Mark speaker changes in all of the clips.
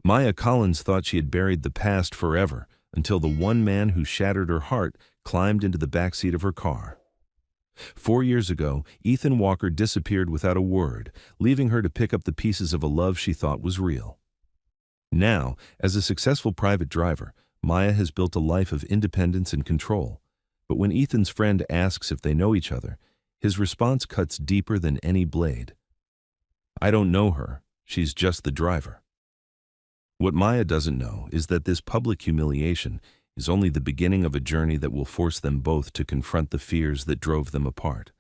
Speaker 1: Maya Collins thought she had buried the past forever until the one man who shattered her heart climbed into the backseat of her car. 4 years ago, Ethan Walker disappeared without a word, leaving her to pick up the pieces of a love she thought was real. Now, as a successful private driver, Maya has built a life of independence and control. But when Ethan's friend asks if they know each other, his response cuts deeper than any blade. "I don't know her. She's just the driver." What Maya doesn't know is that this public humiliation is only the beginning of a journey that will force them both to confront the fears that drove them apart.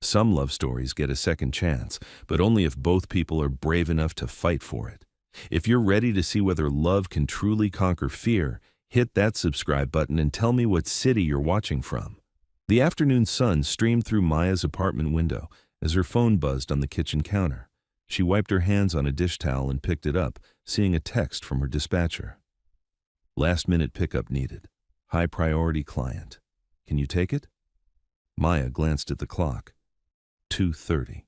Speaker 1: Some love stories get a second chance, but only if both people are brave enough to fight for it. If you're ready to see whether love can truly conquer fear, hit that subscribe button and tell me what city you're watching from. The afternoon sun streamed through Maya's apartment window as her phone buzzed on the kitchen counter. She wiped her hands on a dish towel and picked it up, seeing a text from her dispatcher. "Last-minute pickup needed. High-priority client. Can you take it?" Maya glanced at the clock. 2:30.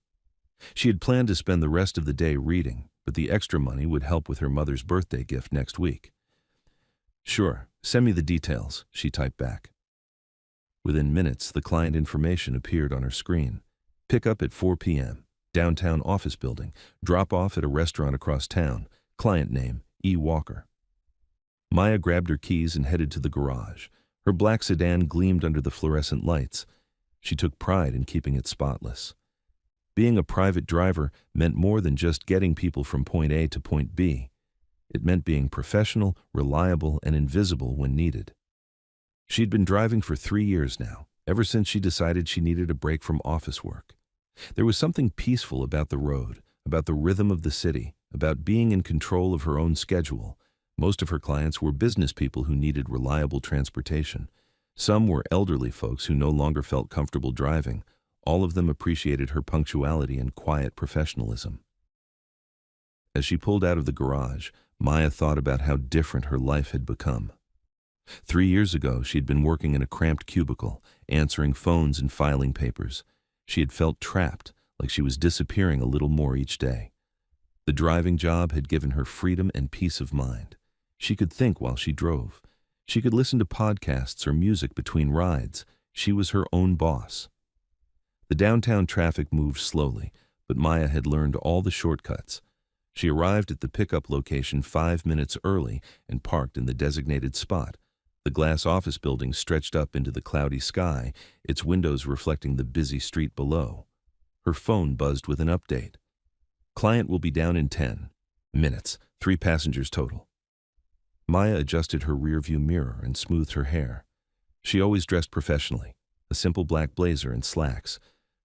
Speaker 1: She had planned to spend the rest of the day reading, but the extra money would help with her mother's birthday gift next week. "Sure, send me the details," she typed back. Within minutes, the client information appeared on her screen. Pickup at 4 p.m. Downtown office building. Drop off at a restaurant across town. Client name, E. Walker. Maya grabbed her keys and headed to the garage. Her black sedan gleamed under the fluorescent lights. She took pride in keeping it spotless. Being a private driver meant more than just getting people from point A to point B. It meant being professional, reliable, and invisible when needed. She'd been driving for 3 years now, ever since she decided she needed a break from office work. There was something peaceful about the road, about the rhythm of the city, about being in control of her own schedule. Most of her clients were business people who needed reliable transportation. Some were elderly folks who no longer felt comfortable driving. All of them appreciated her punctuality and quiet professionalism. As she pulled out of the garage, Maya thought about how different her life had become. 3 years ago, she'd been working in a cramped cubicle, answering phones and filing papers. She had felt trapped, like she was disappearing a little more each day. The driving job had given her freedom and peace of mind. She could think while she drove. She could listen to podcasts or music between rides. She was her own boss. The downtown traffic moved slowly, but Maya had learned all the shortcuts. She arrived at the pickup location 5 minutes early and parked in the designated spot. The glass office building stretched up into the cloudy sky, its windows reflecting the busy street below. Her phone buzzed with an update. "Client will be down in 10 minutes, 3 passengers total." Maya adjusted her rearview mirror and smoothed her hair. She always dressed professionally, a simple black blazer and slacks.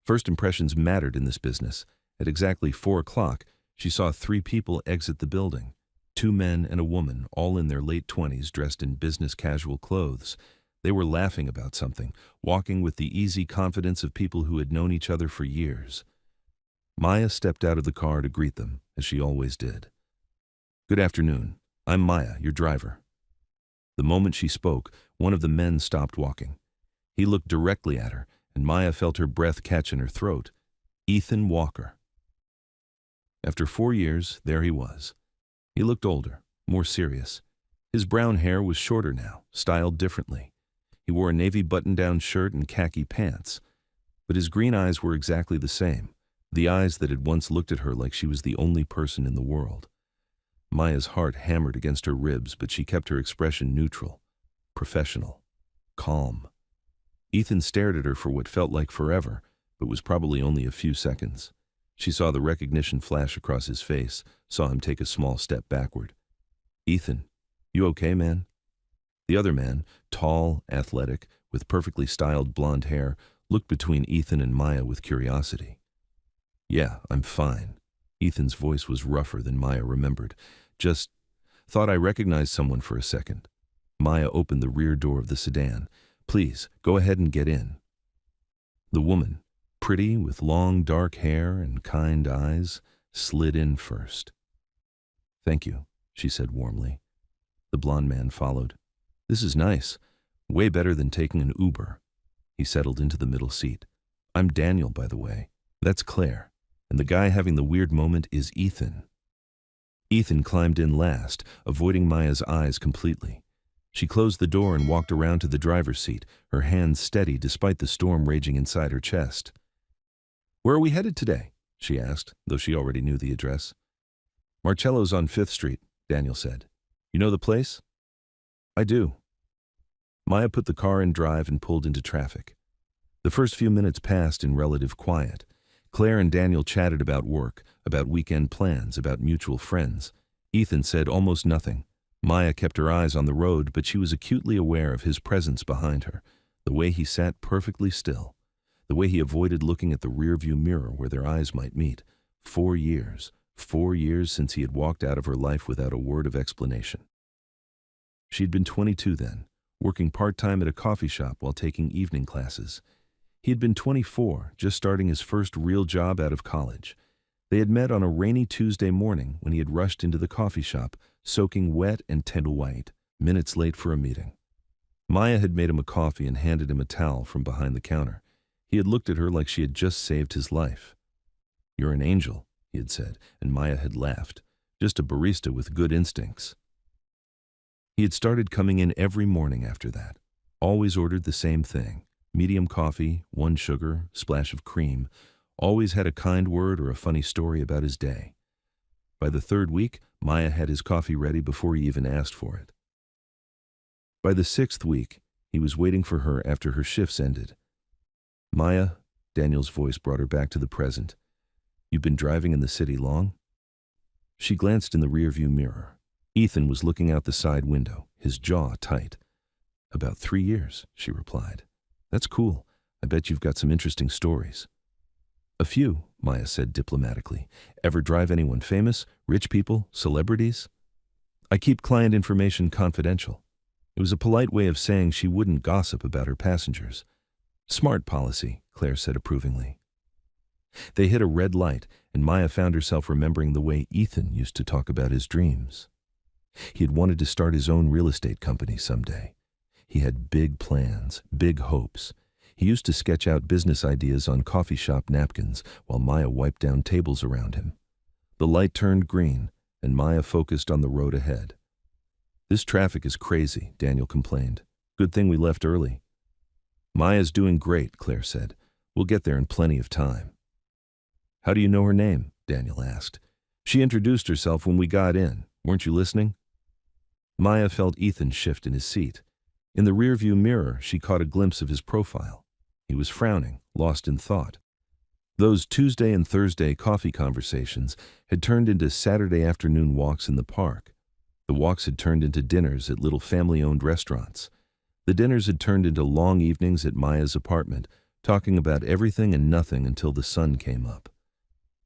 Speaker 1: First impressions mattered in this business. At exactly 4 o'clock, she saw 3 people exit the building. 2 men and a woman, all in their late 20s, dressed in business casual clothes. They were laughing about something, walking with the easy confidence of people who had known each other for years. Maya stepped out of the car to greet them, as she always did. "Good afternoon. I'm Maya, your driver." The moment she spoke, one of the men stopped walking. He looked directly at her, and Maya felt her breath catch in her throat. Ethan Walker. After 4 years, there he was. He looked older, more serious. His brown hair was shorter now, styled differently. He wore a navy button-down shirt and khaki pants. But his green eyes were exactly the same, the eyes that had once looked at her like she was the only person in the world. Maya's heart hammered against her ribs, but she kept her expression neutral, professional, calm. Ethan stared at her for what felt like forever, but was probably only a few seconds. She saw the recognition flash across his face, saw him take a small step backward. "Ethan, you okay, man?" The other man, tall, athletic, with perfectly styled blonde hair, looked between Ethan and Maya with curiosity. "Yeah, I'm fine." Ethan's voice was rougher than Maya remembered. "Just thought I recognized someone for a second." Maya opened the rear door of the sedan. "Please, go ahead and get in." The woman, pretty with long dark hair and kind eyes, slid in first. "Thank you," she said warmly. The blond man followed. "This is nice. Way better than taking an Uber." He settled into the middle seat. "I'm Daniel, by the way. That's Claire. And the guy having the weird moment is Ethan." Ethan climbed in last, avoiding Maya's eyes completely. She closed the door and walked around to the driver's seat, her hands steady despite the storm raging inside her chest. "Where are we headed today?" she asked, though she already knew the address. "Marcello's on 5th Street, Daniel said. "You know the place?" "I do." Maya put the car in drive and pulled into traffic. The first few minutes passed in relative quiet. Claire and Daniel chatted about work, about weekend plans, about mutual friends. Ethan said almost nothing. Maya kept her eyes on the road, but she was acutely aware of his presence behind her, the way he sat perfectly still, the way he avoided looking at the rearview mirror where their eyes might meet. 4 years since he had walked out of her life without a word of explanation. She'd been 22 then, working part-time at a coffee shop while taking evening classes. He had been 24, just starting his first real job out of college. They had met on a rainy Tuesday morning when he had rushed into the coffee shop, soaking wet and white, minutes late for a meeting. Maya had made him a coffee and handed him a towel from behind the counter. He had looked at her like she had just saved his life. "You're an angel," he had said, and Maya had laughed. "Just a barista with good instincts." He had started coming in every morning after that. Always ordered the same thing. Medium coffee, 1 sugar, splash of cream. Always had a kind word or a funny story about his day. By the 3rd week, Maya had his coffee ready before he even asked for it. By the 6th week, he was waiting for her after her shifts ended. "Maya," Daniel's voice brought her back to the present. "You've been driving in the city long?" She glanced in the rearview mirror. Ethan was looking out the side window, his jaw tight. "About 3 years," she replied. "That's cool. I bet you've got some interesting stories." "A few," Maya said diplomatically. "Ever drive anyone famous? Rich people? Celebrities?" "I keep client information confidential." It was a polite way of saying she wouldn't gossip about her passengers. "Smart policy," Claire said approvingly. They hit a red light, and Maya found herself remembering the way Ethan used to talk about his dreams. He had wanted to start his own real estate company someday. He had big plans, big hopes. He used to sketch out business ideas on coffee shop napkins while Maya wiped down tables around him. The light turned green, and Maya focused on the road ahead. "This traffic is crazy," Daniel complained. "Good thing we left early." "Maya's doing great," Claire said. "We'll get there in plenty of time." "How do you know her name?" Daniel asked. "She introduced herself when we got in. Weren't you listening?" Maya felt Ethan shift in his seat. In the rearview mirror, she caught a glimpse of his profile. He was frowning, lost in thought. Those Tuesday and Thursday coffee conversations had turned into Saturday afternoon walks in the park. The walks had turned into dinners at little family-owned restaurants. The dinners had turned into long evenings at Maya's apartment, talking about everything and nothing until the sun came up.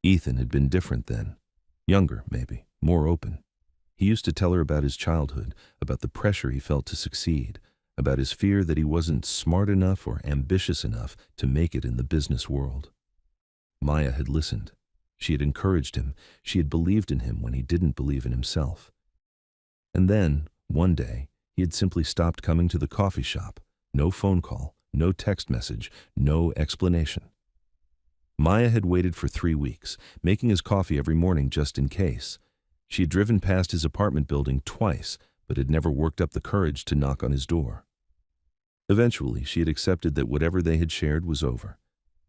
Speaker 1: Ethan had been different then. Younger, maybe, more open. He used to tell her about his childhood, about the pressure he felt to succeed, about his fear that he wasn't smart enough or ambitious enough to make it in the business world. Maya had listened. She had encouraged him. She had believed in him when he didn't believe in himself. And then, one day, he had simply stopped coming to the coffee shop. No phone call, no text message, no explanation. Maya had waited for 3 weeks, making his coffee every morning just in case. She had driven past his apartment building twice, but had never worked up the courage to knock on his door. Eventually, she had accepted that whatever they had shared was over.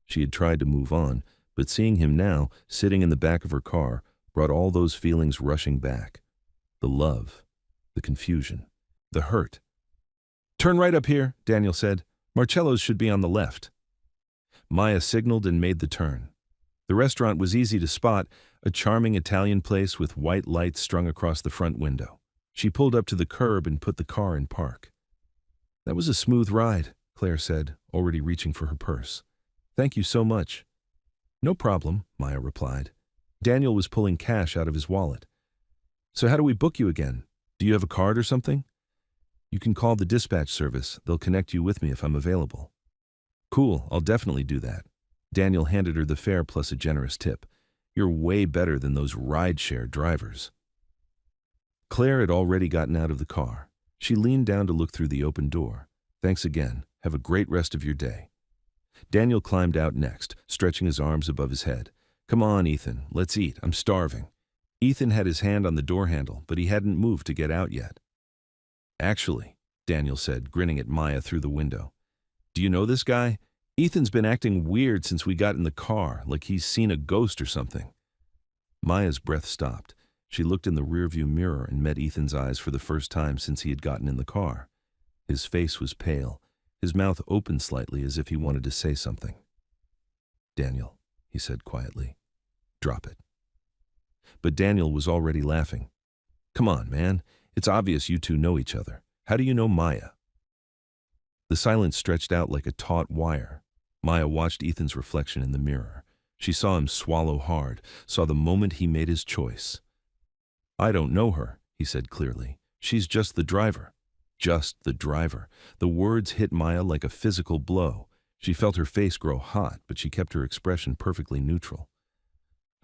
Speaker 1: She had tried to move on, but seeing him now, sitting in the back of her car, brought all those feelings rushing back. The love, the confusion, the hurt. "Turn right up here," Daniel said. "Marcello's should be on the left." Maya signaled and made the turn. The restaurant was easy to spot, a charming Italian place with white lights strung across the front window. She pulled up to the curb and put the car in park. "That was a smooth ride," Claire said, already reaching for her purse. "Thank you so much." "No problem," Maya replied. Daniel was pulling cash out of his wallet. "So how do we book you again? Do you have a card or something?" "You can call the dispatch service. They'll connect you with me if I'm available." "Cool, I'll definitely do that." Daniel handed her the fare plus a generous tip. "You're way better than those rideshare drivers." Claire had already gotten out of the car. She leaned down to look through the open door. "Thanks again. Have a great rest of your day." Daniel climbed out next, stretching his arms above his head. "Come on, Ethan. Let's eat. I'm starving." Ethan had his hand on the door handle, but he hadn't moved to get out yet. "Actually," Daniel said, grinning at Maya through the window. "Do you know this guy? Ethan's been acting weird since we got in the car, like he's seen a ghost or something." Maya's breath stopped. She looked in the rearview mirror and met Ethan's eyes for the first time since he had gotten in the car. His face was pale, his mouth opened slightly as if he wanted to say something. "Daniel," he said quietly, "drop it." But Daniel was already laughing. "Come on, man. It's obvious you two know each other. How do you know Maya?" The silence stretched out like a taut wire. Maya watched Ethan's reflection in the mirror. She saw him swallow hard, saw the moment he made his choice. "I don't know her," he said clearly. "She's just the driver." Just the driver. The words hit Maya like a physical blow. She felt her face grow hot, but she kept her expression perfectly neutral.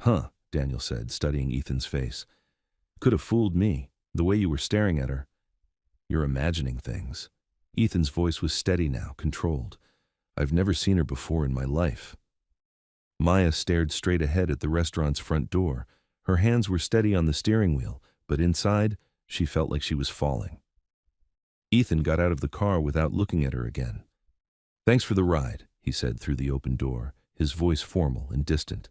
Speaker 1: "Huh," Daniel said, studying Ethan's face. "Could have fooled me, the way you were staring at her." "You're imagining things." Ethan's voice was steady now, controlled. "I've never seen her before in my life." Maya stared straight ahead at the restaurant's front door. Her hands were steady on the steering wheel, but inside, she felt like she was falling. Ethan got out of the car without looking at her again. "Thanks for the ride," he said through the open door, his voice formal and distant.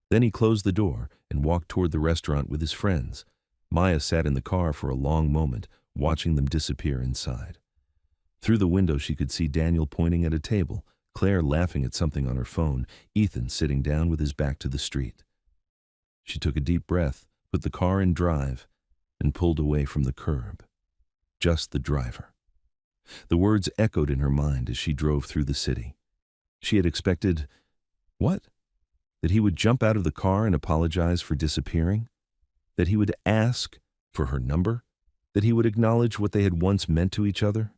Speaker 1: Then he closed the door and walked toward the restaurant with his friends. Maya sat in the car for a long moment, watching them disappear inside. Through the window she could see Daniel pointing at a table, Claire laughing at something on her phone, Ethan sitting down with his back to the street. She took a deep breath, put the car in drive, and pulled away from the curb. Just the driver. The words echoed in her mind as she drove through the city. She had expected, what? That he would jump out of the car and apologize for disappearing? That he would ask for her number? That he would acknowledge what they had once meant to each other?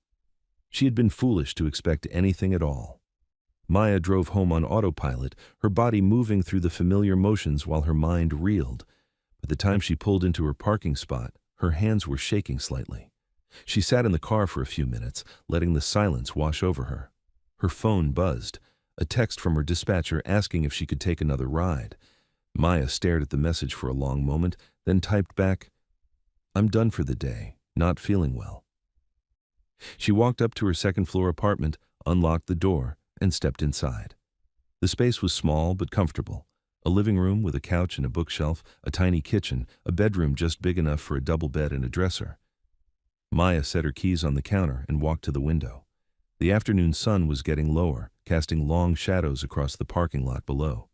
Speaker 1: She had been foolish to expect anything at all. Maya drove home on autopilot, her body moving through the familiar motions while her mind reeled. By the time she pulled into her parking spot, her hands were shaking slightly. She sat in the car for a few minutes, letting the silence wash over her. Her phone buzzed, a text from her dispatcher asking if she could take another ride. Maya stared at the message for a long moment, then typed back, "I'm done for the day, not feeling well." She walked up to her second-floor apartment, unlocked the door, and stepped inside. The space was small but comfortable. A living room with a couch and a bookshelf, a tiny kitchen, a bedroom just big enough for a double bed and a dresser. Maya set her keys on the counter and walked to the window. The afternoon sun was getting lower, casting long shadows across the parking lot below.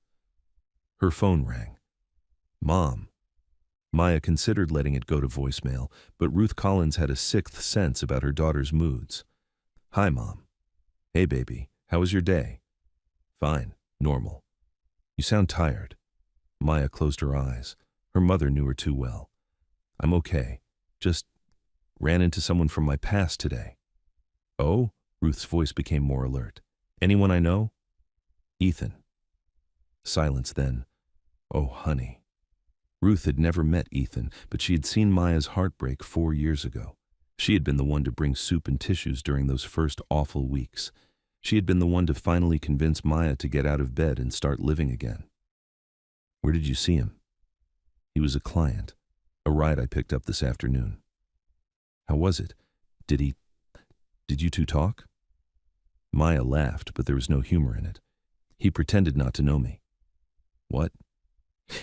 Speaker 1: Her phone rang. "Mom." Maya considered letting it go to voicemail, but Ruth Collins had a sixth sense about her daughter's moods. "Hi, Mom." "Hey, baby. How was your day?" "Fine. Normal." "You sound tired." Maya closed her eyes. Her mother knew her too well. "I'm okay. Just ran into someone from my past today." "Oh?" Ruth's voice became more alert. "Anyone I know?" "Ethan." Silence then. "Oh, honey." Ruth had never met Ethan, but she had seen Maya's heartbreak 4 years ago. She had been the one to bring soup and tissues during those first awful weeks. She had been the one to finally convince Maya to get out of bed and start living again. "Where did you see him?" "He was a client. A ride I picked up this afternoon." "How was it? Did you two talk?" Maya laughed, but there was no humor in it. "He pretended not to know me." "What?"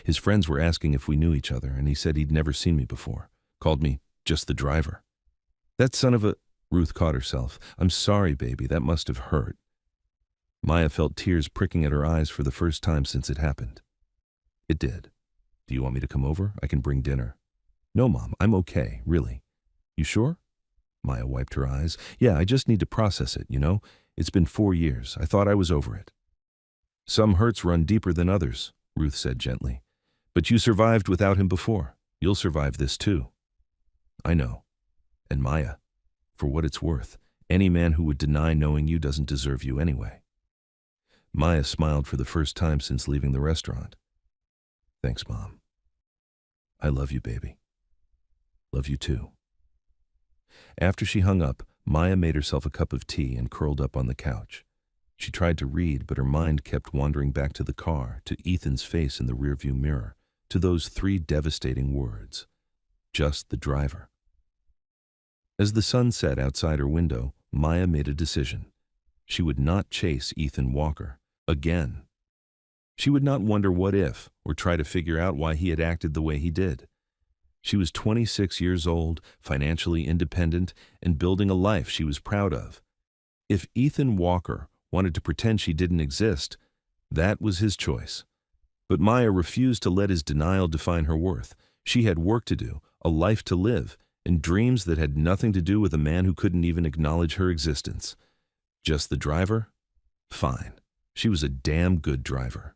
Speaker 1: "His friends were asking if we knew each other, and he said he'd never seen me before. Called me just the driver." "That son of a—" Ruth caught herself. "I'm sorry, baby, that must have hurt." Maya felt tears pricking at her eyes for the first time since it happened. "It did. Do you want me to come over? I can bring dinner." "No, Mom, I'm okay, really." "You sure?" Maya wiped her eyes. "Yeah, I just need to process it, you know? It's been 4 years. I thought I was over it." "Some hurts run deeper than others," Ruth said gently. "But you survived without him before. You'll survive this too." "I know. And Maya, for what it's worth, any man who would deny knowing you doesn't deserve you anyway." Maya smiled for the first time since leaving the restaurant. "Thanks, Mom." "I love you, baby." "Love you too." After she hung up, Maya made herself a cup of tea and curled up on the couch. She tried to read, but her mind kept wandering back to the car, to Ethan's face in the rearview mirror. to those three devastating words, just the driver. As the sun set outside her window, Maya made a decision. She would not chase Ethan Walker again. She would not wonder what if, or try to figure out why he had acted the way he did. She was 26 years old, financially independent, and building a life she was proud of. If Ethan Walker wanted to pretend she didn't exist, that was his choice. But Maya refused to let his denial define her worth. She had work to do, a life to live, and dreams that had nothing to do with a man who couldn't even acknowledge her existence. Just the driver? Fine. She was a damn good driver.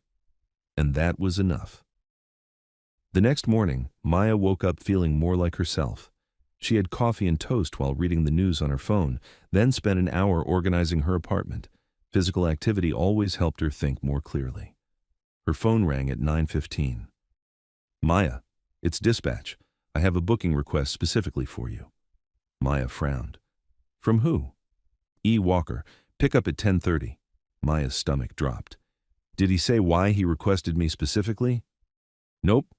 Speaker 1: And that was enough. The next morning, Maya woke up feeling more like herself. She had coffee and toast while reading the news on her phone, then spent an hour organizing her apartment. Physical activity always helped her think more clearly. Her phone rang at 9:15. Maya, it's dispatch. I have a booking request specifically for you. Maya frowned. From who? E. Walker. Pick up at 10:30. Maya's stomach dropped. Did he say why he requested me specifically? Nope.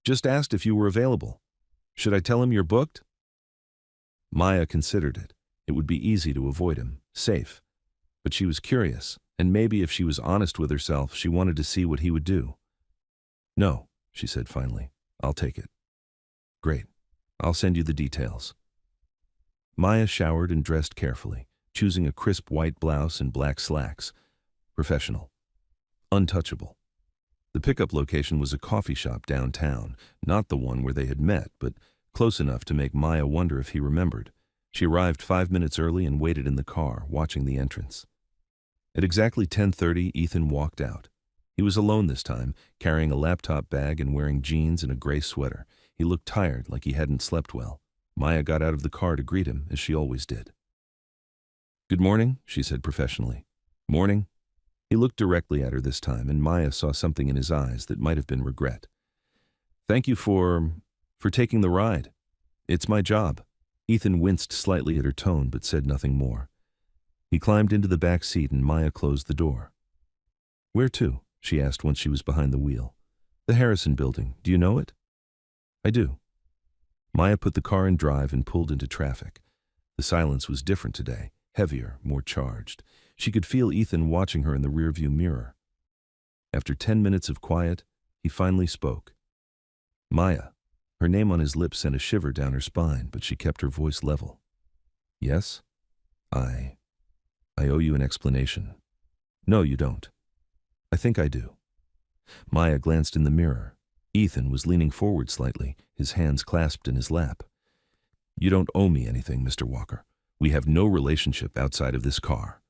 Speaker 1: Just asked if you were available. Should I tell him you're booked? Maya considered it. It would be easy to avoid him, safe. But she was curious, and maybe if she was honest with herself, she wanted to see what he would do. No, she said finally. I'll take it. Great. I'll send you the details. Maya showered and dressed carefully, choosing a crisp white blouse and black slacks. Professional. Untouchable. The pickup location was a coffee shop downtown, not the one where they had met, but close enough to make Maya wonder if he remembered. She arrived 5 minutes early and waited in the car, watching the entrance. At exactly 10:30, Ethan walked out. He was alone this time, carrying a laptop bag and wearing jeans and a gray sweater. He looked tired, like he hadn't slept well. Maya got out of the car to greet him, as she always did. Good morning, she said professionally. Morning. He looked directly at her this time, and Maya saw something in his eyes that might have been regret. Thank you for taking the ride. It's my job. Ethan winced slightly at her tone, but said nothing more. He climbed into the back seat, and Maya closed the door. Where to? She asked once she was behind the wheel. The Harrison Building. Do you know it? I do. Maya put the car in drive and pulled into traffic. The silence was different today, heavier, more charged. She could feel Ethan watching her in the rearview mirror. After 10 minutes of quiet, he finally spoke. Maya. Her name on his lips sent a shiver down her spine, but she kept her voice level. Yes? I owe you an explanation. No, you don't. I think I do. Maya glanced in the mirror. Ethan was leaning forward slightly, his hands clasped in his lap. You don't owe me anything, Mr. Walker. We have no relationship outside of this car.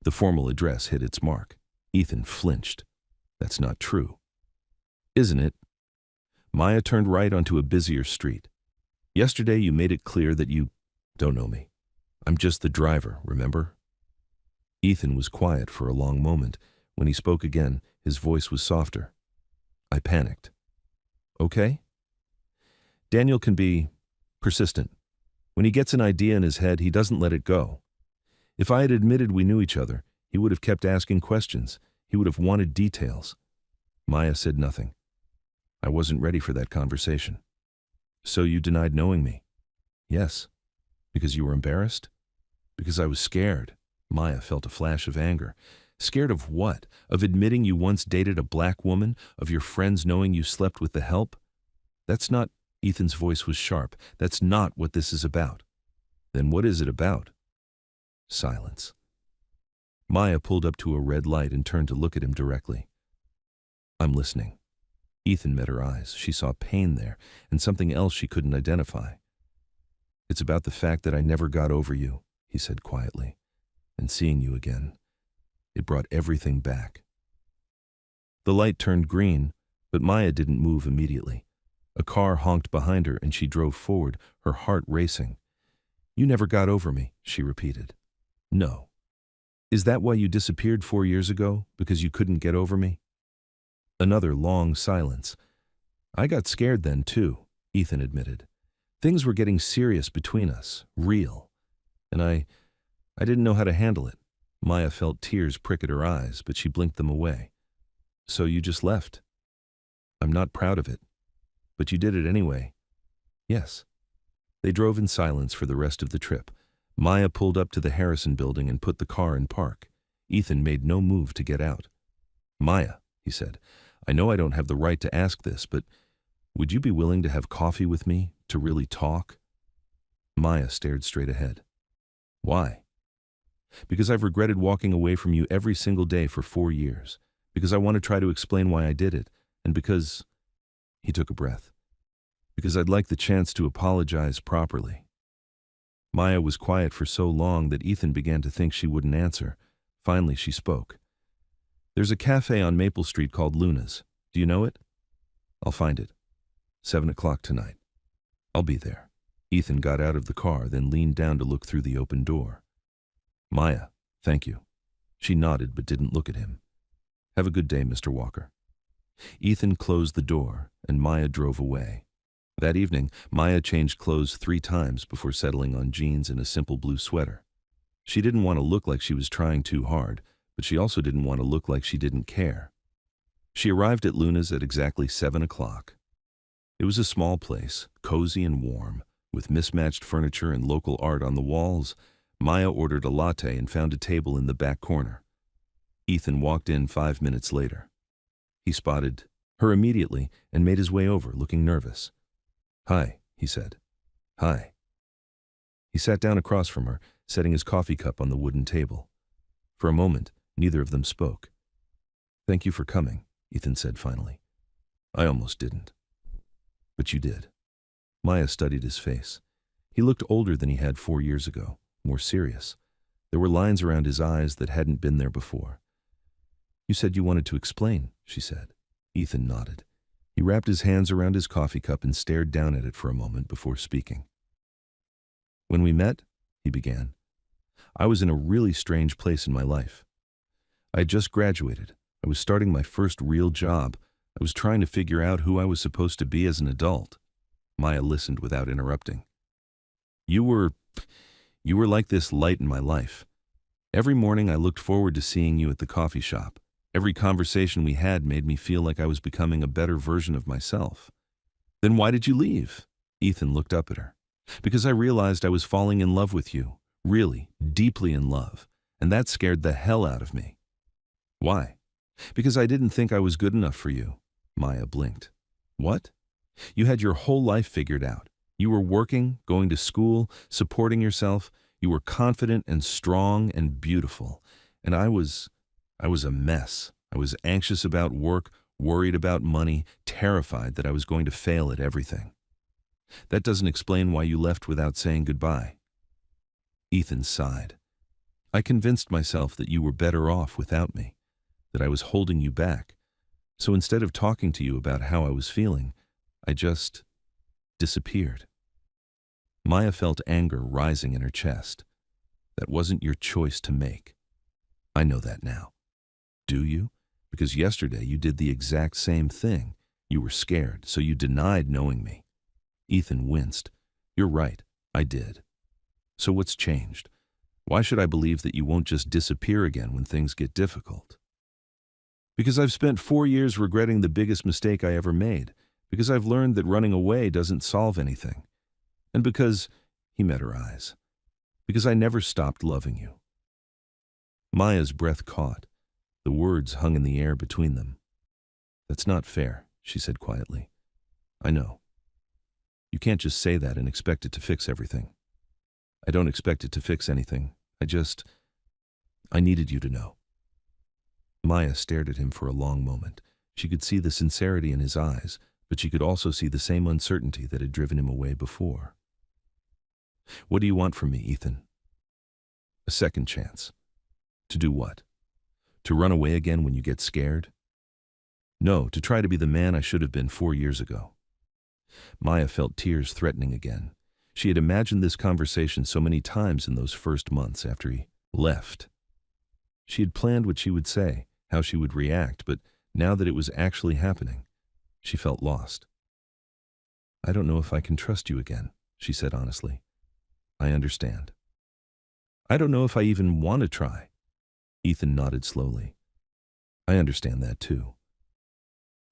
Speaker 1: The formal address hit its mark. Ethan flinched. That's not true. Isn't it? Maya turned right onto a busier street. Yesterday you made it clear that you don't know me. I'm just the driver, remember? Ethan was quiet for a long moment. When he spoke again, his voice was softer. I panicked. Okay? Daniel can be persistent. When he gets an idea in his head, he doesn't let it go. If I had admitted we knew each other, he would have kept asking questions. He would have wanted details. Maya said nothing. I wasn't ready for that conversation. So you denied knowing me? Yes. Because you were embarrassed? Because I was scared. Maya felt a flash of anger. Scared of what? Of admitting you once dated a black woman? Of your friends knowing you slept with the help? That's not, Ethan's voice was sharp. That's not what this is about. Then what is it about? Silence. Maya pulled up to a red light and turned to look at him directly. I'm listening. Ethan met her eyes. She saw pain there, and something else she couldn't identify. It's about the fact that I never got over you, he said quietly. And seeing you again, it brought everything back. The light turned green, but Maya didn't move immediately. A car honked behind her, and she drove forward, her heart racing. You never got over me, she repeated. No. Is that why you disappeared 4 years ago? Because you couldn't get over me? Another long silence. I got scared then, too, Ethan admitted. Things were getting serious between us, real. And I didn't know how to handle it. Maya felt tears prick at her eyes, but she blinked them away. So you just left? I'm not proud of it. But you did it anyway. Yes. They drove in silence for the rest of the trip. Maya pulled up to the Harrison building and put the car in park. Ethan made no move to get out. Maya, he said, I know I don't have the right to ask this, but would you be willing to have coffee with me, to really talk? Maya stared straight ahead. Why? Because I've regretted walking away from you every single day for 4 years. Because I want to try to explain why I did it. And because... He took a breath. Because I'd like the chance to apologize properly. Maya was quiet for so long that Ethan began to think she wouldn't answer. Finally, she spoke. There's a cafe on Maple Street called Luna's. Do you know it? I'll find it. 7 o'clock tonight. I'll be there. Ethan got out of the car, then leaned down to look through the open door. Maya, thank you. She nodded but didn't look at him. Have a good day, Mr. Walker. Ethan closed the door, and Maya drove away. That evening, Maya changed clothes 3 times before settling on jeans and a simple blue sweater. She didn't want to look like she was trying too hard, but she also didn't want to look like she didn't care. She arrived at Luna's at exactly 7 o'clock. It was a small place, cozy and warm, with mismatched furniture and local art on the walls. Maya ordered a latte and found a table in the back corner. Ethan walked in 5 minutes later. He spotted her immediately and made his way over, looking nervous. Hi, he said. Hi. He sat down across from her, setting his coffee cup on the wooden table. For a moment, neither of them spoke. Thank you for coming, Ethan said finally. I almost didn't. But you did. Maya studied his face. He looked older than he had 4 years ago, more serious. There were lines around his eyes that hadn't been there before. You said you wanted to explain, she said. Ethan nodded. He wrapped his hands around his coffee cup and stared down at it for a moment before speaking. When we met, he began, I was in a really strange place in my life. I had just graduated. I was starting my first real job. I was trying to figure out who I was supposed to be as an adult. Maya listened without interrupting. You were like this light in my life. Every morning I looked forward to seeing you at the coffee shop. Every conversation we had made me feel like I was becoming a better version of myself. Then why did you leave? Ethan looked up at her. Because I realized I was falling in love with you, really, deeply in love, and that scared the hell out of me. Why? Because I didn't think I was good enough for you. Maya blinked. What? You had your whole life figured out. You were working, going to school, supporting yourself. You were confident and strong and beautiful. And I was a mess. I was anxious about work, worried about money, terrified that I was going to fail at everything. That doesn't explain why you left without saying goodbye. Ethan sighed. I convinced myself that you were better off without me, that I was holding you back. So instead of talking to you about how I was feeling, I just disappeared. Maya felt anger rising in her chest. That wasn't your choice to make. I know that now. Do you? Because yesterday you did the exact same thing. You were scared, so you denied knowing me. Ethan winced. You're right, I did. So what's changed? Why should I believe that you won't just disappear again when things get difficult? Because I've spent 4 years regretting the biggest mistake I ever made. Because I've learned that running away doesn't solve anything. And because, he met her eyes, because I never stopped loving you. Maya's breath caught. The words hung in the air between them. That's not fair, she said quietly. I know. You can't just say that and expect it to fix everything. I don't expect it to fix anything. I needed you to know. Maya stared at him for a long moment. She could see the sincerity in his eyes, but she could also see the same uncertainty that had driven him away before. What do you want from me, Ethan? A second chance. To do what? To run away again when you get scared? No, to try to be the man I should have been 4 years ago. Maya felt tears threatening again. She had imagined this conversation so many times in those first months after he left. She had planned what she would say, how she would react, but now that it was actually happening, she felt lost. I don't know if I can trust you again, she said honestly. I understand. I don't know if I even want to try. Ethan nodded slowly. I understand that too.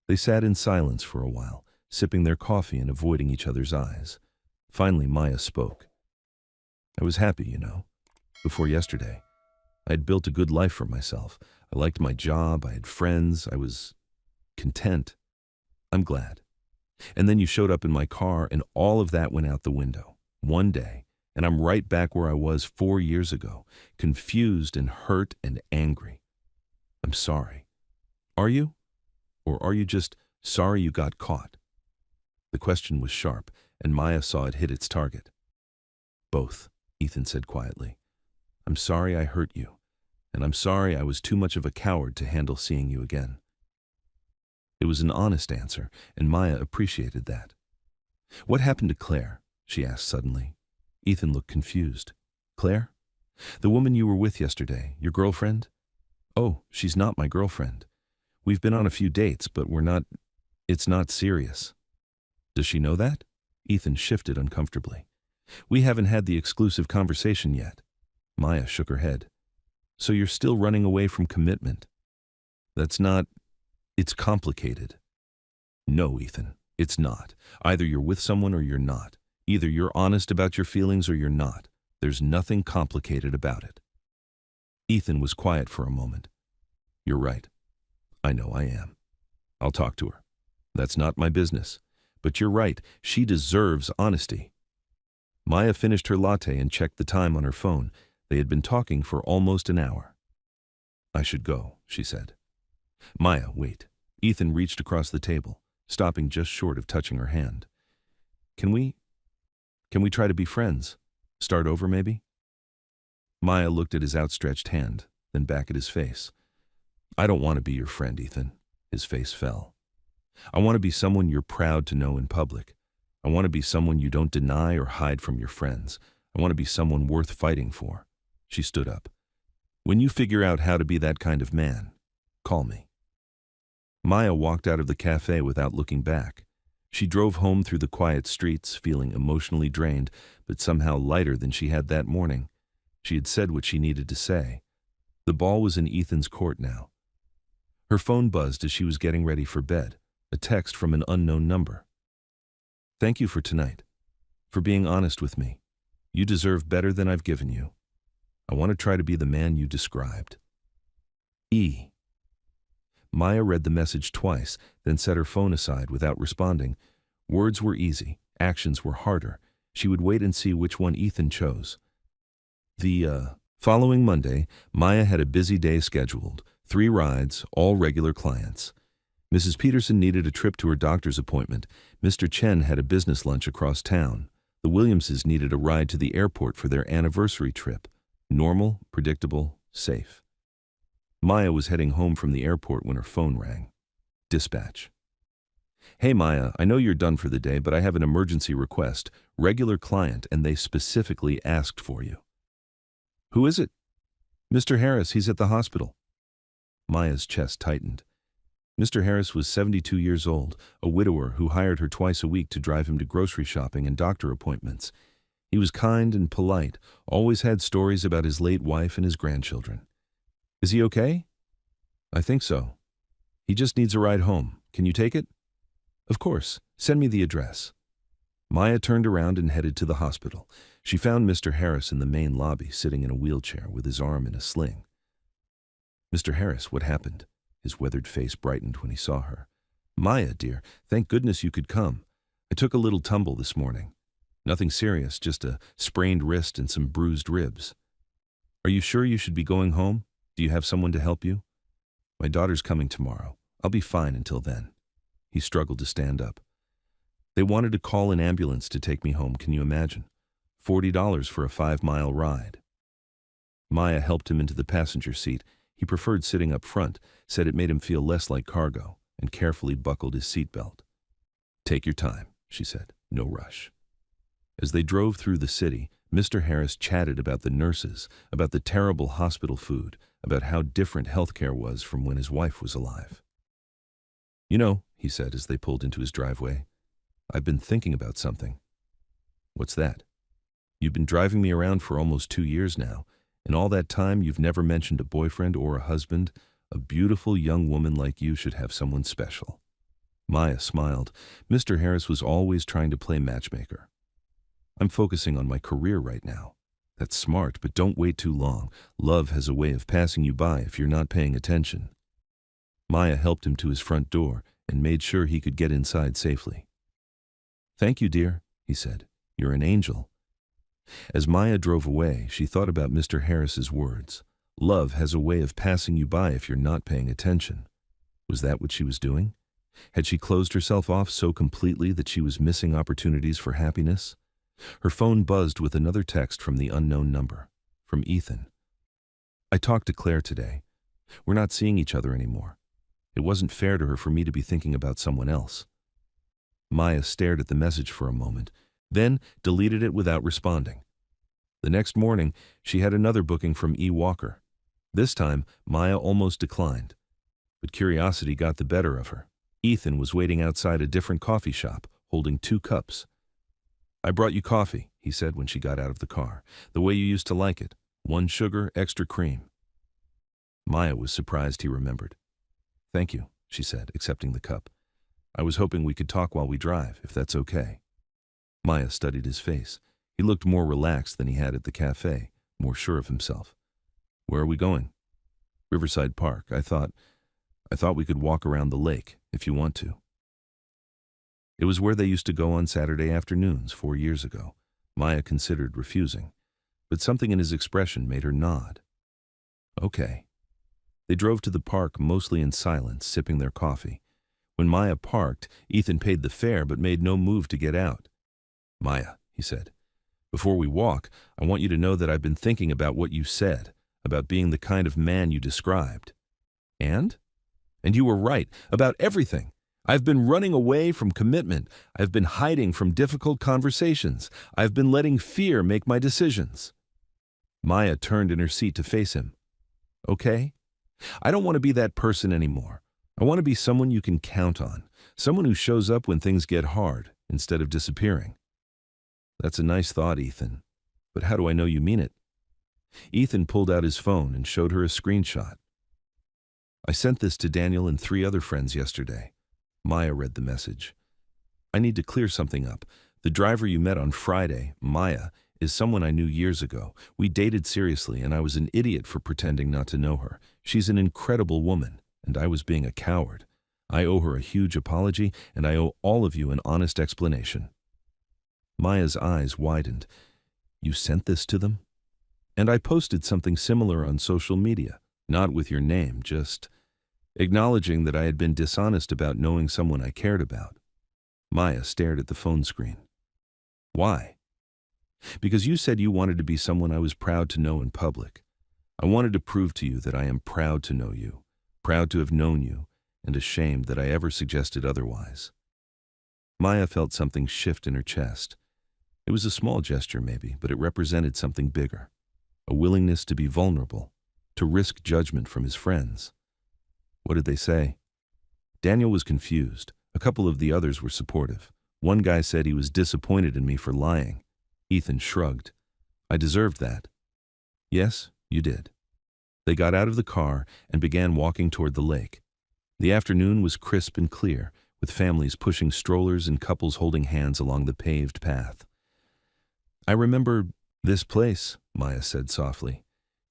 Speaker 1: They sat in silence for a while, sipping their coffee and avoiding each other's eyes. Finally, Maya spoke. I was happy, before yesterday. I had built a good life for myself. I liked my job, I had friends, I was content. I'm glad. And then you showed up in my car and all of that went out the window. One day, and I'm right back where I was 4 years ago, confused and hurt and angry. I'm sorry. Are you? Or are you just sorry you got caught? The question was sharp, and Maya saw it hit its target. Both, Ethan said quietly. I'm sorry I hurt you, and I'm sorry I was too much of a coward to handle seeing you again. It was an honest answer, and Maya appreciated that. What happened to Claire? She asked suddenly. Ethan looked confused. Claire? The woman you were with yesterday, your girlfriend? Oh, she's not my girlfriend. We've been on a few dates, but it's not serious. Does she know that? Ethan shifted uncomfortably. We haven't had the exclusive conversation yet. Maya shook her head. So you're still running away from commitment? It's complicated. No, Ethan, it's not. Either you're with someone or you're not. Either you're honest about your feelings or you're not. There's nothing complicated about it. Ethan was quiet for a moment. You're right. I know I am. I'll talk to her. That's not my business. But you're right, she deserves honesty. Maya finished her latte and checked the time on her phone. They had been talking for almost an hour. I should go, she said. Maya, wait. Ethan reached across the table, stopping just short of touching her hand. Can we try to be friends? Start over, maybe? Maya looked at his outstretched hand, then back at his face. I don't want to be your friend, Ethan. His face fell. I want to be someone you're proud to know in public. I want to be someone you don't deny or hide from your friends. I want to be someone worth fighting for. She stood up. When you figure out how to be that kind of man, call me. Maya walked out of the cafe without looking back. She drove home through the quiet streets, feeling emotionally drained, but somehow lighter than she had that morning. She had said what she needed to say. The ball was in Ethan's court now. Her phone buzzed as she was getting ready for bed, a text from an unknown number. Thank you for tonight, for being honest with me. You deserve better than I've given you. I want to try to be the man you described. E. Maya read the message twice, then set her phone aside without responding. Words were easy, actions were harder. She would wait and see which one Ethan chose. The following Monday, Maya had a busy day scheduled. 3 rides, all regular clients. Mrs. Peterson needed a trip to her doctor's appointment. Mr. Chen had a business lunch across town. The Williamses needed a ride to the airport for their anniversary trip. Normal, predictable, safe. Maya was heading home from the airport when her phone rang. Dispatch. Hey Maya, I know you're done for the day, but I have an emergency request. Regular client, and they specifically asked for you. Who is it? Mr. Harris, he's at the hospital. Maya's chest tightened. Mr. Harris was 72 years old, a widower who hired her twice a week to drive him to grocery shopping and doctor appointments. He was kind and polite, always had stories about his late wife and his grandchildren. Is he okay? I think so. He just needs a ride home. Can you take it? Of course. Send me the address. Maya turned around and headed to the hospital. She found Mr. Harris in the main lobby, sitting in a wheelchair with his arm in a sling. Mr. Harris, what happened? His weathered face brightened when he saw her. Maya, dear, thank goodness you could come. I took a little tumble this morning. Nothing serious, just a sprained wrist and some bruised ribs. Are you sure you should be going home? Do you have someone to help you? My daughter's coming tomorrow. I'll be fine until then. He struggled to stand up. They wanted to call an ambulance to take me home, can you imagine? $40 for a 5-mile ride. Maya helped him into the passenger seat. He preferred sitting up front, said it made him feel less like cargo, and carefully buckled his seatbelt. Take your time, she said, no rush. As they drove through the city, Mr. Harris chatted about the nurses, about the terrible hospital food, about how different healthcare was from when his wife was alive. You know, he said as they pulled into his driveway, I've been thinking about something. What's that? You've been driving me around for almost 2 years now. In all that time, you've never mentioned a boyfriend or a husband. A beautiful young woman like you should have someone special. Maya smiled. Mr. Harris was always trying to play matchmaker. I'm focusing on my career right now. That's smart, but don't wait too long. Love has a way of passing you by if you're not paying attention. Maya helped him to his front door and made sure he could get inside safely. Thank you, dear, he said. You're an angel. As Maya drove away, she thought about Mr. Harris's words. Love has a way of passing you by if you're not paying attention. Was that what she was doing? Had she closed herself off so completely that she was missing opportunities for happiness? Her phone buzzed with another text from the unknown number, from Ethan. I talked to Claire today. We're not seeing each other anymore. It wasn't fair to her for me to be thinking about someone else. Maya stared at the message for a moment, then deleted it without responding. The next morning, she had another booking from E. Walker. This time, Maya almost declined. But curiosity got the better of her. Ethan was waiting outside a different coffee shop, holding 2 cups. I brought you coffee, he said when she got out of the car, the way you used to like it. 1 sugar, extra cream. Maya was surprised he remembered. Thank you, she said, accepting the cup. I was hoping we could talk while we drive, if that's okay. Maya studied his face. He looked more relaxed than he had at the cafe, more sure of himself. Where are we going? Riverside Park. I thought we could walk around the lake, if you want to. It was where they used to go on Saturday afternoons 4 years ago. Maya considered refusing, but something in his expression made her nod. Okay. They drove to the park mostly in silence, sipping their coffee. When Maya parked, Ethan paid the fare but made no move to get out. Maya, he said, before we walk, I want you to know that I've been thinking about what you said, about being the kind of man you described. And you were right, about everything. I've been running away from commitment. I've been hiding from difficult conversations. I've been letting fear make my decisions. Maya turned in her seat to face him. Okay? I don't want to be that person anymore. I want to be someone you can count on, someone who shows up when things get hard instead of disappearing. That's a nice thought, Ethan. But how do I know you mean it? Ethan pulled out his phone and showed her a screenshot. I sent this to Daniel and 3 other friends yesterday. Maya read the message. I need to clear something up. The driver you met on Friday, Maya, is someone I knew years ago. We dated seriously, and I was an idiot for pretending not to know her. She's an incredible woman, and I was being a coward. I owe her a huge apology, and I owe all of you an honest explanation. Maya's eyes widened. You sent this to them? And I posted something similar on social media, not with your name, just acknowledging that I had been dishonest about knowing someone I cared about. Maya stared at the phone screen. Why? Because you said you wanted to be someone I was proud to know in public. I wanted to prove to you that I am proud to know you, proud to have known you, and ashamed that I ever suggested otherwise. Maya felt something shift in her chest. It was a small gesture maybe, but it represented something bigger. A willingness to be vulnerable, to risk judgment from his friends. What did they say? Daniel was confused. A couple of the others were supportive. One guy said he was disappointed in me for lying. Ethan shrugged. I deserved that. Yes, you did. They got out of the car and began walking toward the lake. The afternoon was crisp and clear, with families pushing strollers and couples holding hands along the paved path. I remember this place, Maya said softly.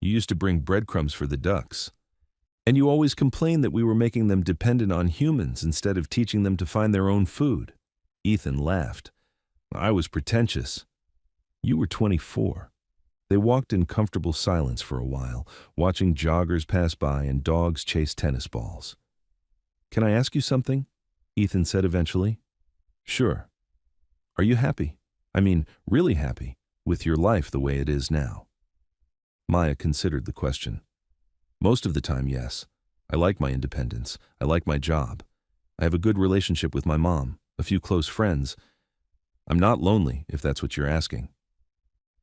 Speaker 1: You used to bring breadcrumbs for the ducks. And you always complained that we were making them dependent on humans instead of teaching them to find their own food. Ethan laughed. I was pretentious. You were 24. They walked in comfortable silence for a while, watching joggers pass by and dogs chase tennis balls. Can I ask you something? Ethan said eventually. Sure. Are you happy? I mean, really happy, with your life the way it is now? Maya considered the question. Most of the time, yes. I like my independence. I like my job. I have a good relationship with my mom, a few close friends. I'm not lonely, if that's what you're asking.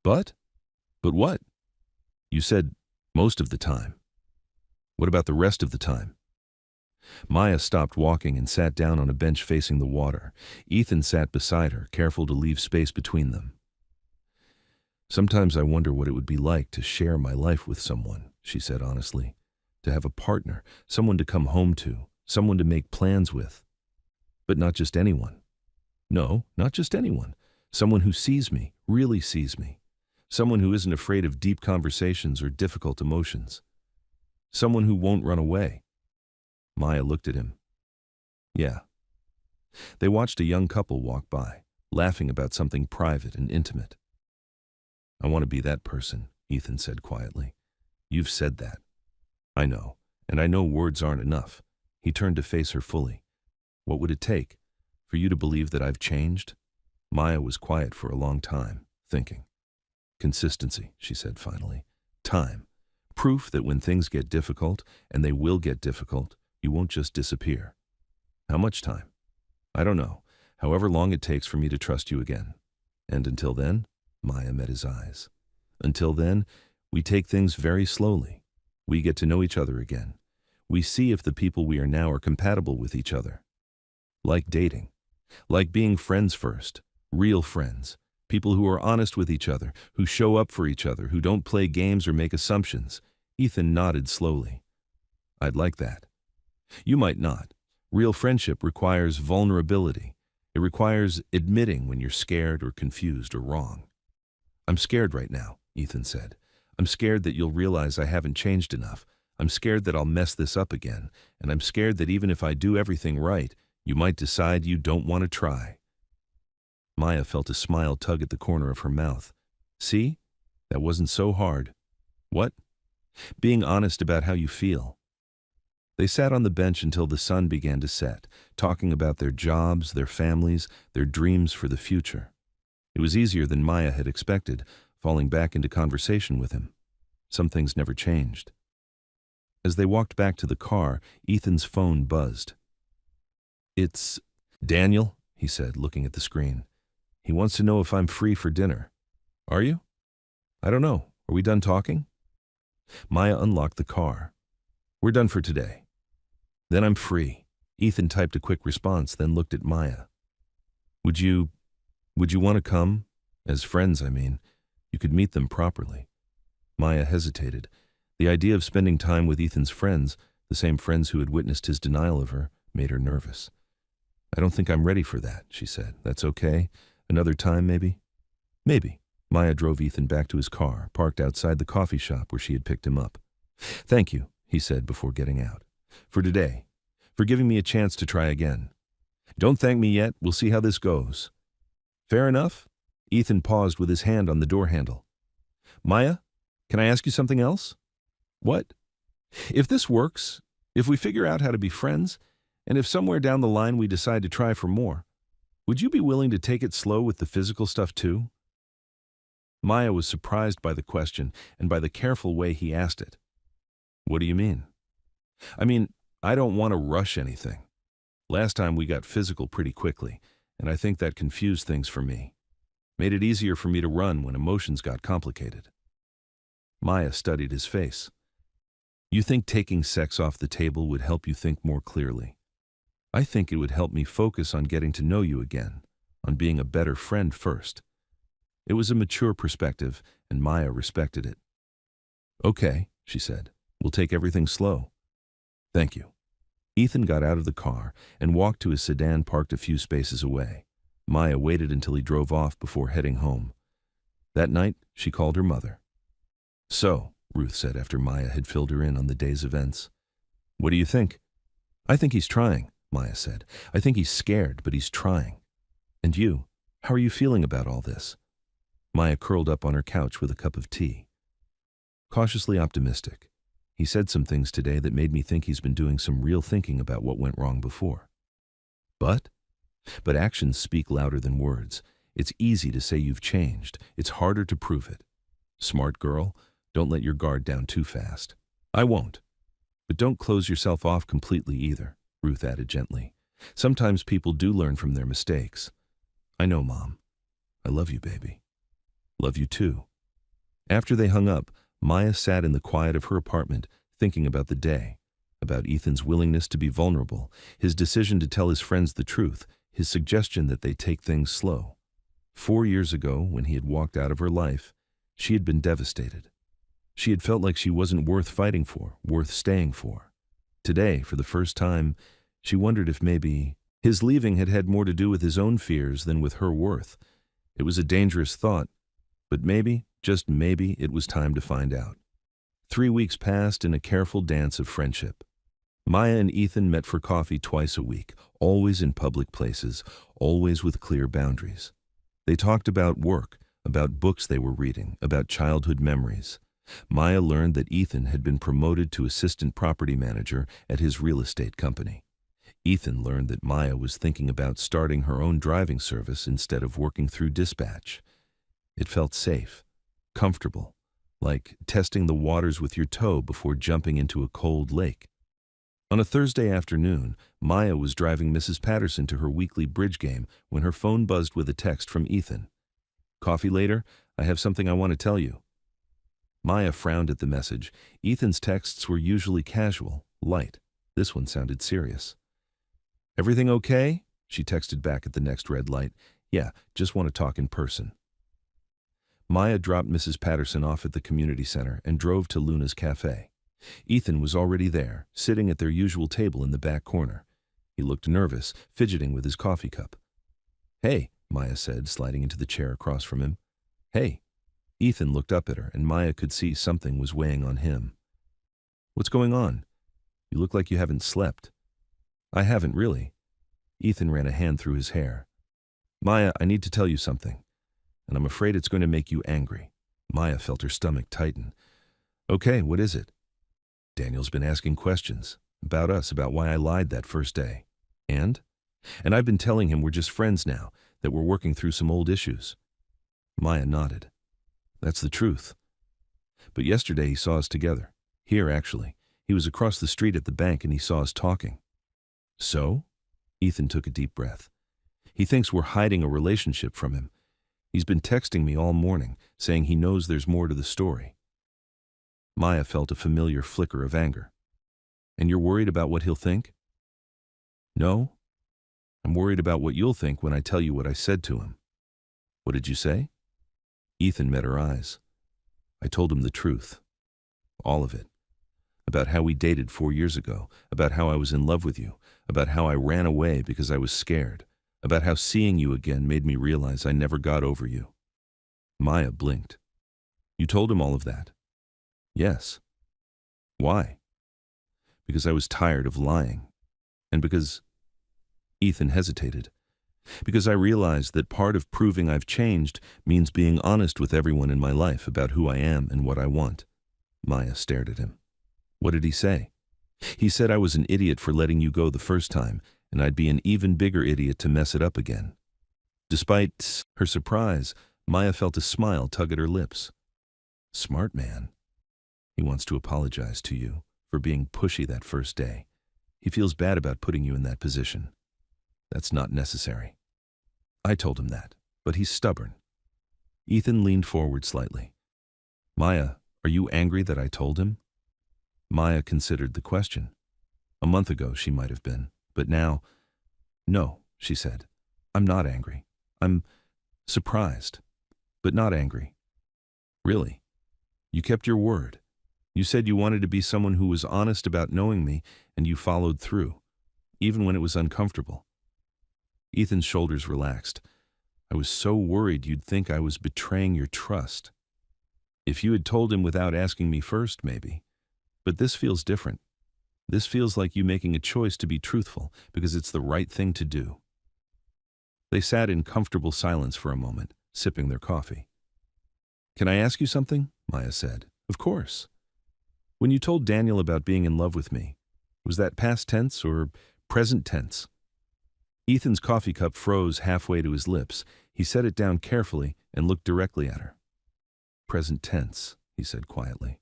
Speaker 1: But what? You said most of the time. What about the rest of the time? Maya stopped walking and sat down on a bench facing the water. Ethan sat beside her, careful to leave space between them. Sometimes I wonder what it would be like to share my life with someone, she said honestly. To have a partner, someone to come home to, someone to make plans with. But not just anyone. No, not just anyone. Someone who sees me, really sees me. Someone who isn't afraid of deep conversations or difficult emotions. Someone who won't run away. Maya looked at him. Yeah. They watched a young couple walk by, laughing about something private and intimate. I want to be that person, Ethan said quietly. You've said that. I know, and I know words aren't enough. He turned to face her fully. What would it take? For you to believe that I've changed? Maya was quiet for a long time, thinking. Consistency, she said finally. Time. Proof that when things get difficult, and they will get difficult, you won't just disappear. How much time? I don't know. However long it takes for me to trust you again. And until then, Maya met his eyes. Until then, we take things very slowly. We get to know each other again. We see if the people we are now are compatible with each other. Like dating. Like being friends first. Real friends. People who are honest with each other, who show up for each other, who don't play games or make assumptions. Ethan nodded slowly. I'd like that. You might not. Real friendship requires vulnerability. It requires admitting when you're scared or confused or wrong. I'm scared right now, Ethan said. I'm scared that you'll realize I haven't changed enough. I'm scared that I'll mess this up again. And I'm scared that even if I do everything right, you might decide you don't want to try. Maya felt a smile tug at the corner of her mouth. See? That wasn't so hard. What? Being honest about how you feel. They sat on the bench until the sun began to set, talking about their jobs, their families, their dreams for the future. It was easier than Maya had expected, falling back into conversation with him. Some things never changed. As they walked back to the car, Ethan's phone buzzed. It's Daniel, he said, looking at the screen. He wants to know if I'm free for dinner. Are you? I don't know. Are we done talking? Maya unlocked the car. We're done for today. Then I'm free. Ethan typed a quick response, then looked at Maya. Would you want to come? As friends, I mean. You could meet them properly. Maya hesitated. The idea of spending time with Ethan's friends, the same friends who had witnessed his denial of her, made her nervous. I don't think I'm ready for that, she said. That's okay? Another time, maybe? Maybe. Maya drove Ethan back to his car, parked outside the coffee shop where she had picked him up. Thank you, he said before getting out. For today. For giving me a chance to try again. Don't thank me yet. We'll see how this goes. Fair enough? Ethan paused with his hand on the door handle. Maya, can I ask you something else? What? If this works, if we figure out how to be friends, and if somewhere down the line we decide to try for more, would you be willing to take it slow with the physical stuff too? Maya was surprised by the question and by the careful way he asked it. What do you mean? I mean, I don't want to rush anything. Last time we got physical pretty quickly, and I think that confused things for me. Made it easier for me to run when emotions got complicated. Maya studied his face. You think taking sex off the table would help you think more clearly? I think it would help me focus on getting to know you again, on being a better friend first. It was a mature perspective, and Maya respected it. Okay, she said. We'll take everything slow. Thank you. Ethan got out of the car and walked to his sedan parked a few spaces away. Maya waited until he drove off before heading home. That night, she called her mother. So, Ruth said after Maya had filled her in on the day's events. What do you think? I think he's trying, Maya said. I think he's scared, but he's trying. And you? How are you feeling about all this? Maya curled up on her couch with a cup of tea. Cautiously optimistic. He said some things today that made me think he's been doing some real thinking about what went wrong before. But actions speak louder than words. It's easy to say you've changed. It's harder to prove it. Smart girl, don't let your guard down too fast. I won't. But don't close yourself off completely either, Ruth added gently. Sometimes people do learn from their mistakes. I know, Mom. I love you, baby. Love you too. After they hung up, Maya sat in the quiet of her apartment, thinking about the day, about Ethan's willingness to be vulnerable, his decision to tell his friends the truth, his suggestion that they take things slow. 4 years ago, when he had walked out of her life, she had been devastated. She had felt like she wasn't worth fighting for, worth staying for. Today, for the first time, she wondered if maybe His leaving had had more to do with his own fears than with her worth. It was a dangerous thought, but maybe, just maybe, it was time to find out. 3 weeks passed in a careful dance of friendship. Maya and Ethan met for coffee twice a week, always in public places, always with clear boundaries. They talked about work, about books they were reading, about childhood memories. Maya learned that Ethan had been promoted to assistant property manager at his real estate company. Ethan learned that Maya was thinking about starting her own driving service instead of working through dispatch. It felt safe, comfortable, like testing the waters with your toe before jumping into a cold lake. On a Thursday afternoon, Maya was driving Mrs. Patterson to her weekly bridge game when her phone buzzed with a text from Ethan. "Coffee later? I have something I want to tell you." Maya frowned at the message. Ethan's texts were usually casual, light. This one sounded serious. "Everything okay?" she texted back at the next red light. "Yeah, just want to talk in person." Maya dropped Mrs. Patterson off at the community center and drove to Luna's cafe. Ethan was already there, sitting at their usual table in the back corner. He looked nervous, fidgeting with his coffee cup. "Hey," Maya said, sliding into the chair across from him. "Hey." Ethan looked up at her, and Maya could see something was weighing on him. "What's going on? You look like you haven't slept." "I haven't really." Ethan ran a hand through his hair. "Maya, I need to tell you something, and I'm afraid it's going to make you angry." Maya felt her stomach tighten. "Okay, what is it?" "Daniel's been asking questions. About us, about why I lied that first day. And I've been telling him we're just friends now, that we're working through some old issues." Maya nodded. "That's the truth. But yesterday he saw us together. Here, actually. He was across the street at the bank and he saw us talking." "So?" Ethan took a deep breath. "He thinks we're hiding a relationship from him. He's been texting me all morning, saying he knows there's more to the story." Maya felt a familiar flicker of anger. "And you're worried about what he'll think?" "No. I'm worried about what you'll think when I tell you what I said to him." "What did you say?" Ethan met her eyes. "I told him the truth. All of it. About how we dated 4 years ago, about how I was in love with you, about how I ran away because I was scared, about how seeing you again made me realize I never got over you." Maya blinked. "You told him all of that?" "Yes." "Why?" "Because I was tired of lying. And because—" Ethan hesitated. "Because I realized that part of proving I've changed means being honest with everyone in my life about who I am and what I want." Maya stared at him. "What did he say?" "He said I was an idiot for letting you go the first time, and I'd be an even bigger idiot to mess it up again." Despite her surprise, Maya felt a smile tug at her lips. "Smart man. He wants to apologize to you for being pushy that first day. He feels bad about putting you in that position. That's not necessary." "I told him that, but he's stubborn." Ethan leaned forward slightly. "Maya, are you angry that I told him?" Maya considered the question. A month ago she might have been, but now— "No," she said. "I'm not angry. I'm surprised, but not angry." "Really? You kept your word. You said you wanted to be someone who was honest about knowing me, and you followed through, even when it was uncomfortable." Ethan's shoulders relaxed. "I was so worried you'd think I was betraying your trust. If you had told him without asking me first, maybe. But this feels different. This feels like you making a choice to be truthful because it's the right thing to do." They sat in comfortable silence for a moment, sipping their coffee. "Can I ask you something?" Maya said. "Of course. When you told Daniel about being in love with me, was that past tense or present tense?" Ethan's coffee cup froze halfway to his lips. He set it down carefully and looked directly at her. "Present tense," he said quietly.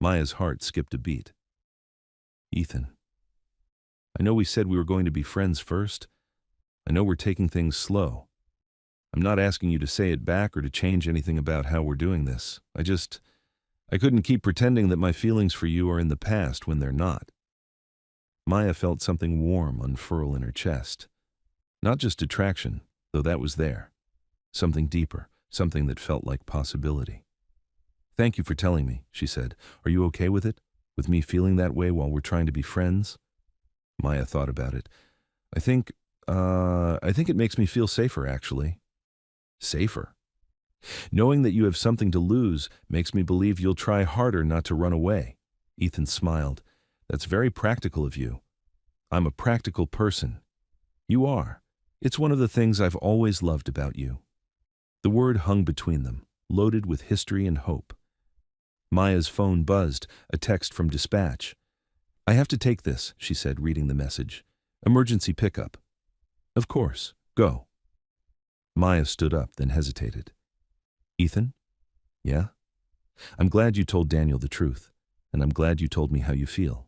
Speaker 1: Maya's heart skipped a beat. "Ethan, I know we said we were going to be friends first. I know we're taking things slow. I'm not asking you to say it back or to change anything about how we're doing this. I couldn't keep pretending that my feelings for you are in the past when they're not." Maya felt something warm unfurl in her chest. Not just attraction, though that was there. Something deeper, something that felt like possibility. "Thank you for telling me," she said. "Are you okay with it? With me feeling that way while we're trying to be friends?" Maya thought about it. I think it makes me feel safer, actually. Safer? Knowing that you have something to lose makes me believe you'll try harder not to run away. Ethan smiled. That's very practical of you. I'm a practical person. You are. It's one of the things I've always loved about you. The word hung between them, loaded with history and hope. Maya's phone buzzed, a text from dispatch. I have to take this, she said, reading the message. Emergency pickup. Of course. Go. Maya stood up, then hesitated. Ethan? Yeah? I'm glad you told Daniel the truth, and I'm glad you told me how you feel.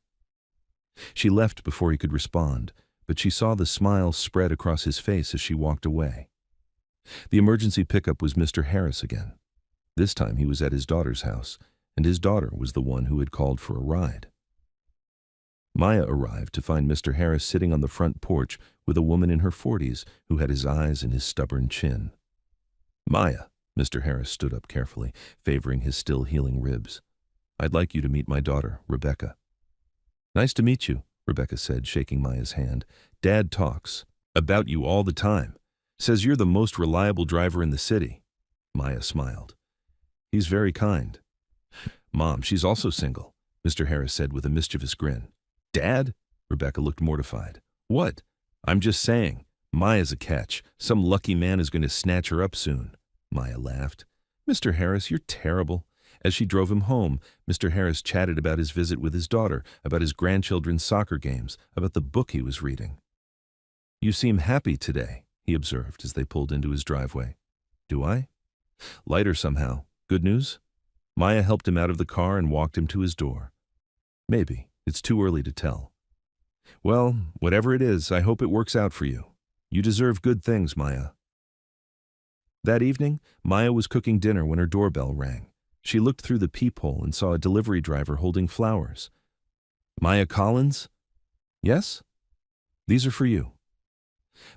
Speaker 1: She left before he could respond, but she saw the smile spread across his face as she walked away. The emergency pickup was Mr. Harris again. This time he was at his daughter's house, and his daughter was the one who had called for a ride. Maya arrived to find Mr. Harris sitting on the front porch with a woman in her 40s who had his eyes and his stubborn chin. Maya, Mr. Harris stood up carefully, favoring his still healing ribs. I'd like you to meet my daughter, Rebecca. Nice to meet you, Rebecca said, shaking Maya's hand. Dad talks about you all the time. Says you're the most reliable driver in the city. Maya smiled. He's very kind. Mom, she's also single, Mr. Harris said with a mischievous grin. Dad? Rebecca looked mortified. What? I'm just saying. Maya's a catch. Some lucky man is going to snatch her up soon. Maya laughed. Mr. Harris, you're terrible. As she drove him home, Mr. Harris chatted about his visit with his daughter, about his grandchildren's soccer games, about the book he was reading. You seem happy today, he observed as they pulled into his driveway. Do I? Lighter somehow. Good news? Maya helped him out of the car and walked him to his door. Maybe. It's too early to tell. Well, whatever it is, I hope it works out for you. You deserve good things, Maya. That evening, Maya was cooking dinner when her doorbell rang. She looked through the peephole and saw a delivery driver holding flowers. Maya Collins? Yes? These are for you.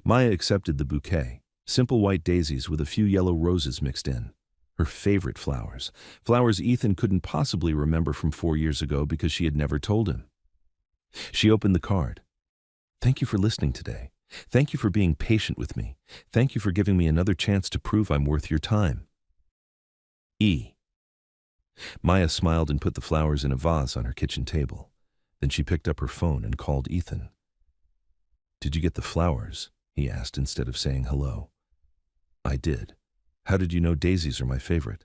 Speaker 1: Maya accepted the bouquet, simple white daisies with a few yellow roses mixed in. Her favorite flowers. Flowers Ethan couldn't possibly remember from 4 years ago because she had never told him. She opened the card. Thank you for listening today. Thank you for being patient with me. Thank you for giving me another chance to prove I'm worth your time. E. Maya smiled and put the flowers in a vase on her kitchen table. Then she picked up her phone and called Ethan. Did you get the flowers? He asked instead of saying hello. I did. How did you know daisies are my favorite?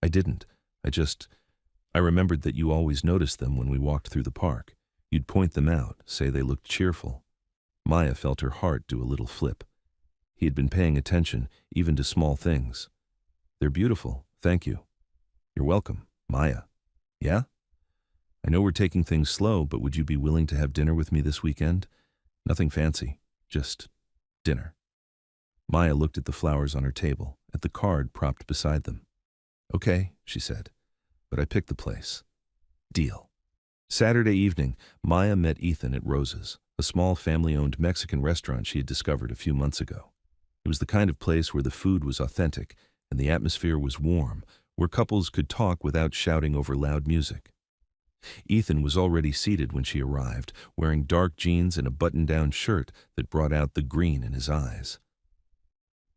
Speaker 1: I didn't. I remembered that you always noticed them when we walked through the park. You'd point them out, say they looked cheerful. Maya felt her heart do a little flip. He had been paying attention, even to small things. They're beautiful, thank you. You're welcome, Maya. Yeah? I know we're taking things slow, but would you be willing to have dinner with me this weekend? Nothing fancy, just dinner. Maya looked at the flowers on her table, at the card propped beside them. Okay, she said, but I picked the place. Deal. Saturday evening, Maya met Ethan at Rosa's, a small family-owned Mexican restaurant she had discovered a few months ago. It was the kind of place where the food was authentic and the atmosphere was warm, where couples could talk without shouting over loud music. Ethan was already seated when she arrived, wearing dark jeans and a button-down shirt that brought out the green in his eyes.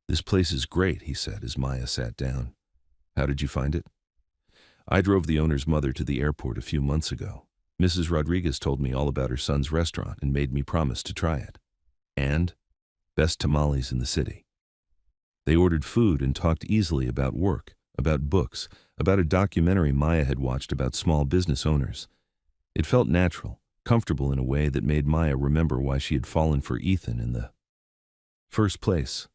Speaker 1: This place is great, he said as Maya sat down. How did you find it? I drove the owner's mother to the airport a few months ago. Mrs. Rodriguez told me all about her son's restaurant and made me promise to try it. And best tamales in the city. They ordered food and talked easily about work, about books, about a documentary Maya had watched about small business owners. It felt natural, comfortable in a way that made Maya remember why she had fallen for Ethan in the first place.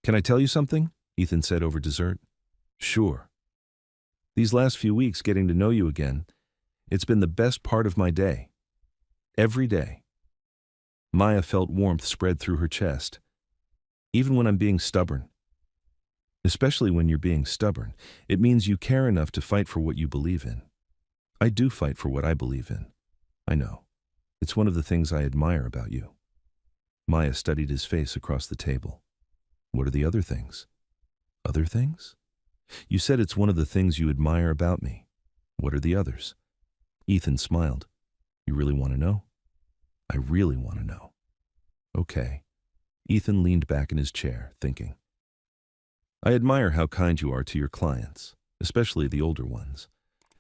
Speaker 1: Can I tell you something? Ethan said over dessert. Sure. These last few weeks getting to know you again, it's been the best part of my day. Every day. Maya felt warmth spread through her chest. Even when I'm being stubborn. Especially when you're being stubborn, it means you care enough to fight for what you believe in. I do fight for what I believe in. I know. It's one of the things I admire about you. Maya studied his face across the table. What are the other things? Other things? You said it's one of the things you admire about me. What are the others? Ethan smiled. You really want to know? I really want to know. Okay. Ethan leaned back in his chair, thinking. I admire how kind you are to your clients, especially the older ones.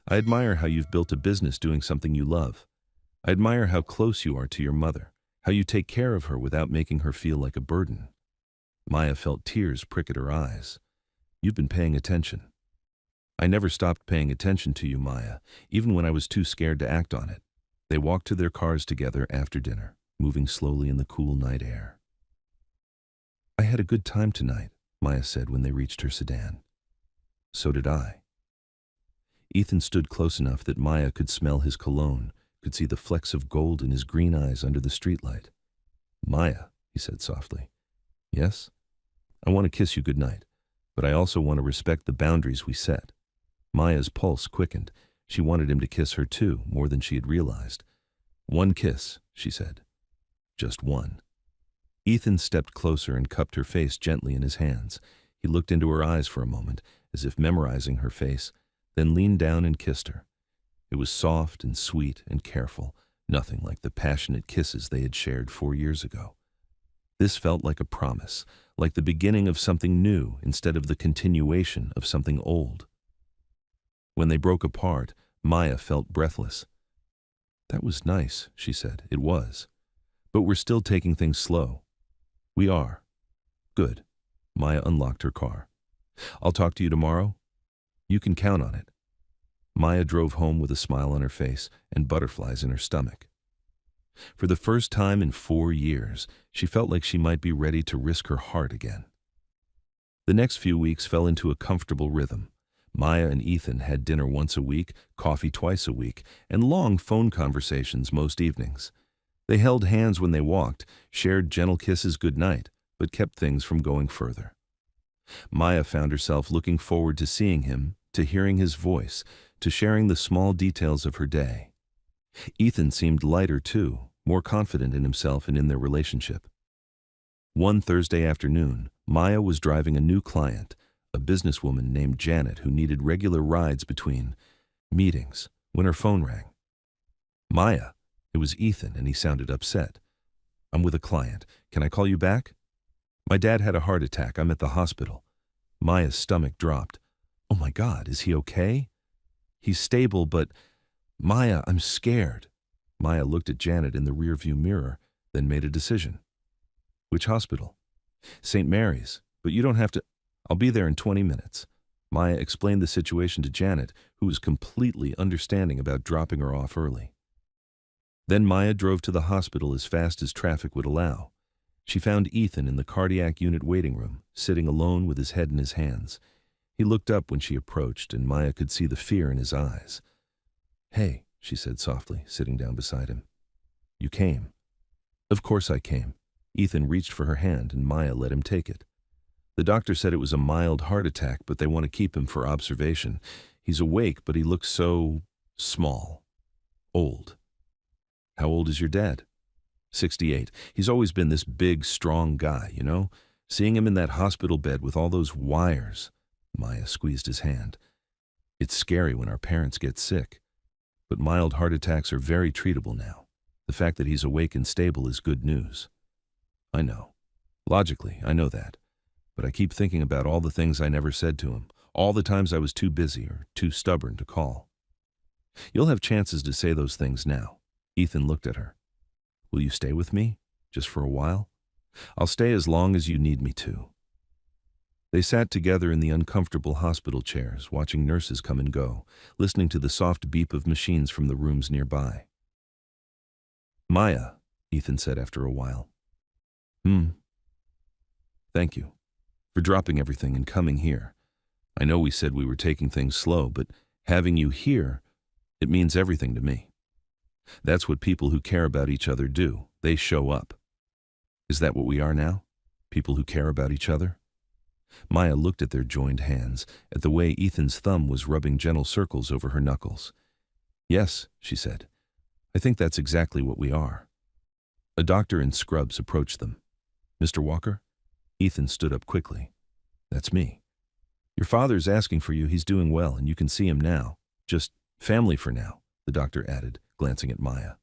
Speaker 1: I admire how you've built a business doing something you love. I admire how close you are to your mother, how you take care of her without making her feel like a burden. Maya felt tears prick at her eyes. You've been paying attention. I never stopped paying attention to you, Maya, even when I was too scared to act on it. They walked to their cars together after dinner, moving slowly in the cool night air. I had a good time tonight, Maya said when they reached her sedan. So did I. Ethan stood close enough that Maya could smell his cologne, could see the flecks of gold in his green eyes under the streetlight. Maya, he said softly. Yes? I want to kiss you goodnight, but I also want to respect the boundaries we set. Maya's pulse quickened. She wanted him to kiss her too, more than she had realized. One kiss, she said. Just one. Ethan stepped closer and cupped her face gently in his hands. He looked into her eyes for a moment, as if memorizing her face, then leaned down and kissed her. It was soft and sweet and careful, nothing like the passionate kisses they had shared 4 years ago. This felt like a promise, like the beginning of something new instead of the continuation of something old. When they broke apart, Maya felt breathless. That was nice, she said. It was. But we're still taking things slow. We are. Good. Maya unlocked her car. I'll talk to you tomorrow. You can count on it. Maya drove home with a smile on her face and butterflies in her stomach. For the first time in 4 years, she felt like she might be ready to risk her heart again. The next few weeks fell into a comfortable rhythm. Maya and Ethan had dinner once a week, coffee twice a week, and long phone conversations most evenings. They held hands when they walked, shared gentle kisses goodnight, but kept things from going further. Maya found herself looking forward to seeing him, to hearing his voice, to sharing the small details of her day. Ethan seemed lighter too, more confident in himself and in their relationship. One Thursday afternoon, Maya was driving a new client, a businesswoman named Janet who needed regular rides between meetings, when her phone rang. Maya, it was Ethan, and he sounded upset. I'm with a client. Can I call you back? My dad had a heart attack. I'm at the hospital. Maya's stomach dropped. Oh my God, is he okay? He's stable, but Maya, I'm scared. Maya looked at Janet in the rearview mirror, then made a decision. Which hospital? St. Mary's, but you don't have to. I'll be there in 20 minutes. Maya explained the situation to Janet, who was completely understanding about dropping her off early. Then Maya drove to the hospital as fast as traffic would allow. She found Ethan in the cardiac unit waiting room, sitting alone with his head in his hands. He looked up when she approached, and Maya could see the fear in his eyes. Hey, she said softly, sitting down beside him. You came. Of course I came. Ethan reached for her hand, and Maya let him take it. The doctor said it was a mild heart attack, but they want to keep him for observation. He's awake, but he looks so small. Old. How old is your dad? 68. He's always been this big, strong guy, you know? Seeing him in that hospital bed with all those wires. Maya squeezed his hand. It's scary when our parents get sick. But mild heart attacks are very treatable now. The fact that he's awake and stable is good news. I know. Logically, I know that. But I keep thinking about all the things I never said to him, all the times I was too busy or too stubborn to call. You'll have chances to say those things now. Ethan looked at her. Will you stay with me? Just for a while? I'll stay as long as you need me to. They sat together in the uncomfortable hospital chairs, watching nurses come and go, listening to the soft beep of machines from the rooms nearby. Maya, Ethan said after a while. Thank you for dropping everything and coming here. I know we said we were taking things slow, but having you here, it means everything to me. That's what people who care about each other do. They show up. Is that what we are now? People who care about each other? Maya looked at their joined hands, at the way Ethan's thumb was rubbing gentle circles over her knuckles. Yes, she said. I think that's exactly what we are. A doctor in scrubs approached them. Mr. Walker? Ethan stood up quickly. That's me. Your father's asking for you. He's doing well, and you can see him now. Just family for now, the doctor added, glancing at Maya.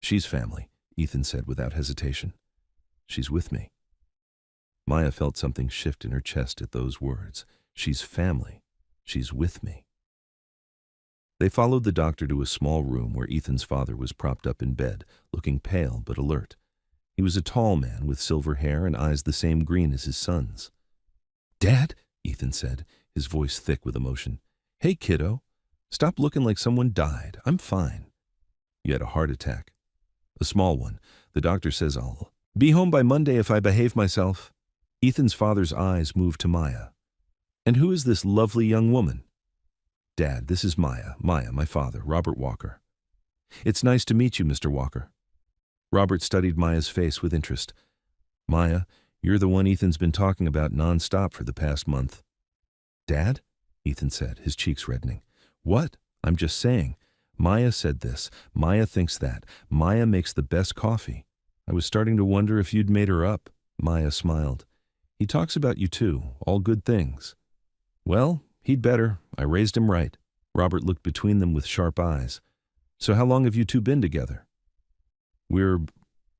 Speaker 1: She's family, Ethan said without hesitation. She's with me. Maya felt something shift in her chest at those words. She's family. She's with me. They followed the doctor to a small room where Ethan's father was propped up in bed, looking pale but alert. He was a tall man with silver hair and eyes the same green as his son's. "Dad," Ethan said, his voice thick with emotion. "Hey, kiddo. Stop looking like someone died. I'm fine." "You had a heart attack." "A small one. The doctor says I'll be home by Monday if I behave myself." Ethan's father's eyes moved to Maya. "And who is this lovely young woman?" "Dad, this is Maya. Maya, my father, Robert Walker." "It's nice to meet you, Mr. Walker." Robert studied Maya's face with interest. "Maya, you're the one Ethan's been talking about nonstop for the past month." "Dad?" Ethan said, his cheeks reddening. "What? I'm just saying. Maya said this. Maya thinks that. Maya makes the best coffee. I was starting to wonder if you'd made her up." Maya smiled. "He talks about you too, all good things." "Well, he'd better. I raised him right." Robert looked between them with sharp eyes. "So how long have you two been together?"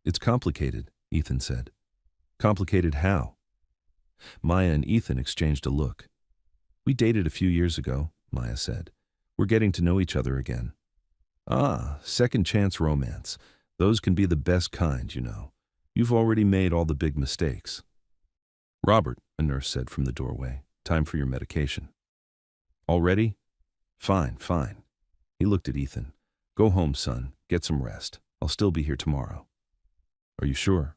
Speaker 1: It's complicated," Ethan said. "Complicated how?" Maya and Ethan exchanged a look. "We dated a few years ago," Maya said. "We're getting to know each other again." "Ah, second chance romance. Those can be the best kind, you know. You've already made all the big mistakes." "Robert," a nurse said from the doorway, "time for your medication." "Already? Fine, fine." He looked at Ethan. "Go home, son. Get some rest. I'll still be here tomorrow." "Are you sure?"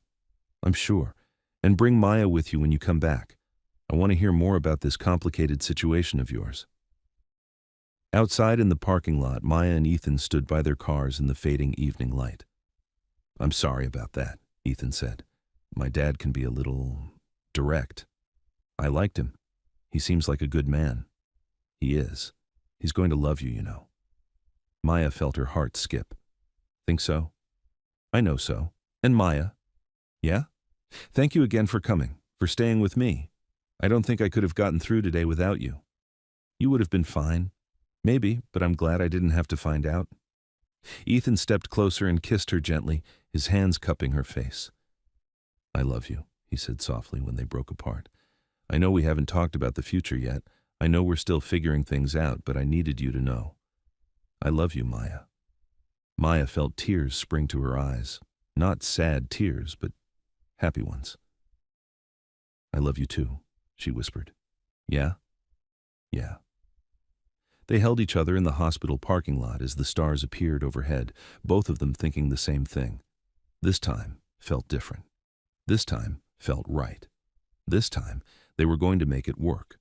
Speaker 1: "I'm sure. And bring Maya with you when you come back. I want to hear more about this complicated situation of yours." Outside in the parking lot, Maya and Ethan stood by their cars in the fading evening light. "I'm sorry about that," Ethan said. "My dad can be a little direct. I liked him. He seems like a good man." "He is. He's going to love you, you know." Maya felt her heart skip. "Think so?" "I know so. And Maya?" "Yeah? Thank you again for coming, for staying with me. I don't think I could have gotten through today without you. You would have been fine. Maybe, but I'm glad I didn't have to find out." Ethan stepped closer and kissed her gently, his hands cupping her face. "I love you," he said softly when they broke apart. "I know we haven't talked about the future yet. I know we're still figuring things out, but I needed you to know. I love you, Maya." Maya felt tears spring to her eyes. Not sad tears, but happy ones. "I love you too," she whispered. "Yeah? Yeah." They held each other in the hospital parking lot as the stars appeared overhead, both of them thinking the same thing. This time felt different. This time felt right. This time they were going to make it work.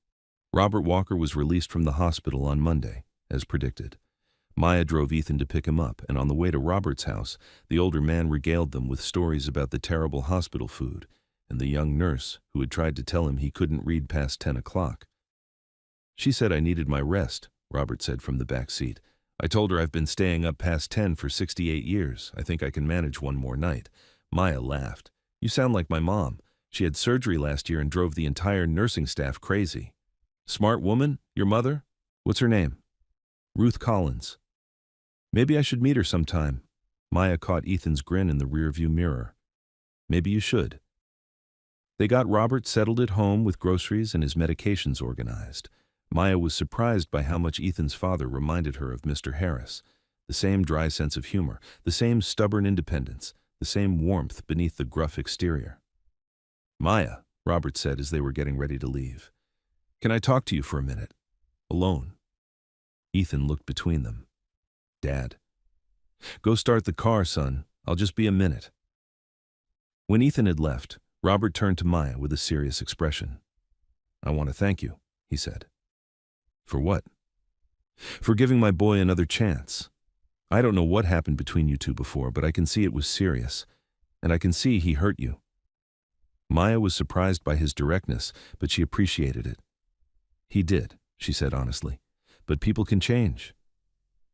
Speaker 1: Robert Walker was released from the hospital on Monday, as predicted. Maya drove Ethan to pick him up, and on the way to Robert's house, the older man regaled them with stories about the terrible hospital food and the young nurse who had tried to tell him he couldn't read past 10 o'clock. "She said I needed my rest," Robert said from the back seat. "I told her I've been staying up past 10 for 68 years. I think I can manage one more night." Maya laughed. "You sound like my mom. She had surgery last year and drove the entire nursing staff crazy." "Smart woman? Your mother? What's her name?" "Ruth Collins." "Maybe I should meet her sometime." Maya caught Ethan's grin in the rearview mirror. "Maybe you should." They got Robert settled at home with groceries and his medications organized. Maya was surprised by how much Ethan's father reminded her of Mr. Harris. The same dry sense of humor, the same stubborn independence, the same warmth beneath the gruff exterior. "Maya," Robert said as they were getting ready to leave, "can I talk to you for a minute? Alone?" Ethan looked between them. "Dad." "Go start the car, son. I'll just be a minute." When Ethan had left, Robert turned to Maya with a serious expression. "I want to thank you," he said. "For what?" "For giving my boy another chance. I don't know what happened between you two before, but I can see it was serious, and I can see he hurt you." Maya was surprised by his directness, but she appreciated it. "He did," she said honestly, "but people can change."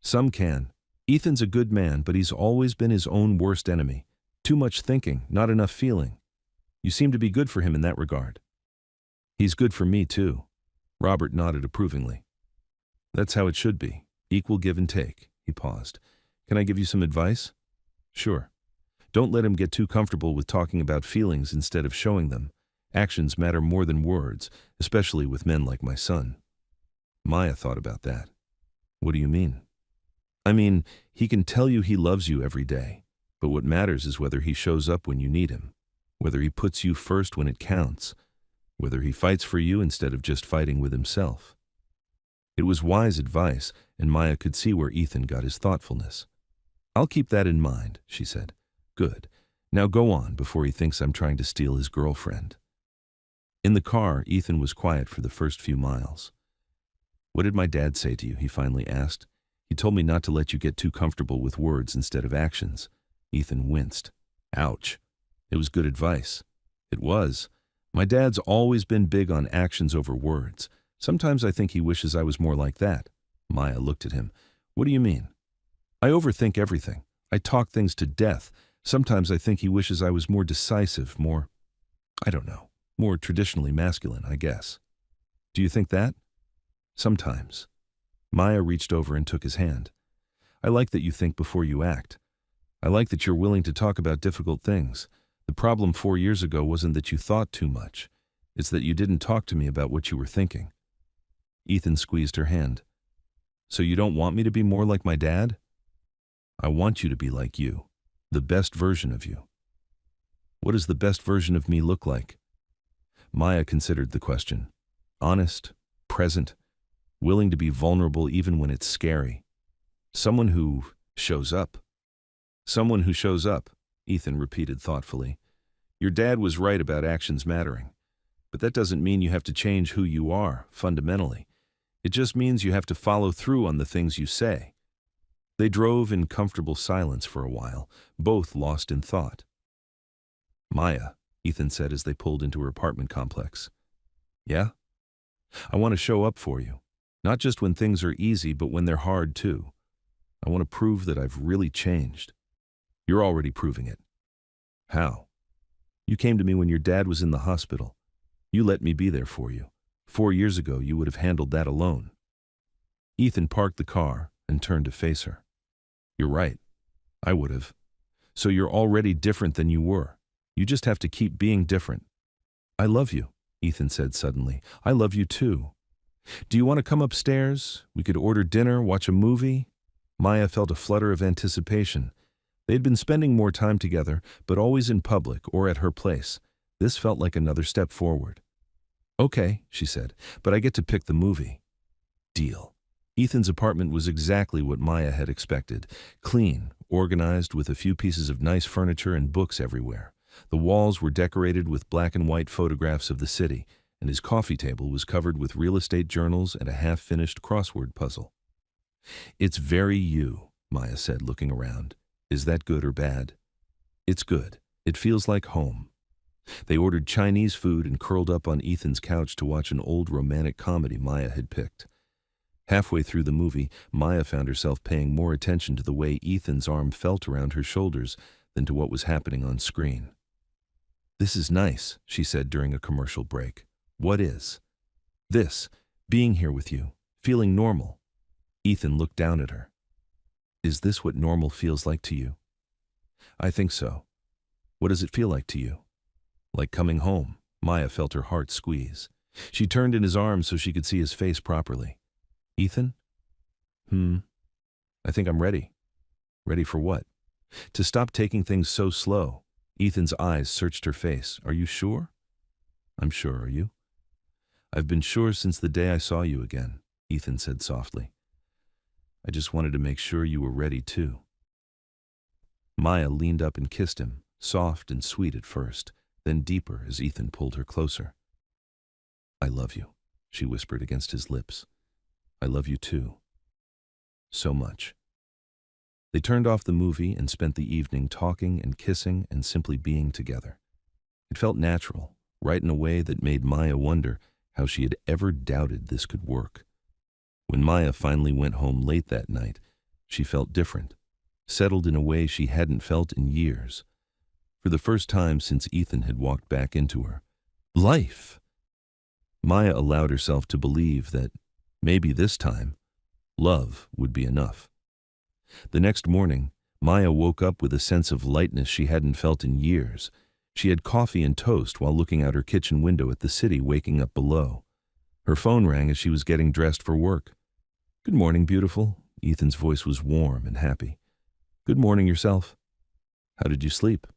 Speaker 1: "Some can. Ethan's a good man, but he's always been his own worst enemy. Too much thinking, not enough feeling. You seem to be good for him in that regard." "He's good for me, too." Robert nodded approvingly. "That's how it should be. Equal give and take." He paused. "Can I give you some advice?" "Sure." Don't let him get too comfortable with talking about feelings instead of showing them. Actions matter more than words, especially with men like my son. Maya thought about that. What do you mean? I mean, he can tell you he loves you every day, but what matters is whether he shows up when you need him, whether he puts you first when it counts, whether he fights for you instead of just fighting with himself. It was wise advice, and Maya could see where Ethan got his thoughtfulness. I'll keep that in mind, she said. Good. Now go on before he thinks I'm trying to steal his girlfriend. In the car, Ethan was quiet for the first few miles. What did my dad say to you? He finally asked. He told me not to let you get too comfortable with words instead of actions. Ethan winced. Ouch. It was good advice. It was. My dad's always been big on actions over words. Sometimes I think he wishes I was more like that. Maya looked at him. What do you mean? I overthink everything. I talk things to death. Sometimes I think he wishes I was more decisive, I don't know, more traditionally masculine, I guess. Do you think that? Sometimes. Maya reached over and took his hand. I like that you think before you act. I like that you're willing to talk about difficult things. The problem 4 years ago wasn't that you thought too much. It's that you didn't talk to me about what you were thinking. Ethan squeezed her hand. So you don't want me to be more like my dad? I want you to be like you, the best version of you. What does the best version of me look like? Maya considered the question. Honest, present, willing to be vulnerable even when it's scary. Someone who shows up. Someone who shows up, Ethan repeated thoughtfully. Your dad was right about actions mattering. But that doesn't mean you have to change who you are, fundamentally. It just means you have to follow through on the things you say. They drove in comfortable silence for a while, both lost in thought. Maya, Ethan said as they pulled into her apartment complex. Yeah? I want to show up for you. Not just when things are easy, but when they're hard too. I want to prove that I've really changed. You're already proving it. How? You came to me when your dad was in the hospital. You let me be there for you. 4 years ago, you would have handled that alone. Ethan parked the car and turned to face her. You're right. I would have. So you're already different than you were. You just have to keep being different. I love you, Ethan said suddenly. I love you too. Do you want to come upstairs? We could order dinner, watch a movie. Maya felt a flutter of anticipation. They'd been spending more time together, but always in public or at her place. This felt like another step forward. Okay, she said, but I get to pick the movie. Deal. Ethan's apartment was exactly what Maya had expected. Clean, organized, with a few pieces of nice furniture and books everywhere. The walls were decorated with black and white photographs of the city, and his coffee table was covered with real estate journals and a half-finished crossword puzzle. It's very you, Maya said, looking around. Is that good or bad? It's good. It feels like home. They ordered Chinese food and curled up on Ethan's couch to watch an old romantic comedy Maya had picked. Halfway through the movie, Maya found herself paying more attention to the way Ethan's arm felt around her shoulders than to what was happening on screen. This is nice, she said during a commercial break. What is? This, being here with you, feeling normal. Ethan looked down at her. Is this what normal feels like to you? I think so. What does it feel like to you? Like coming home. Maya felt her heart squeeze. She turned in his arms so she could see his face properly. Ethan? I think I'm ready. Ready for what? To stop taking things so slow. Ethan's eyes searched her face. Are you sure? I'm sure, are you? I've been sure since the day I saw you again, Ethan said softly. I just wanted to make sure you were ready too. Maya leaned up and kissed him, soft and sweet at first, then deeper as Ethan pulled her closer. I love you, she whispered against his lips. I love you too. So much. They turned off the movie and spent the evening talking and kissing and simply being together. It felt natural, right in a way that made Maya wonder how she had ever doubted this could work. When Maya finally went home late that night, she felt different, settled in a way she hadn't felt in years. For the first time since Ethan had walked back into her life, Maya allowed herself to believe that maybe this time, love would be enough. The next morning, Maya woke up with a sense of lightness she hadn't felt in years. She had coffee and toast while looking out her kitchen window at the city waking up below. Her phone rang as she was getting dressed for work. "Good morning, beautiful." Ethan's voice was warm and happy. "Good morning yourself. How did you sleep?"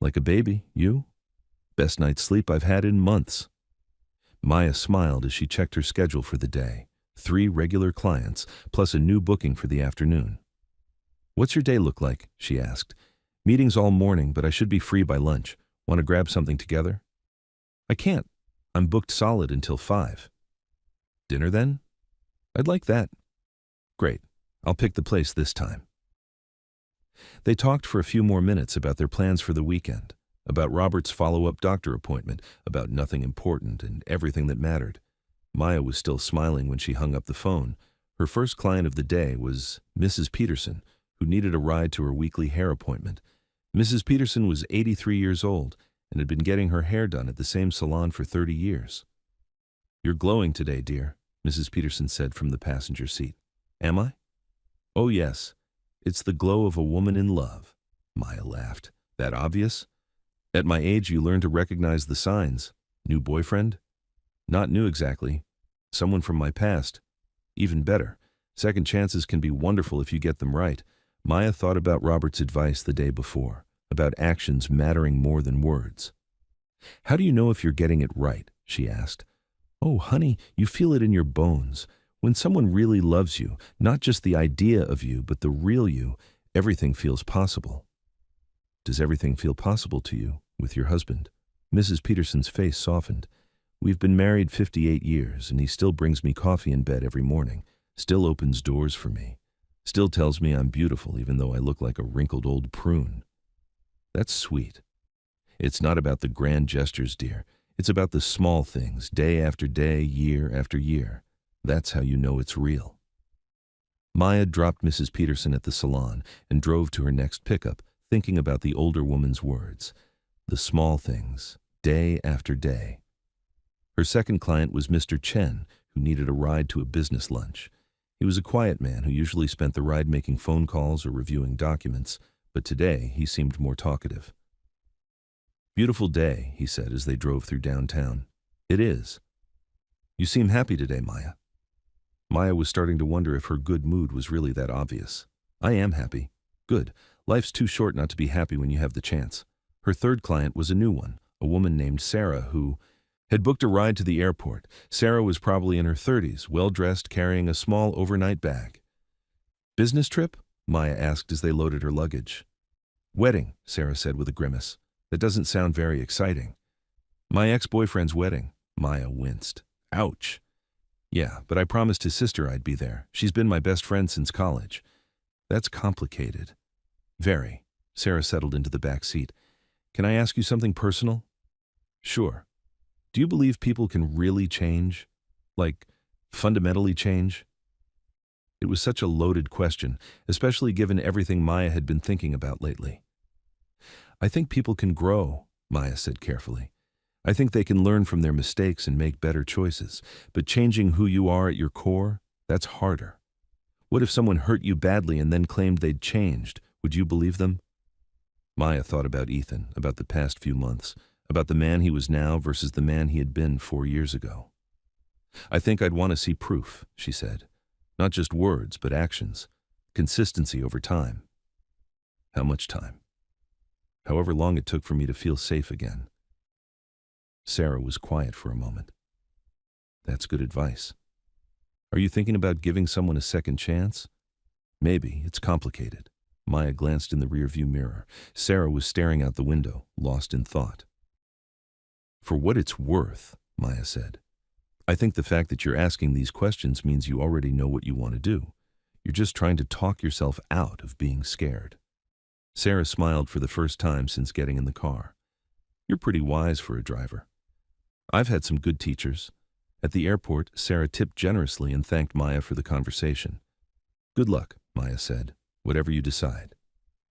Speaker 1: "Like a baby. You?" "Best night's sleep I've had in months." Maya smiled as she checked her schedule for the day. 3 regular clients, plus a new booking for the afternoon. "What's your day look like?" she asked. "Meetings all morning, but I should be free by lunch. Want to grab something together?" "I can't. I'm booked solid until 5. "Dinner then?" "I'd like that." "Great. I'll pick the place this time." They talked for a few more minutes about their plans for the weekend, about Robert's follow-up doctor appointment, about nothing important and everything that mattered. Maya was still smiling when she hung up the phone. Her first client of the day was Mrs. Peterson, who needed a ride to her weekly hair appointment. Mrs. Peterson was 83 years old and had been getting her hair done at the same salon for 30 years. "You're glowing today, dear," Mrs. Peterson said from the passenger seat. "Am I?" "Oh, yes. It's the glow of a woman in love." Maya laughed. "That obvious? At my age, you learn to recognize the signs. New boyfriend?" "Not new exactly. Someone from my past. Even better. Second chances can be wonderful if you get them right." Maya thought about Robert's advice the day before, about actions mattering more than words. "How do you know if you're getting it right?" she asked. "Oh, honey, you feel it in your bones. When someone really loves you, not just the idea of you, but the real you, everything feels possible." "Does everything feel possible to you with your husband?" Mrs. Peterson's face softened. "We've been married 58 years, and he still brings me coffee in bed every morning, still opens doors for me, still tells me I'm beautiful even though I look like a wrinkled old prune." "That's sweet." "It's not about the grand gestures, dear. It's about the small things, day after day, year after year. That's how you know it's real." Maya dropped Mrs. Peterson at the salon and drove to her next pickup, thinking about the older woman's words. The small things, day after day. Her second client was Mr. Chen, who needed a ride to a business lunch. He was a quiet man who usually spent the ride making phone calls or reviewing documents, but today he seemed more talkative. "Beautiful day," he said as they drove through downtown. "It is." "You seem happy today, Maya." Maya was starting to wonder if her good mood was really that obvious. "I am happy." "Good. Life's too short not to be happy when you have the chance." Her third client was a new one, a woman named Sarah who had booked a ride to the airport. Sarah was probably in her 30s, well-dressed, carrying a small overnight bag. "Business trip?" Maya asked as they loaded her luggage. "Wedding," Sarah said with a grimace. "That doesn't sound very exciting." "My ex-boyfriend's wedding." Maya winced. "Ouch." "Yeah, but I promised his sister I'd be there. She's been my best friend since college." "That's complicated." "Very." Sarah settled into the back seat. "Can I ask you something personal?" "Sure. Do you believe people can really change? Like, fundamentally change?" It was such a loaded question, especially given everything Maya had been thinking about lately. "I think people can grow," Maya said carefully. "I think they can learn from their mistakes and make better choices. But changing who you are at your core, that's harder. What if someone hurt you badly and then claimed they'd changed? Would you believe them?" Maya thought about Ethan, about the past few months, about the man he was now versus the man he had been 4 years ago. "I think I'd want to see proof," she said. "Not just words, but actions. Consistency over time." "How much time?" "However long it took for me to feel safe again." Sarah was quiet for a moment. "That's good advice. Are you thinking about giving someone a second chance?" "Maybe. It's complicated." Maya glanced in the rearview mirror. Sarah was staring out the window, lost in thought. "For what it's worth," Maya said, "I think the fact that you're asking these questions means you already know what you want to do. You're just trying to talk yourself out of being scared." Sarah smiled for the first time since getting in the car. "You're pretty wise for a driver." "I've had some good teachers." At the airport, Sarah tipped generously and thanked Maya for the conversation. "Good luck," Maya said, "whatever you decide."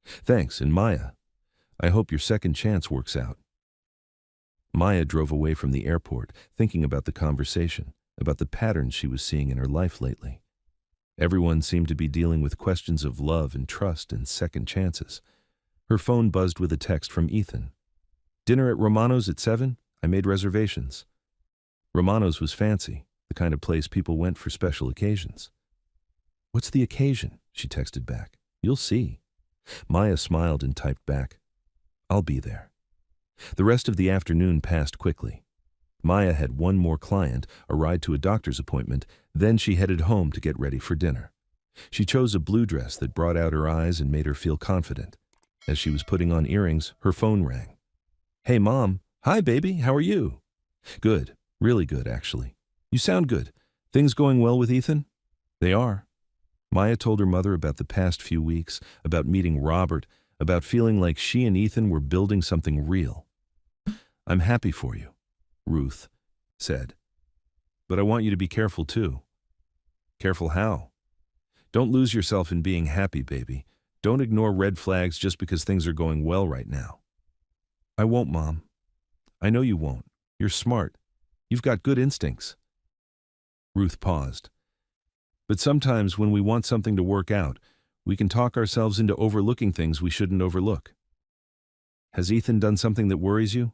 Speaker 1: "Thanks, and Maya, I hope your second chance works out." Maya drove away from the airport, thinking about the conversation, about the patterns she was seeing in her life lately. Everyone seemed to be dealing with questions of love and trust and second chances. Her phone buzzed with a text from Ethan. "Dinner at Romano's at 7? I made reservations." Romano's was fancy, the kind of place people went for special occasions. "What's the occasion?" she texted back. "You'll see." Maya smiled and typed back, "I'll be there." The rest of the afternoon passed quickly. Maya had one more client, a ride to a doctor's appointment, then she headed home to get ready for dinner. She chose a blue dress that brought out her eyes and made her feel confident. As she was putting on earrings, her phone rang. "Hey, Mom." "Hi, baby. How are you?" "Good. Really good, actually." "You sound good. Things going well with Ethan?" "They are." Maya told her mother about the past few weeks, about meeting Robert, about feeling like she and Ethan were building something real. "I'm happy for you," Ruth said. "But I want you to be careful too." "Careful how?" "Don't lose yourself in being happy, baby. Don't ignore red flags just because things are going well right now." "I won't, Mom." "I know you won't. You're smart. You've got good instincts." Ruth paused. "But sometimes when we want something to work out, we can talk ourselves into overlooking things we shouldn't overlook." "Has Ethan done something that worries you?"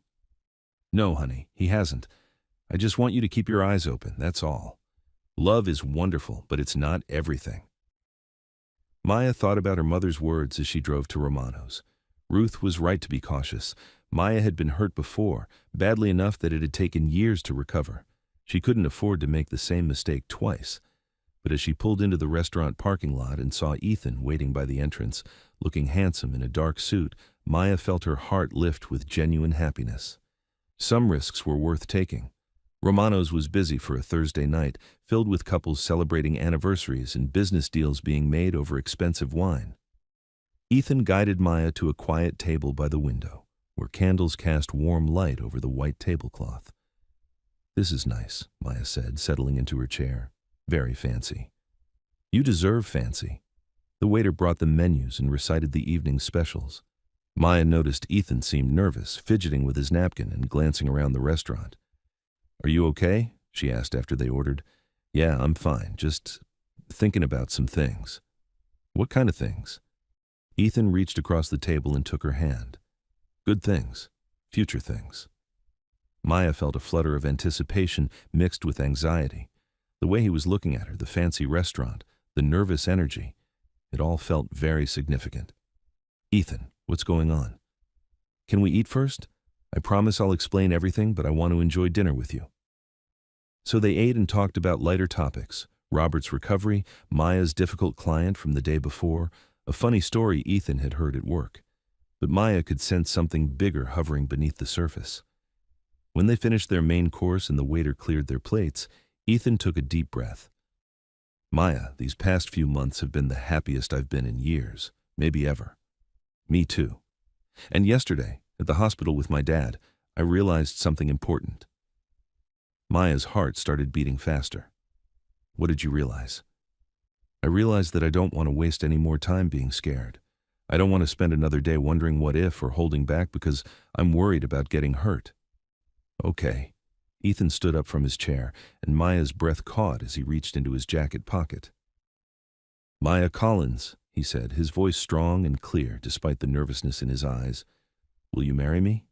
Speaker 1: "No, honey, he hasn't. I just want you to keep your eyes open, that's all. Love is wonderful, but it's not everything." Maya thought about her mother's words as she drove to Romano's. Ruth was right to be cautious. Maya had been hurt before, badly enough that it had taken years to recover. She couldn't afford to make the same mistake twice. But as she pulled into the restaurant parking lot and saw Ethan waiting by the entrance, looking handsome in a dark suit, Maya felt her heart lift with genuine happiness. Some risks were worth taking. Romano's was busy for a Thursday night, filled with couples celebrating anniversaries and business deals being made over expensive wine. Ethan guided Maya to a quiet table by the window, where candles cast warm light over the white tablecloth. "This is nice," Maya said, settling into her chair. "Very fancy." "You deserve fancy." The waiter brought them menus and recited the evening's specials. Maya noticed Ethan seemed nervous, fidgeting with his napkin and glancing around the restaurant. "Are you okay?" she asked after they ordered. "Yeah, I'm fine, just thinking about some things." "What kind of things?" Ethan reached across the table and took her hand. "Good things. Future things." Maya felt a flutter of anticipation mixed with anxiety. The way he was looking at her, the fancy restaurant, the nervous energy, it all felt very significant. "Ethan, what's going on?" "Can we eat first? I promise I'll explain everything, but I want to enjoy dinner with you." So they ate and talked about lighter topics: Robert's recovery, Maya's difficult client from the day before, a funny story Ethan had heard at work. But Maya could sense something bigger hovering beneath the surface. When they finished their main course and the waiter cleared their plates, Ethan took a deep breath. "Maya, these past few months have been the happiest I've been in years, maybe ever." "Me too. And yesterday, at the hospital with my dad, I realized something important." Maya's heart started beating faster. "What did you realize?" "I realized that I don't want to waste any more time being scared. I don't want to spend another day wondering what if or holding back because I'm worried about getting hurt." "Okay." Ethan stood up from his chair, and Maya's breath caught as he reached into his jacket pocket. "Maya Collins," he said, his voice strong and clear despite the nervousness in his eyes. "Will you marry me?"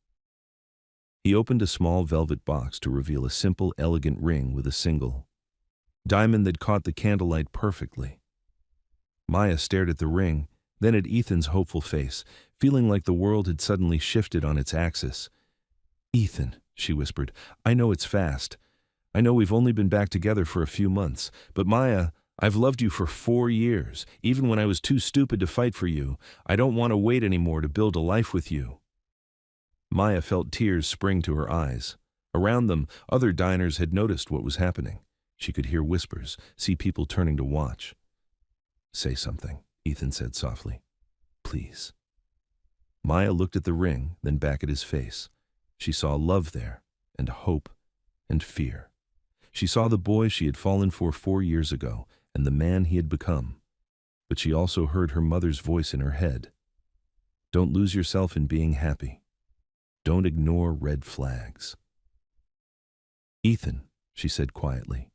Speaker 1: He opened a small velvet box to reveal a simple, elegant ring with a single diamond that caught the candlelight perfectly. Maya stared at the ring, then at Ethan's hopeful face, feeling like the world had suddenly shifted on its axis. "Ethan," she whispered, "I know it's fast. I know we've only been back together for a few months, but Maya, I've loved you for 4 years, even when I was too stupid to fight for you. I don't want to wait anymore to build a life with you." Maya felt tears spring to her eyes. Around them, other diners had noticed what was happening. She could hear whispers, see people turning to watch. "Say something," Ethan said softly. "Please." Maya looked at the ring, then back at his face. She saw love there, and hope, and fear. She saw the boy she had fallen for 4 years ago, and the man he had become. But she also heard her mother's voice in her head. "Don't lose yourself in being happy. Don't ignore red flags." "Ethan," she said quietly,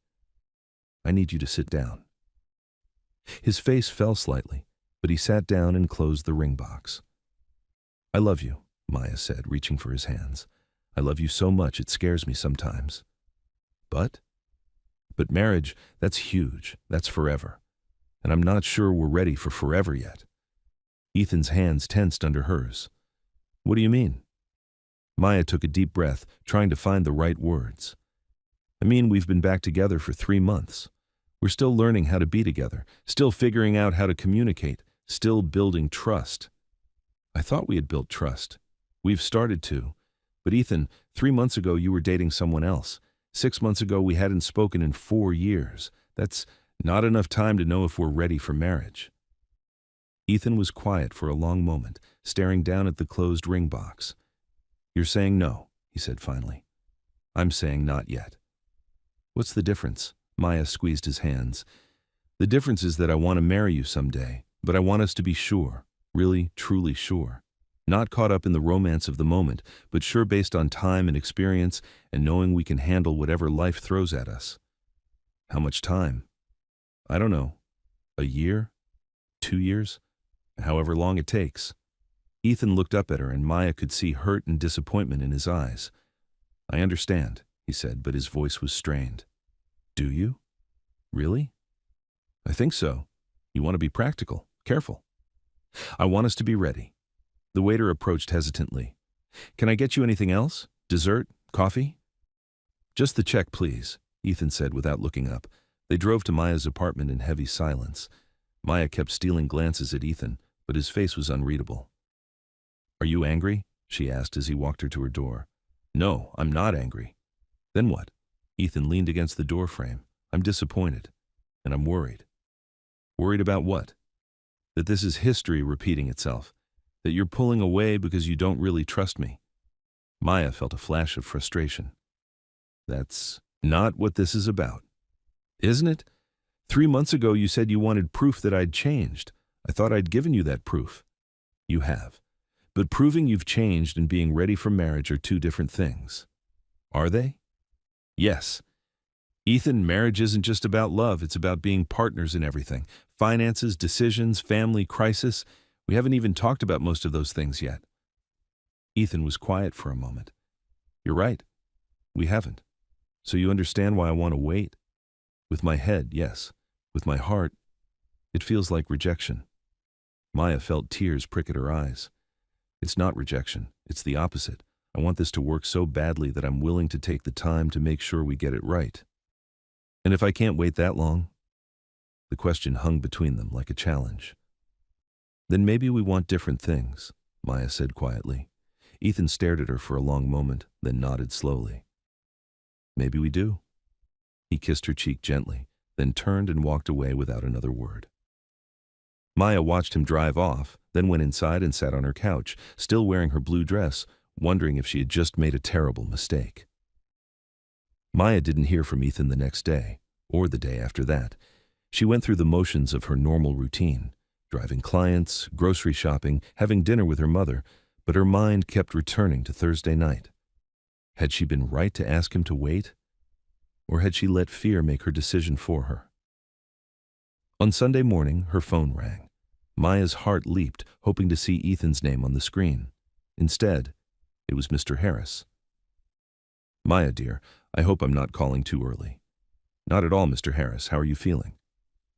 Speaker 1: "I need you to sit down." His face fell slightly, but he sat down and closed the ring box. "I love you," Maya said, reaching for his hands. "I love you so much it scares me sometimes." But? But marriage, that's huge. That's forever. And I'm not sure we're ready for forever yet. Ethan's hands tensed under hers. "What do you mean?" Maya took a deep breath, trying to find the right words. "I mean, we've been back together for 3 months. We're still learning how to be together, still figuring out how to communicate, still building trust." "I thought we had built trust. We've started to. But Ethan, 3 months ago you were dating someone else. 6 months ago we hadn't spoken in 4 years. That's not enough time to know if we're ready for marriage." Ethan was quiet for a long moment, staring down at the closed ring box. "You're saying no," he said finally. "I'm saying not yet." "What's the difference?" Maya squeezed his hands. "The difference is that I want to marry you someday, but I want us to be sure, really, truly sure. Not caught up in the romance of the moment, but sure based on time and experience and knowing we can handle whatever life throws at us." "How much time?" "I don't know. A year? 2 years? However long it takes." Ethan looked up at her and Maya could see hurt and disappointment in his eyes. "I understand," he said, but his voice was strained. "Do you? Really?" "I think so. You want to be practical, careful." "I want us to be ready." The waiter approached hesitantly. "Can I get you anything else? Dessert? Coffee?" "Just the check, please," Ethan said without looking up. They drove to Maya's apartment in heavy silence. Maya kept stealing glances at Ethan, but his face was unreadable. "Are you angry?" she asked as he walked her to her door. "No, I'm not angry." "Then what?" Ethan leaned against the door frame. "I'm disappointed, and I'm worried." "Worried about what?" "That this is history repeating itself. That you're pulling away because you don't really trust me." Maya felt a flash of frustration. "That's not what this is about." "Isn't it? 3 months ago you said you wanted proof that I'd changed. I thought I'd given you that proof." "You have. But proving you've changed and being ready for marriage are 2 different things." "Are they?" "Yes. Ethan, marriage isn't just about love, it's about being partners in everything. Finances, decisions, family, crisis. We haven't even talked about most of those things yet." Ethan was quiet for a moment. "You're right. We haven't. So you understand why I want to wait?" "With my head, yes. With my heart, it feels like rejection." Maya felt tears prick at her eyes. "It's not rejection. It's the opposite. I want this to work so badly that I'm willing to take the time to make sure we get it right." "And if I can't wait that long?" The question hung between them like a challenge. "Then maybe we want different things," Maya said quietly. Ethan stared at her for a long moment, then nodded slowly. "Maybe we do." He kissed her cheek gently, then turned and walked away without another word. Maya watched him drive off, then went inside and sat on her couch, still wearing her blue dress, wondering if she had just made a terrible mistake. Maya didn't hear from Ethan the next day, or the day after that. She went through the motions of her normal routine, driving clients, grocery shopping, having dinner with her mother, but her mind kept returning to Thursday night. Had she been right to ask him to wait? Or had she let fear make her decision for her? On Sunday morning, her phone rang. Maya's heart leaped, hoping to see Ethan's name on the screen. Instead, it was Mr. Harris. "Maya, dear, I hope I'm not calling too early." "Not at all, Mr. Harris. How are you feeling?"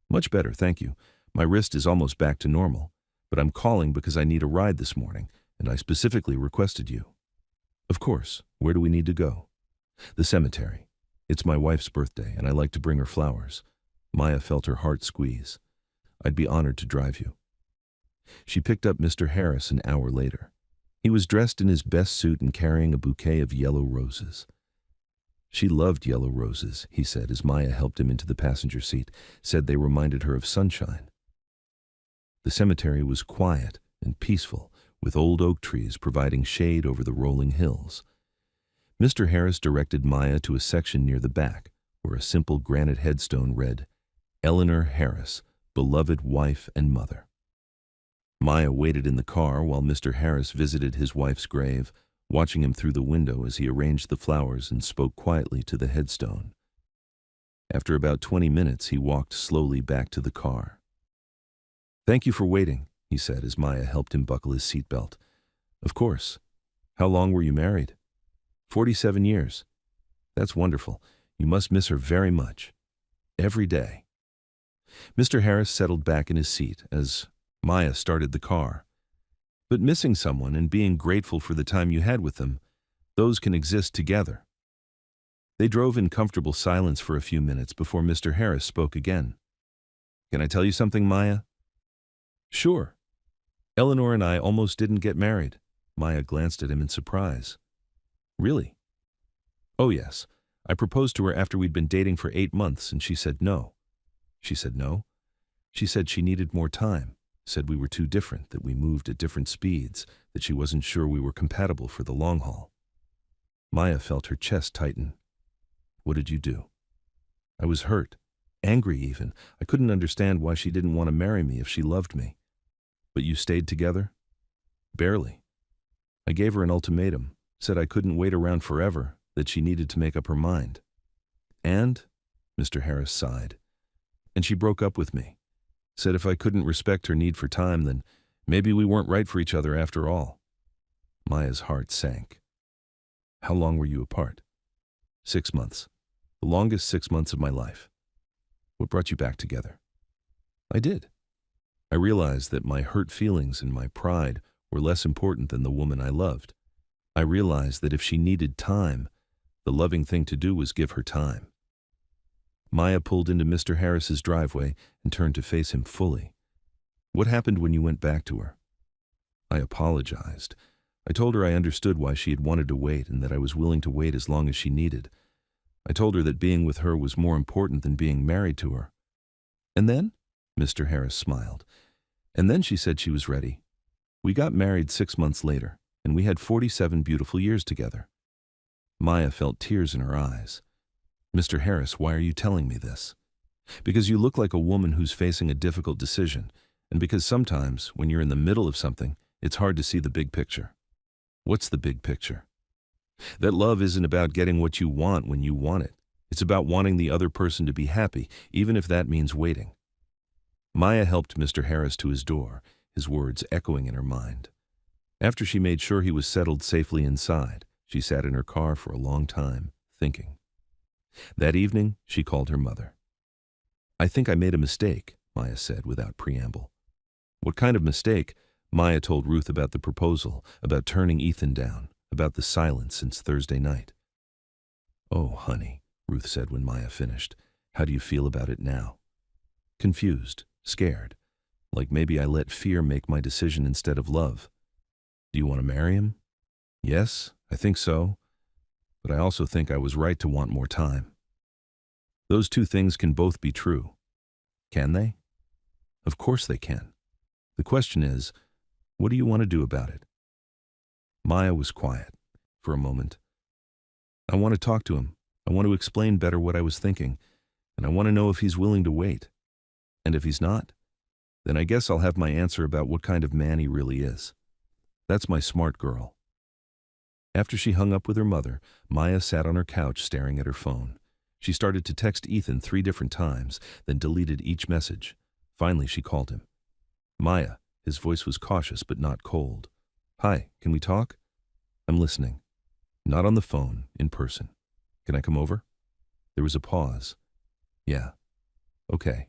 Speaker 1: "Much better, thank you. My wrist is almost back to normal, but I'm calling because I need a ride this morning, and I specifically requested you." "Of course. Where do we need to go?" "The cemetery. It's my wife's birthday, and I like to bring her flowers." Maya felt her heart squeeze. "I'd be honored to drive you." She picked up Mr. Harris an hour later. He was dressed in his best suit and carrying a bouquet of yellow roses. She loved yellow roses, he said as Maya helped him into the passenger seat, said they reminded her of sunshine. The cemetery was quiet and peaceful, with old oak trees providing shade over the rolling hills. Mr. Harris directed Maya to a section near the back, where a simple granite headstone read, "Eleanor Harris, beloved wife and mother." Maya waited in the car while Mr. Harris visited his wife's grave, watching him through the window as he arranged the flowers and spoke quietly to the headstone. After about 20 minutes, he walked slowly back to the car. Thank you for waiting, he said as Maya helped him buckle his seatbelt. Of course. How long were you married? 47 years. That's wonderful. You must miss her very much. Every day. Mr. Harris settled back in his seat as Maya started the car. But missing someone and being grateful for the time you had with them, those can exist together. They drove in comfortable silence for a few minutes before Mr. Harris spoke again. Can I tell you something, Maya? Sure. Eleanor and I almost didn't get married. Maya glanced at him in surprise. Really? Oh yes. I proposed to her after we'd been dating for 8 months and she said no. She said no? She said she needed more time, said we were too different, that we moved at different speeds, that she wasn't sure we were compatible for the long haul. Maya felt her chest tighten. What did you do? I was hurt, angry even. I couldn't understand why she didn't want to marry me if she loved me. But you stayed together? Barely. I gave her an ultimatum, said I couldn't wait around forever, that she needed to make up her mind. And, Mr. Harris sighed, and she broke up with me. Said if I couldn't respect her need for time, then maybe we weren't right for each other after all. Maya's heart sank. How long were you apart? 6 months. The longest 6 months of my life. What brought you back together? I did. I realized that my hurt feelings and my pride were less important than the woman I loved. I realized that if she needed time, the loving thing to do was give her time. Maya pulled into Mr. Harris's driveway and turned to face him fully. What happened when you went back to her? I apologized. I told her I understood why she had wanted to wait and that I was willing to wait as long as she needed. I told her that being with her was more important than being married to her. And then? Mr. Harris smiled. And then she said she was ready. We got married 6 months later, and we had 47 beautiful years together. Maya felt tears in her eyes. Mr. Harris, why are you telling me this? Because you look like a woman who's facing a difficult decision, and because sometimes, when you're in the middle of something, it's hard to see the big picture. What's the big picture? That love isn't about getting what you want when you want it. It's about wanting the other person to be happy, even if that means waiting. Maya helped Mr. Harris to his door, his words echoing in her mind. After she made sure he was settled safely inside, she sat in her car for a long time, thinking. That evening, she called her mother. I think I made a mistake, Maya said without preamble. What kind of mistake? Maya told Ruth about the proposal, about turning Ethan down, about the silence since Thursday night. Oh, honey, Ruth said when Maya finished. How do you feel about it now? Confused, scared, like maybe I let fear make my decision instead of love. Do you want to marry him? Yes, I think so. But I also think I was right to want more time. Those two things can both be true. Can they? Of course they can. The question is, what do you want to do about it? Maya was quiet for a moment. I want to talk to him. I want to explain better what I was thinking, and I want to know if he's willing to wait. And if he's not, then I guess I'll have my answer about what kind of man he really is. That's my smart girl. After she hung up with her mother, Maya sat on her couch staring at her phone. She started to text Ethan 3 different times, then deleted each message. Finally, she called him. Maya, his voice was cautious but not cold. Hi, can we talk? I'm listening. Not on the phone, in person. Can I come over? There was a pause. Yeah. Okay.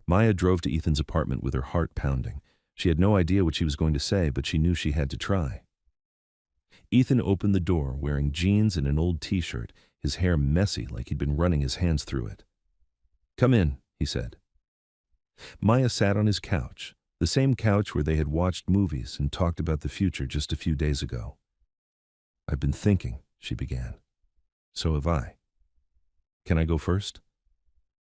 Speaker 1: Maya drove to Ethan's apartment with her heart pounding. She had no idea what she was going to say, but she knew she had to try. Ethan opened the door wearing jeans and an old t-shirt, his hair messy like he'd been running his hands through it. Come in, he said. Maya sat on his couch, the same couch where they had watched movies and talked about the future just a few days ago. I've been thinking, she began. So have I. Can I go first?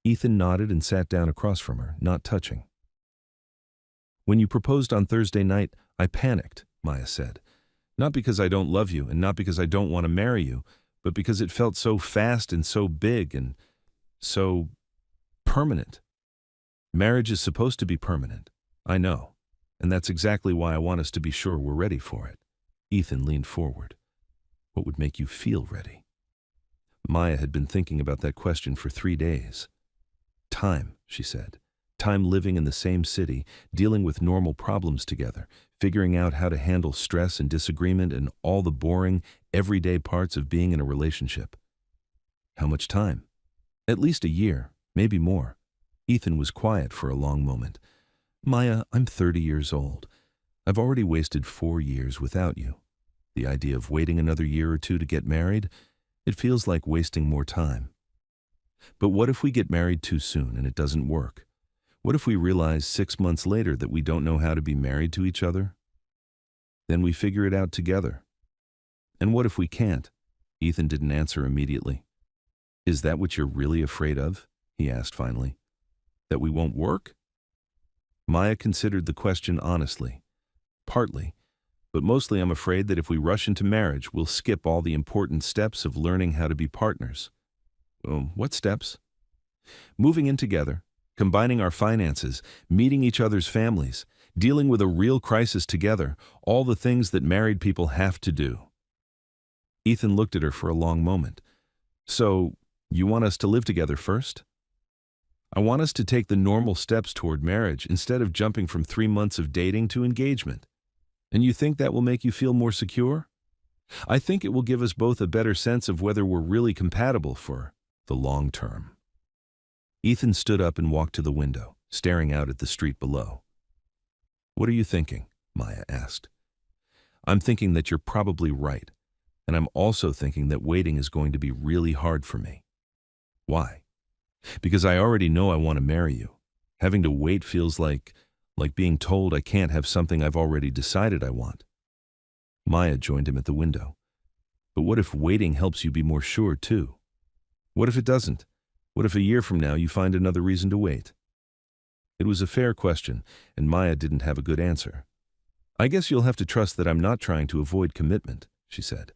Speaker 1: Ethan nodded and sat down across from her, not touching. When you proposed on Thursday night, I panicked, Maya said. Not because I don't love you and not because I don't want to marry you, but because it felt so fast and so big and so permanent. Marriage is supposed to be permanent, I know, and that's exactly why I want us to be sure we're ready for it. Ethan leaned forward. What would make you feel ready? Maya had been thinking about that question for 3 days. Time, she said. time living in the same city, dealing with normal problems together, figuring out how to handle stress and disagreement and all the boring, everyday parts of being in a relationship. How much time? At least a year, maybe more. Ethan was quiet for a long moment. Maya, I'm 30 years old. I've already wasted 4 years without you. The idea of waiting another year or two to get married, it feels like wasting more time. But what if we get married too soon and it doesn't work? What if we realize 6 months later that we don't know how to be married to each other? Then we figure it out together. And what if we can't? Ethan didn't answer immediately. Is that what you're really afraid of? He asked finally. That we won't work? Maya considered the question honestly. Partly, but mostly I'm afraid that if we rush into marriage, we'll skip all the important steps of learning how to be partners. What steps? Moving in together, combining our finances, meeting each other's families, dealing with a real crisis together, all the things that married people have to do. Ethan looked at her for a long moment. So, you want us to live together first? I want us to take the normal steps toward marriage instead of jumping from 3 months of dating to engagement. And you think that will make you feel more secure? I think it will give us both a better sense of whether we're really compatible for the long term. Ethan stood up and walked to the window, staring out at the street below. What are you thinking? Maya asked. I'm thinking that you're probably right, and I'm also thinking that waiting is going to be really hard for me. Why? Because I already know I want to marry you. Having to wait feels like being told I can't have something I've already decided I want. Maya joined him at the window. But what if waiting helps you be more sure, too? What if it doesn't? What if a year from now you find another reason to wait? It was a fair question, and Maya didn't have a good answer. I guess you'll have to trust that I'm not trying to avoid commitment, she said.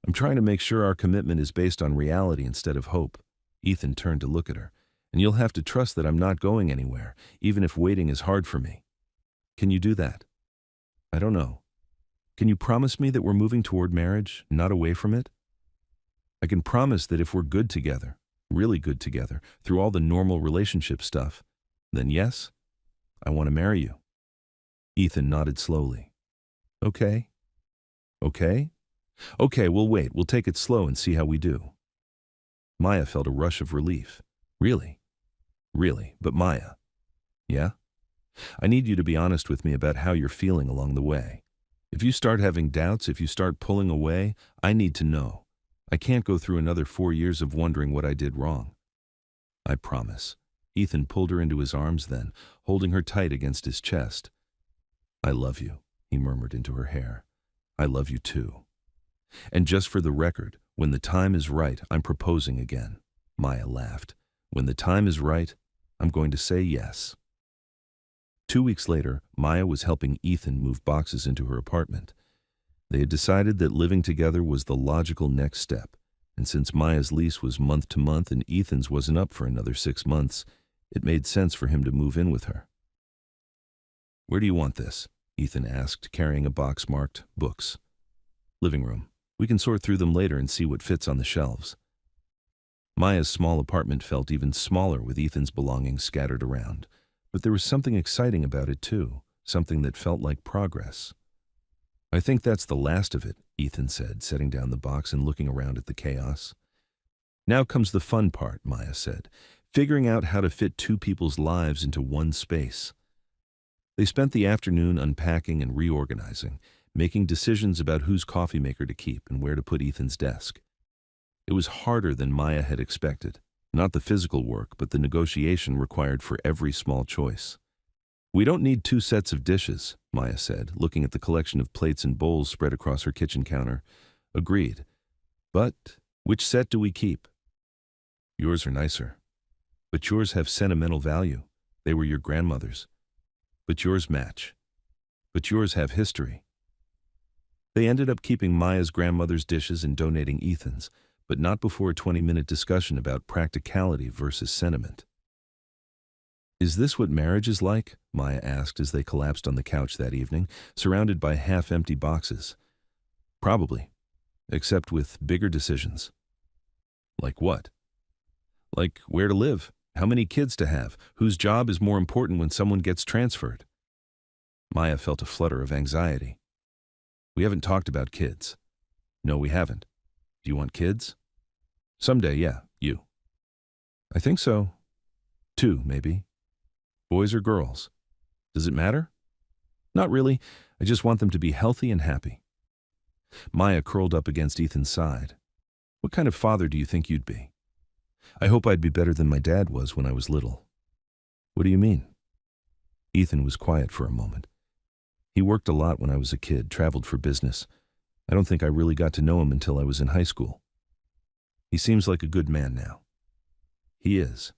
Speaker 1: I'm trying to make sure our commitment is based on reality instead of hope. Ethan turned to look at her. And you'll have to trust that I'm not going anywhere, even if waiting is hard for me. Can you do that? I don't know. Can you promise me that we're moving toward marriage, not away from it? I can promise that if we're good together, really good together, through all the normal relationship stuff, then yes, I want to marry you. Ethan nodded slowly. Okay. Okay? Okay, we'll wait. We'll take it slow and see how we do. Maya felt a rush of relief. Really? Really, but Maya. Yeah? I need you to be honest with me about how you're feeling along the way. If you start having doubts, if you start pulling away, I need to know. I can't go through another 4 years of wondering what I did wrong. I promise. Ethan pulled her into his arms then, holding her tight against his chest. I love you, he murmured into her hair. I love you too. And just for the record, when the time is right, I'm proposing again. Maya laughed. When the time is right, I'm going to say yes. 2 weeks later, Maya was helping Ethan move boxes into her apartment. They had decided that living together was the logical next step, and since Maya's lease was month to month and Ethan's wasn't up for another 6 months, it made sense for him to move in with her. Where do you want this? Ethan asked, carrying a box marked books. Living room. We can sort through them later and see what fits on the shelves. Maya's small apartment felt even smaller with Ethan's belongings scattered around. But there was something exciting about it too, something that felt like progress. I think that's the last of it, Ethan said, setting down the box and looking around at the chaos. Now comes the fun part, Maya said, figuring out how to fit 2 people's lives into one space. They spent the afternoon unpacking and reorganizing, making decisions about whose coffee maker to keep and where to put Ethan's desk. It was harder than Maya had expected. Not the physical work, but the negotiation required for every small choice. We don't need 2 sets of dishes, Maya said, looking at the collection of plates and bowls spread across her kitchen counter. Agreed. But which set do we keep? Yours are nicer. But yours have sentimental value. They were your grandmother's. But yours match. But yours have history. They ended up keeping Maya's grandmother's dishes and donating Ethan's, but not before a 20-minute discussion about practicality versus sentiment. Is this what marriage is like? Maya asked as they collapsed on the couch that evening, surrounded by half-empty boxes. Probably, except with bigger decisions. Like what? Like where to live, How many kids to have? Whose job is more important when someone gets transferred? Maya felt a flutter of anxiety. We haven't talked about kids. No, we haven't. Do you want kids? Someday, yeah, you. I think so. 2, maybe. Boys or girls? Does it matter? Not really. I just want them to be healthy and happy. Maya curled up against Ethan's side. What kind of father do you think you'd be? I hope I'd be better than my dad was when I was little. What do you mean? Ethan was quiet for a moment. He worked a lot when I was a kid, traveled for business. I don't think I really got to know him until I was in high school. He seems like a good man now. He is.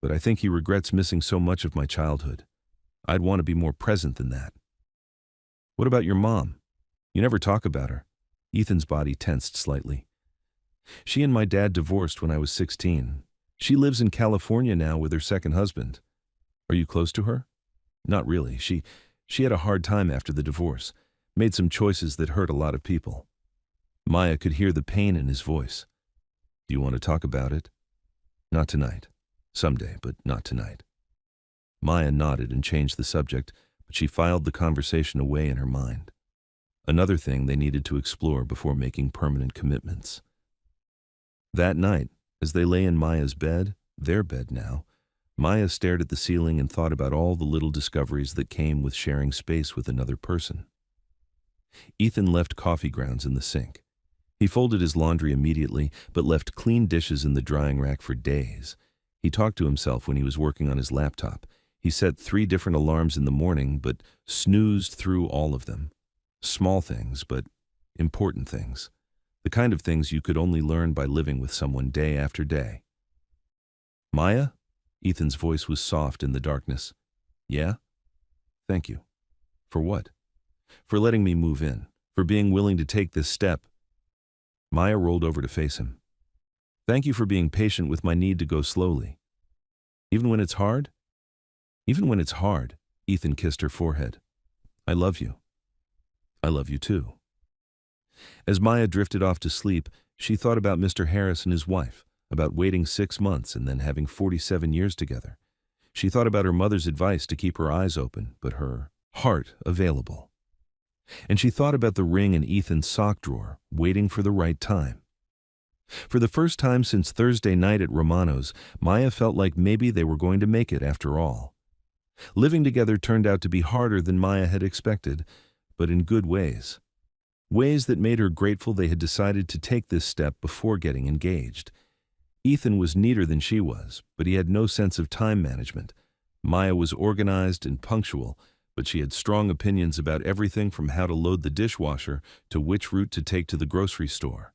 Speaker 1: But I think he regrets missing so much of my childhood. I'd want to be more present than that. What about your mom? You never talk about her. Ethan's body tensed slightly. She and my dad divorced when I was 16. She lives in California now with her second husband. Are you close to her? Not really. She had a hard time after the divorce. Made some choices that hurt a lot of people. Maya could hear the pain in his voice. Do you want to talk about it? Not tonight. Someday, but not tonight. Maya nodded and changed the subject, but she filed the conversation away in her mind. Another thing they needed to explore before making permanent commitments. That night, as they lay in Maya's bed, their bed now, Maya stared at the ceiling and thought about all the little discoveries that came with sharing space with another person. Ethan left coffee grounds in the sink. He folded his laundry immediately, but left clean dishes in the drying rack for days. He talked to himself when he was working on his laptop. He set 3 different alarms in the morning, but snoozed through all of them. Small things, but important things. The kind of things you could only learn by living with someone day after day. Maya? Ethan's voice was soft in the darkness. Yeah? Thank you. For what? For letting me move in. For being willing to take this step. Maya rolled over to face him. Thank you for being patient with my need to go slowly. Even when it's hard? Even when it's hard, Ethan kissed her forehead. I love you. I love you too. As Maya drifted off to sleep, she thought about Mr. Harris and his wife, about waiting 6 months and then having 47 years together. She thought about her mother's advice to keep her eyes open, but her heart available. And she thought about the ring in Ethan's sock drawer, waiting for the right time. For the first time since Thursday night at Romano's, Maya felt like maybe they were going to make it after all. Living together turned out to be harder than Maya had expected, but in good ways. Ways that made her grateful they had decided to take this step before getting engaged. Ethan was neater than she was, but he had no sense of time management. Maya was organized and punctual, but she had strong opinions about everything from how to load the dishwasher to which route to take to the grocery store.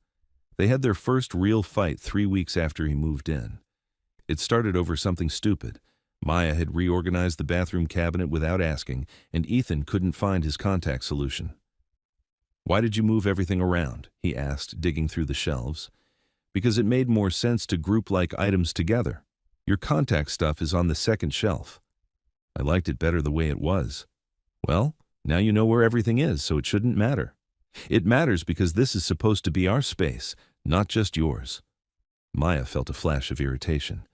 Speaker 1: They had their first real fight 3 weeks after he moved in. It started over something stupid. Maya had reorganized the bathroom cabinet without asking, and Ethan couldn't find his contact solution. Why did you move everything around? He asked, digging through the shelves. Because it made more sense to group like items together. Your contact stuff is on the second shelf. I liked it better the way it was. Well, now you know where everything is, so it shouldn't matter. It matters because this is supposed to be our space, not just yours. Maya felt a flash of irritation.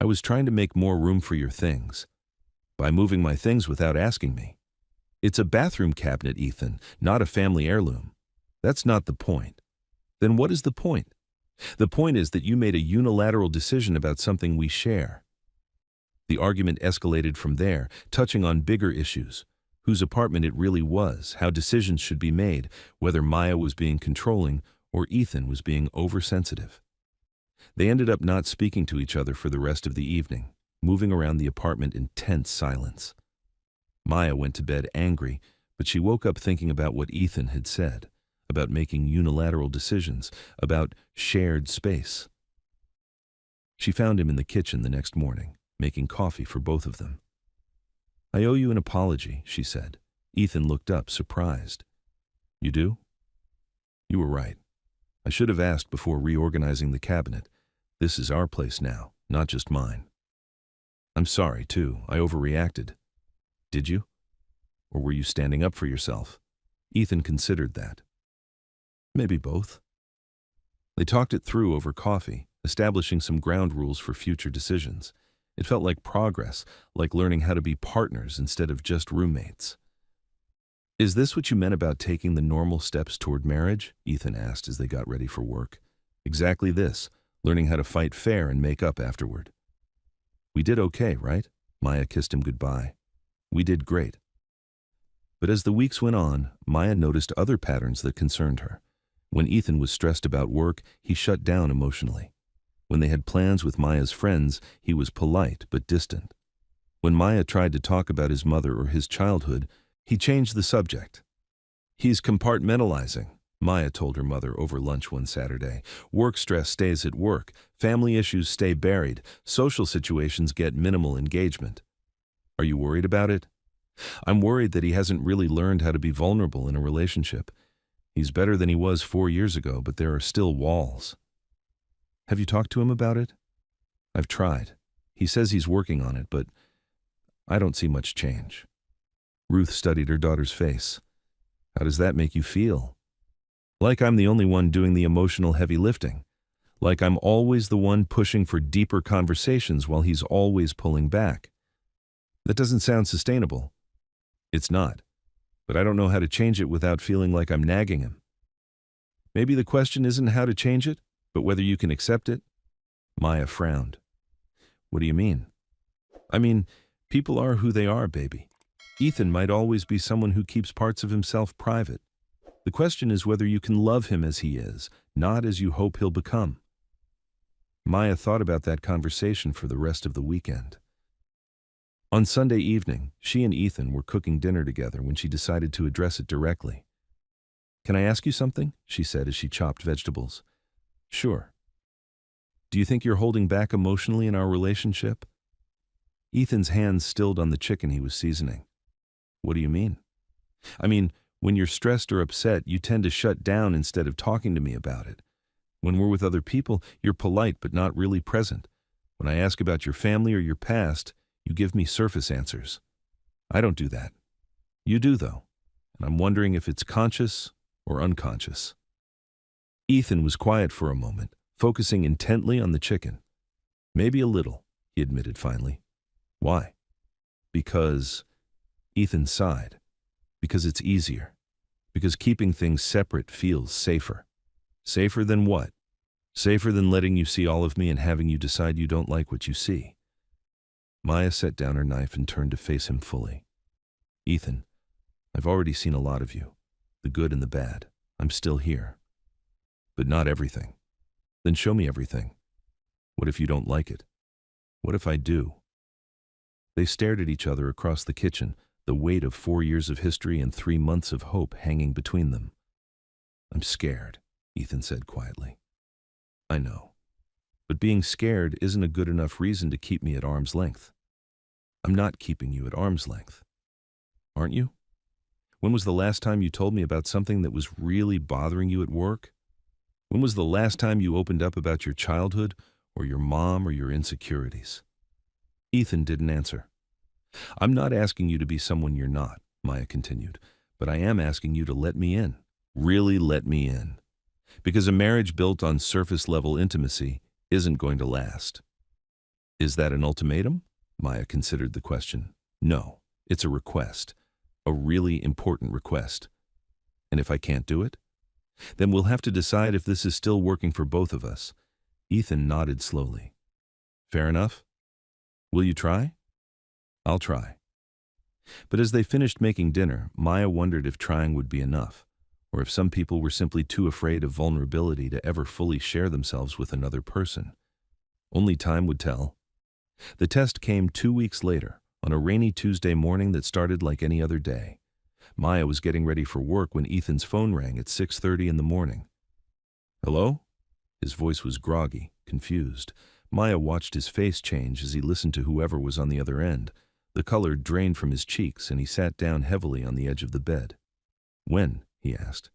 Speaker 1: I was trying to make more room for your things. By moving my things without asking me. It's a bathroom cabinet, Ethan, not a family heirloom. That's not the point. Then what is the point? The point is that you made a unilateral decision about something we share. The argument escalated from there, touching on bigger issues. Whose apartment it really was, how decisions should be made, whether Maya was being controlling or Ethan was being oversensitive. They ended up not speaking to each other for the rest of the evening, moving around the apartment in tense silence. Maya went to bed angry, but she woke up thinking about what Ethan had said, about making unilateral decisions, about shared space. She found him in the kitchen the next morning, making coffee for both of them. I owe you an apology, she said. Ethan looked up, surprised. You do? You were right. I should have asked before reorganizing the cabinet. This is our place now, not just mine. I'm sorry, too. I overreacted. Did you? Or were you standing up for yourself? Ethan considered that. Maybe both. They talked it through over coffee, establishing some ground rules for future decisions. It felt like progress, like learning how to be partners instead of just roommates. "Is this what you meant about taking the normal steps toward marriage?" Ethan asked as they got ready for work. "Exactly this, learning how to fight fair and make up afterward." "We did okay, right?" Maya kissed him goodbye. "We did great." But as the weeks went on, Maya noticed other patterns that concerned her. When Ethan was stressed about work, he shut down emotionally. When they had plans with Maya's friends, he was polite but distant. When Maya tried to talk about his mother or his childhood, he changed the subject. "He's compartmentalizing," Maya told her mother over lunch one Saturday. "Work stress stays at work, family issues stay buried, social situations get minimal engagement." "Are you worried about it?" "I'm worried that he hasn't really learned how to be vulnerable in a relationship. He's better than he was 4 years ago, but there are still walls." "Have you talked to him about it?" "I've tried. He says he's working on it, but I don't see much change." Ruth studied her daughter's face. "How does that make you feel?" "Like I'm the only one doing the emotional heavy lifting. Like I'm always the one pushing for deeper conversations while he's always pulling back. That doesn't sound sustainable." "It's not. But I don't know how to change it without feeling like I'm nagging him." "Maybe the question isn't how to change it, but whether you can accept it?" Maya frowned. "What do you mean?" "I mean, people are who they are, baby. Ethan might always be someone who keeps parts of himself private. The question is whether you can love him as he is, not as you hope he'll become." Maya thought about that conversation for the rest of the weekend. On Sunday evening, she and Ethan were cooking dinner together when she decided to address it directly. "Can I ask you something?" she said as she chopped vegetables. "Sure." "Do you think you're holding back emotionally in our relationship?" Ethan's hands stilled on the chicken he was seasoning. "What do you mean?" "I mean, when you're stressed or upset, you tend to shut down instead of talking to me about it. When we're with other people, you're polite but not really present. When I ask about your family or your past, you give me surface answers. I don't do that. You do, though, and I'm wondering if it's conscious or unconscious." Ethan was quiet for a moment, focusing intently on the chicken. "Maybe a little," he admitted finally. "Why?" "Because," Ethan sighed, "because it's easier. Because keeping things separate feels safer." "Safer than what?" "Safer than letting you see all of me and having you decide you don't like what you see." Maya set down her knife and turned to face him fully. "Ethan, I've already seen a lot of you, the good and the bad. I'm still here. But not everything. Then show me everything. What if you don't like it? What if I do?" They stared at each other across the kitchen, the weight of 4 years of history and 3 months of hope hanging between them. "I'm scared," Ethan said quietly. "I know. But being scared isn't a good enough reason to keep me at arm's length." "I'm not keeping you at arm's length." "Aren't you? When was the last time you told me about something that was really bothering you at work? When was the last time you opened up about your childhood or your mom or your insecurities?" Ethan didn't answer. "I'm not asking you to be someone you're not," Maya continued, "but I am asking you to let me in. Really let me in. Because a marriage built on surface-level intimacy isn't going to last." "Is that an ultimatum?" Maya considered the question. "No, it's a request. A really important request. And if I can't do it? Then we'll have to decide if this is still working for both of us." Ethan nodded slowly. "Fair enough. Will you try?" "I'll try." But as they finished making dinner, Maya wondered if trying would be enough, or if some people were simply too afraid of vulnerability to ever fully share themselves with another person. Only time would tell. The test came 2 weeks later, on a rainy Tuesday morning that started like any other day. Maya was getting ready for work when Ethan's phone rang at 6:30 in the morning. "Hello?" His voice was groggy, confused. Maya watched his face change as he listened to whoever was on the other end. The color drained from his cheeks and he sat down heavily on the edge of the bed. "When?" he asked.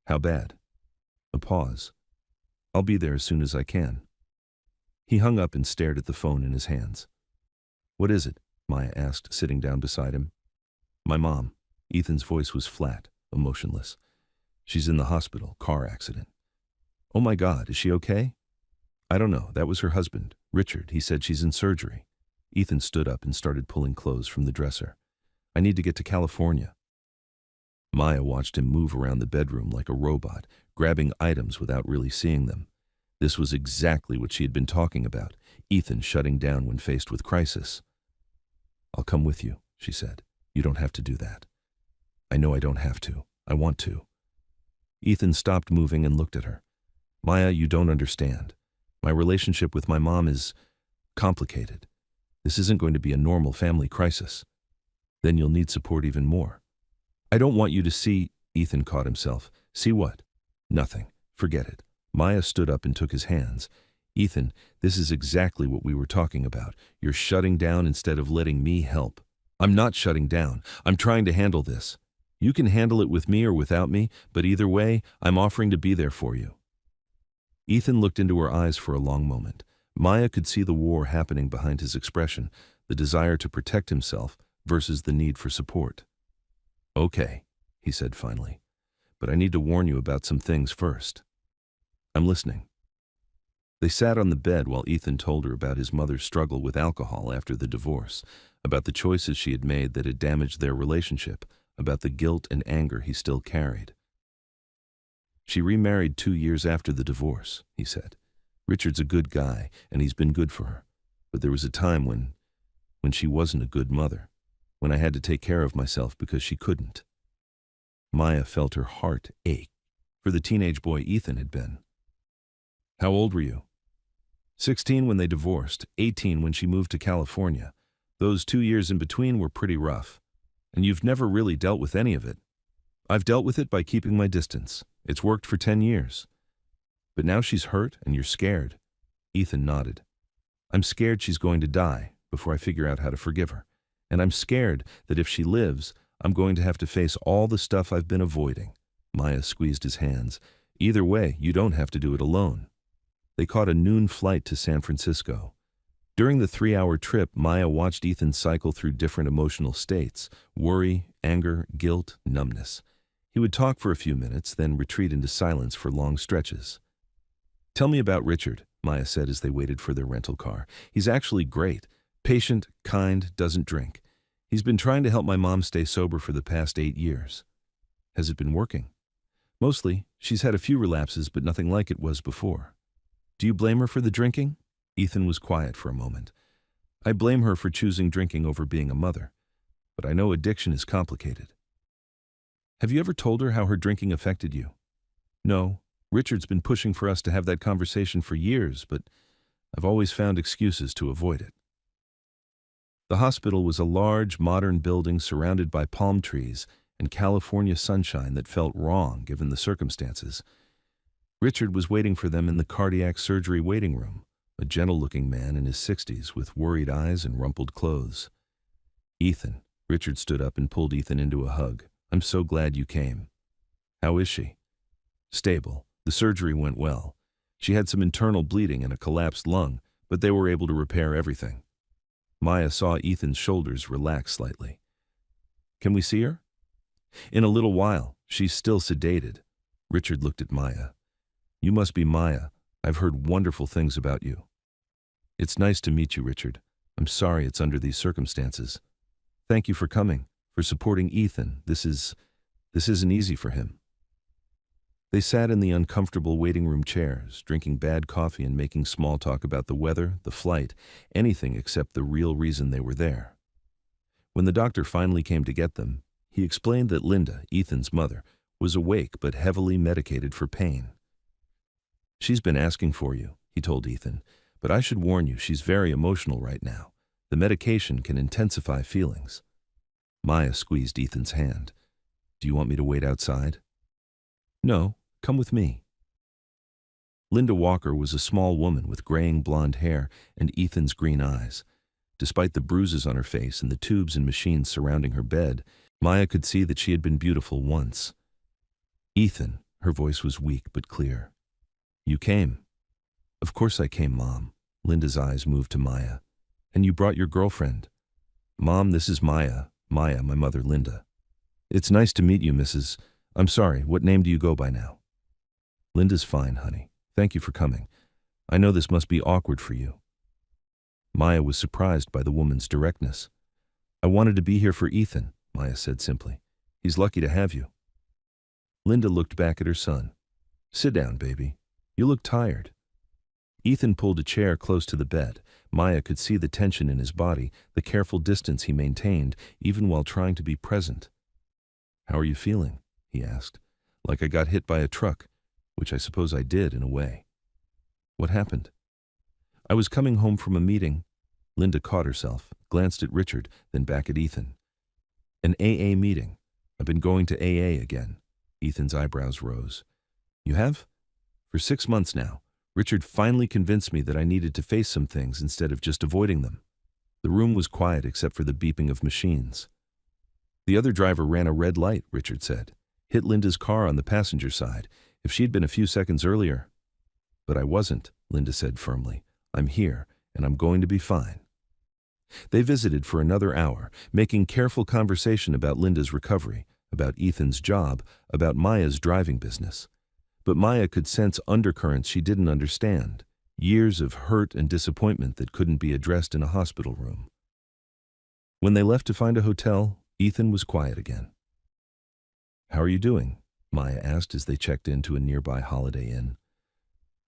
Speaker 1: "How bad?" A pause. "I'll be there as soon as I can." He hung up and stared at the phone in his hands. "What is it?" Maya asked, sitting down beside him. "My mom." Ethan's voice was flat, emotionless. "She's in the hospital, car accident." "Oh my God, is she okay?" I don't know. That was her husband, Richard. He said she's in surgery. Ethan stood up and started pulling clothes from the dresser. I need to get to California. Maya watched him move around the bedroom like a robot, grabbing items without really seeing them. This was exactly what she had been talking about, Ethan shutting down when faced with crisis. I'll come with you, she said. You don't have to do that. I know I don't have to. I want to. Ethan stopped moving and looked at her. Maya, you don't understand. My relationship with my mom is complicated. This isn't going to be a normal family crisis. Then you'll need support even more. I don't want you to see, Ethan caught himself. See what? Nothing. Forget it. Maya stood up and took his hands. Ethan, this is exactly what we were talking about. You're shutting down instead of letting me help. I'm not shutting down. I'm trying to handle this. You can handle it with me or without me, but either way, I'm offering to be there for you. Ethan looked into her eyes for a long moment. Maya could see the war happening behind his expression, the desire to protect himself versus the need for support. Okay, he said finally, but I need to warn you about some things first. I'm listening. They sat on the bed while Ethan told her about his mother's struggle with alcohol after the divorce, about the choices she had made that had damaged their relationship, about the guilt and anger he still carried. She remarried 2 years after the divorce, he said. Richard's a good guy, and he's been good for her. But there was a time when she wasn't a good mother, when I had to take care of myself because she couldn't. Maya felt her heart ache for the teenage boy Ethan had been. How old were you? 16 when they divorced, 18 when she moved to California. Those 2 years in between were pretty rough. And you've never really dealt with any of it. I've dealt with it by keeping my distance. It's worked for 10 years. But now she's hurt and you're scared. Ethan nodded. I'm scared she's going to die before I figure out how to forgive her. And I'm scared that if she lives, I'm going to have to face all the stuff I've been avoiding. Maya squeezed his hands. Either way, you don't have to do it alone. They caught a noon flight to San Francisco. During the 3-hour trip, Maya watched Ethan cycle through different emotional states: worry, anger, guilt, numbness. He would talk for a few minutes, then retreat into silence for long stretches. Tell me about Richard, Maya said as they waited for their rental car. He's actually great. Patient, kind, doesn't drink. He's been trying to help my mom stay sober for the past 8 years. Has it been working? Mostly. She's had a few relapses, but nothing like it was before. Do you blame her for the drinking? Ethan was quiet for a moment. I blame her for choosing drinking over being a mother, but I know addiction is complicated. Have you ever told her how her drinking affected you? No. Richard's been pushing for us to have that conversation for years, but I've always found excuses to avoid it. The hospital was a large, modern building surrounded by palm trees and California sunshine that felt wrong given the circumstances. Richard was waiting for them in the cardiac surgery waiting room, a gentle-looking man in his 60s with worried eyes and rumpled clothes. Ethan. Richard stood up and pulled Ethan into a hug. I'm so glad you came. How is she? Stable. The surgery went well. She had some internal bleeding and a collapsed lung, but they were able to repair everything. Maya saw Ethan's shoulders relax slightly. Can we see her? In a little while. She's still sedated. Richard looked at Maya. You must be Maya. I've heard wonderful things about you. It's nice to meet you, Richard. I'm sorry it's under these circumstances. Thank you for coming, for supporting Ethan. This isn't easy for him. They sat in the uncomfortable waiting room chairs, drinking bad coffee and making small talk about the weather, the flight, anything except the real reason they were there. When the doctor finally came to get them, he explained that Linda, Ethan's mother, was awake but heavily medicated for pain. She's been asking for you, he told Ethan, but I should warn you, she's very emotional right now. The medication can intensify feelings. Maya squeezed Ethan's hand. Do you want me to wait outside? No, come with me. Linda Walker was a small woman with graying blonde hair and Ethan's green eyes. Despite the bruises on her face and the tubes and machines surrounding her bed, Maya could see that she had been beautiful once. Ethan, her voice was weak but clear. You came. Of course I came, Mom. Linda's eyes moved to Maya. And you brought your girlfriend. Mom, this is Maya. Maya, my mother, Linda. It's nice to meet you, Mrs. I'm sorry, what name do you go by now? Linda's fine, honey. Thank you for coming. I know this must be awkward for you." Maya was surprised by the woman's directness. "I wanted to be here for Ethan," Maya said simply. "He's lucky to have you." Linda looked back at her son. "Sit down, baby. You look tired." Ethan pulled a chair close to the bed. Maya could see the tension in his body, the careful distance he maintained, even while trying to be present. "How are you feeling?" he asked. "Like I got hit by a truck, which I suppose I did in a way." "What happened?" "I was coming home from a meeting." Linda caught herself, glanced at Richard, then back at Ethan. "An AA meeting. I've been going to AA again." Ethan's eyebrows rose. "You have?" "For 6 months now. Richard finally convinced me that I needed to face some things instead of just avoiding them." The room was quiet except for the beeping of machines. "The other driver ran a red light," Richard said. "Hit Linda's car on the passenger side. If she'd been a few seconds earlier—" "But I wasn't," Linda said firmly. "I'm here, and I'm going to be fine." They visited for another hour, making careful conversation about Linda's recovery, about Ethan's job, about Maya's driving business. But Maya could sense undercurrents she didn't understand, years of hurt and disappointment that couldn't be addressed in a hospital room. When they left to find a hotel, Ethan was quiet again. "How are you doing?" Maya asked as they checked into a nearby Holiday Inn.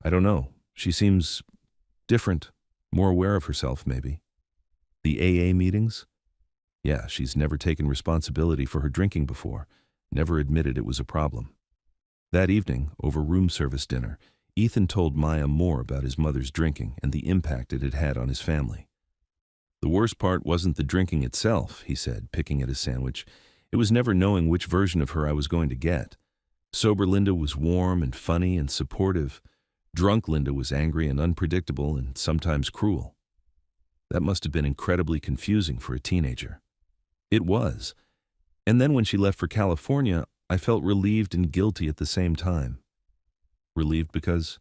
Speaker 1: "I don't know. She seems different, more aware of herself, maybe." "The AA meetings?" "Yeah, she's never taken responsibility for her drinking before, never admitted it was a problem." That evening, over room service dinner, Ethan told Maya more about his mother's drinking and the impact it had had on his family. "The worst part wasn't the drinking itself," he said, picking at his sandwich. "It was never knowing which version of her I was going to get. Sober Linda was warm and funny and supportive. Drunk Linda was angry and unpredictable and sometimes cruel. That must have been incredibly confusing for a teenager." "It was. And then when she left for California, I felt relieved and guilty at the same time." "Relieved because?"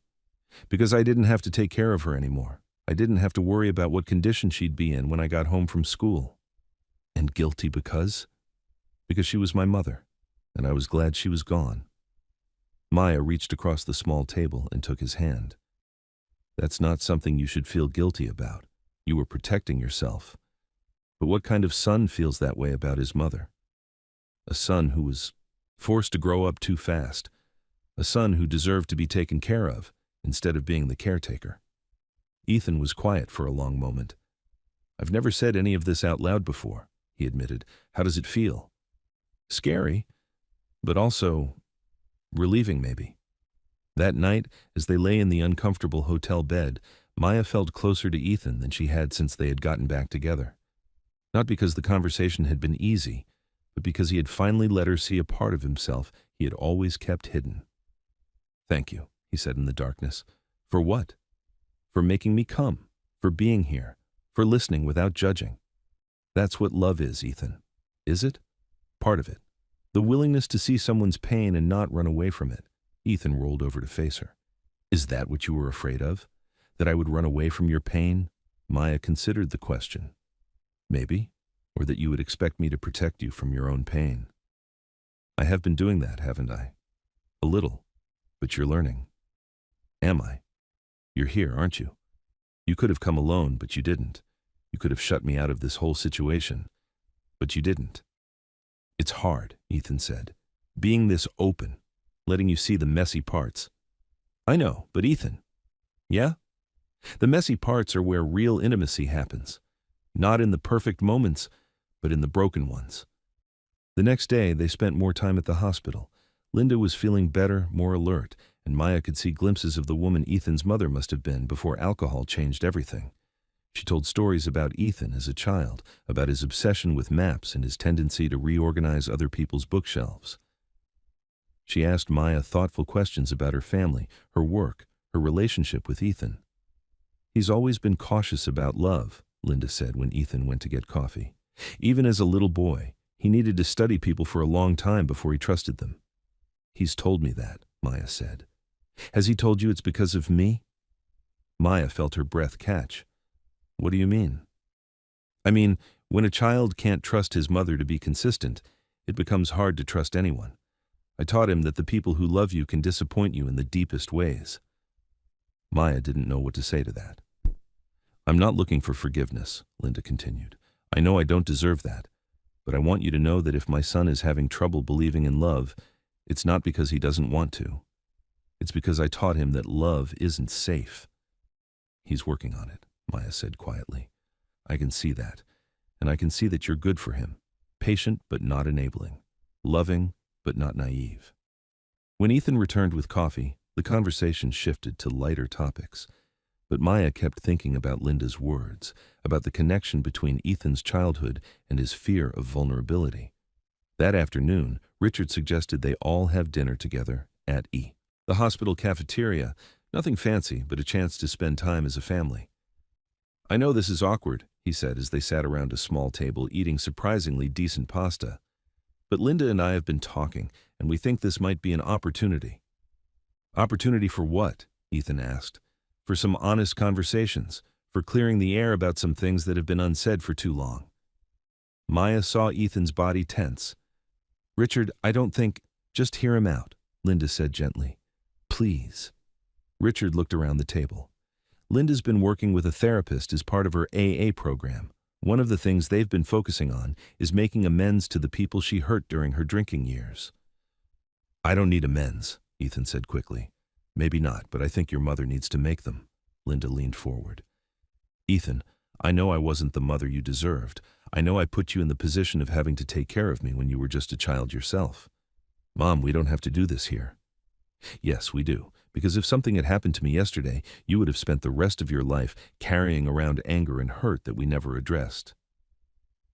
Speaker 1: "Because I didn't have to take care of her anymore. I didn't have to worry about what condition she'd be in when I got home from school." "And guilty because?" "Because she was my mother, and I was glad she was gone." Maya reached across the small table and took his hand. "That's not something you should feel guilty about. You were protecting yourself. But what kind of son feels that way about his mother? A son who was forced to grow up too fast. A son who deserved to be taken care of, instead of being the caretaker." Ethan was quiet for a long moment. "I've never said any of this out loud before," he admitted. "How does it feel?" "Scary, but also relieving maybe." That night, as they lay in the uncomfortable hotel bed, Maya felt closer to Ethan than she had since they had gotten back together. Not because the conversation had been easy, but because he had finally let her see a part of himself he had always kept hidden. "Thank you," he said in the darkness. "For what?" "For making me come, for being here, for listening without judging. That's what love is, Ethan. Is it?" "Part of it. The willingness to see someone's pain and not run away from it." Ethan rolled over to face her. "Is that what you were afraid of? That I would run away from your pain?" Maya considered the question. "Maybe. Or that you would expect me to protect you from your own pain." "I have been doing that, haven't I?" "A little. But you're learning." "Am I?" "You're here, aren't you? You could have come alone, but you didn't. You could have shut me out of this whole situation, but you didn't." "It's hard," Ethan said. "Being this open, letting you see the messy parts." "I know, but Ethan." "Yeah? The messy parts are where real intimacy happens. Not in the perfect moments, but in the broken ones." The next day, they spent more time at the hospital. Linda was feeling better, more alert, and Maya could see glimpses of the woman Ethan's mother must have been before alcohol changed everything. She told stories about Ethan as a child, about his obsession with maps and his tendency to reorganize other people's bookshelves. She asked Maya thoughtful questions about her family, her work, her relationship with Ethan. "He's always been cautious about love," Linda said when Ethan went to get coffee. "Even as a little boy, he needed to study people for a long time before he trusted them." "He's told me that," Maya said. "Has he told you it's because of me?" Maya felt her breath catch. "What do you mean?" "I mean, when a child can't trust his mother to be consistent, it becomes hard to trust anyone. I taught him that the people who love you can disappoint you in the deepest ways." Maya didn't know what to say to that. I'm not looking for forgiveness, Linda continued. I know I don't deserve that, but I want you to know that if my son is having trouble believing in love, it's not because he doesn't want to. It's because I taught him that love isn't safe. He's working on it, Maya said quietly. I can see that, and I can see that you're good for him. Patient but not enabling. Loving but not naive. When Ethan returned with coffee, the conversation shifted to lighter topics. But Maya kept thinking about Linda's words, about the connection between Ethan's childhood and his fear of vulnerability. That afternoon, Richard suggested they all have dinner together at the hospital cafeteria. Nothing fancy, but a chance to spend time as a family. I know this is awkward, he said as they sat around a small table eating surprisingly decent pasta. But Linda and I have been talking, and we think this might be an opportunity. Opportunity for what? Ethan asked. For some honest conversations, for clearing the air about some things that have been unsaid for too long. Maya saw Ethan's body tense. Richard, I don't think, just hear him out, Linda said gently. Please. Richard looked around the table. Linda's been working with a therapist as part of her AA program. One of the things they've been focusing on is making amends to the people she hurt during her drinking years. I don't need amends, Ethan said quickly. Maybe not, but I think your mother needs to make them. Linda leaned forward. Ethan, I know I wasn't the mother you deserved. I know I put you in the position of having to take care of me when you were just a child yourself. Mom, we don't have to do this here. Yes, we do, because if something had happened to me yesterday, you would have spent the rest of your life carrying around anger and hurt that we never addressed.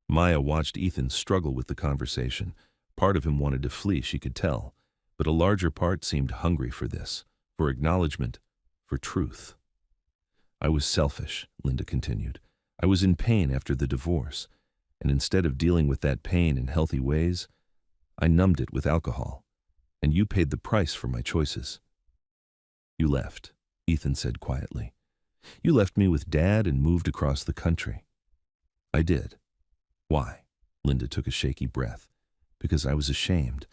Speaker 1: Maya watched Ethan struggle with the conversation. Part of him wanted to flee, she could tell, but a larger part seemed hungry for this, for acknowledgement, for truth. I was selfish, Linda continued. I was in pain after the divorce, and instead of dealing with that pain in healthy ways, I numbed it with alcohol, and you paid the price for my choices. You left, Ethan said quietly. You left me with Dad and moved across the country. I did. Why? Linda took a shaky breath. Because I was ashamed.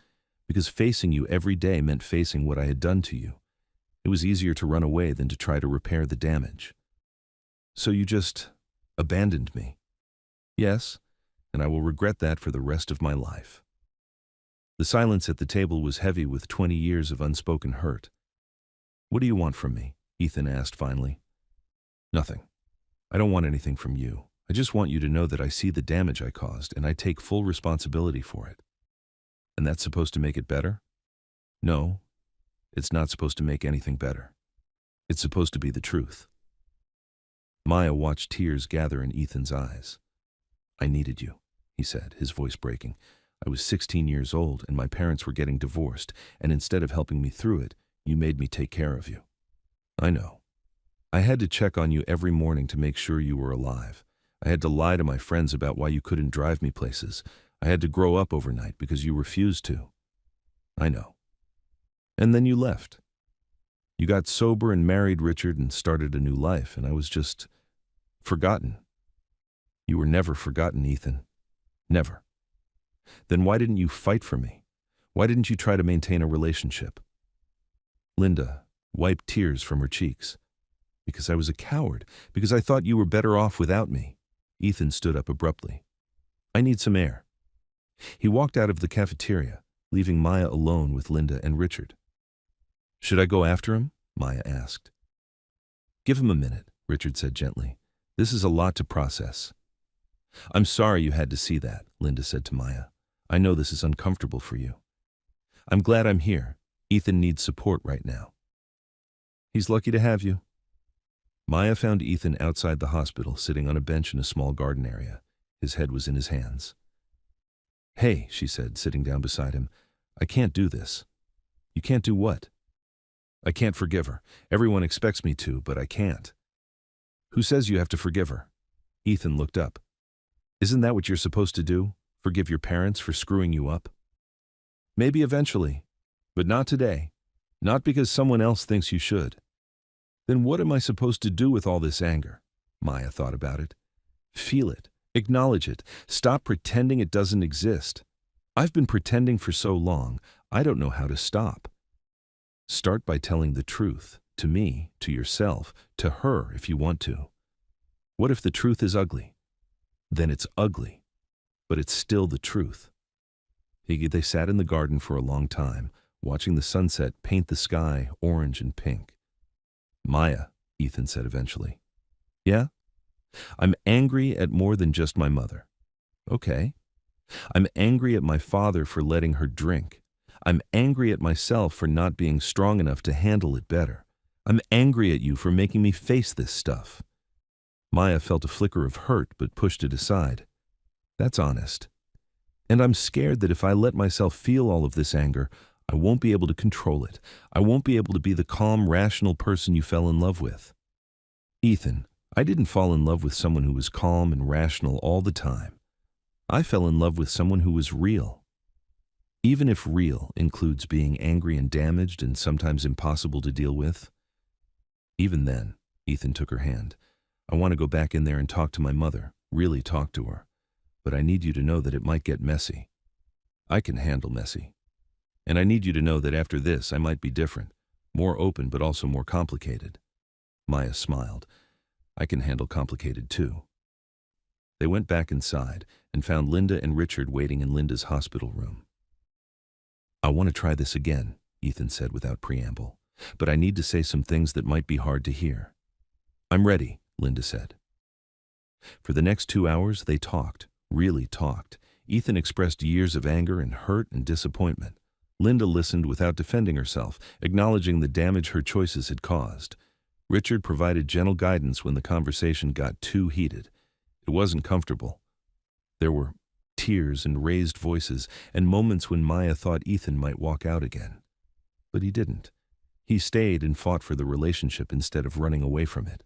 Speaker 1: Because facing you every day meant facing what I had done to you. It was easier to run away than to try to repair the damage. So you just abandoned me. Yes, and I will regret that for the rest of my life. The silence at the table was heavy with 20 years of unspoken hurt. What do you want from me? Ethan asked finally. Nothing. I don't want anything from you. I just want you to know that I see the damage I caused and I take full responsibility for it. And that's supposed to make it better? No, it's not supposed to make anything better. It's supposed to be the truth. Maya watched tears gather in Ethan's eyes. I needed you, he said, his voice breaking. I was 16 years old and my parents were getting divorced, and instead of helping me through it, you made me take care of you. I know. I had to check on you every morning to make sure you were alive. I had to lie to my friends about why you couldn't drive me places. I had to grow up overnight because you refused to. I know. And then you left. You got sober and married Richard and started a new life, and I was just forgotten. You were never forgotten, Ethan. Never. Then why didn't you fight for me? Why didn't you try to maintain a relationship? Linda wiped tears from her cheeks. Because I was a coward. Because I thought you were better off without me. Ethan stood up abruptly. I need some air. He walked out of the cafeteria, leaving Maya alone with Linda and Richard. Should I go after him? Maya asked. Give him a minute, Richard said gently. This is a lot to process. I'm sorry you had to see that, Linda said to Maya. I know this is uncomfortable for you. I'm glad I'm here. Ethan needs support right now. He's lucky to have you. Maya found Ethan outside the hospital, sitting on a bench in a small garden area. His head was in his hands. Hey, she said, sitting down beside him. I can't do this. You can't do what? I can't forgive her. Everyone expects me to, but I can't. Who says you have to forgive her? Ethan looked up. Isn't that what you're supposed to do? Forgive your parents for screwing you up? Maybe eventually, but not today. Not because someone else thinks you should. Then what am I supposed to do with all this anger? Maya thought about it. Feel it. Acknowledge it. Stop pretending it doesn't exist. I've been pretending for so long, I don't know how to stop. Start by telling the truth. to me, to yourself, to her if you want to. What if the truth is ugly? Then it's ugly, but it's still the truth. They sat in the garden for a long time, watching the sunset paint the sky orange and pink. Maya, Ethan said eventually. Yeah? I'm angry at more than just my mother. Okay. I'm angry at my father for letting her drink. I'm angry at myself for not being strong enough to handle it better. I'm angry at you for making me face this stuff. Maya felt a flicker of hurt but pushed it aside. That's honest. And I'm scared that if I let myself feel all of this anger, I won't be able to control it. I won't be able to be the calm, rational person you fell in love with. Ethan, I didn't fall in love with someone who was calm and rational all the time. I fell in love with someone who was real. Even if real includes being angry and damaged and sometimes impossible to deal with. Even then, Ethan took her hand. I want to go back in there and talk to my mother, really talk to her. But I need you to know that it might get messy. I can handle messy. And I need you to know that after this I might be different, more open but also more complicated. Maya smiled. I can handle complicated too. They went back inside and found Linda and Richard waiting in Linda's hospital room. I want to try this again, Ethan said without preamble, but I need to say some things that might be hard to hear. I'm ready, Linda said. For the next 2 hours they talked, really talked. Ethan expressed years of anger and hurt and disappointment. Linda listened without defending herself, acknowledging the damage her choices had caused. Richard provided gentle guidance when the conversation got too heated. It wasn't comfortable. There were tears and raised voices and moments when Maya thought Ethan might walk out again. But he didn't. He stayed and fought for the relationship instead of running away from it.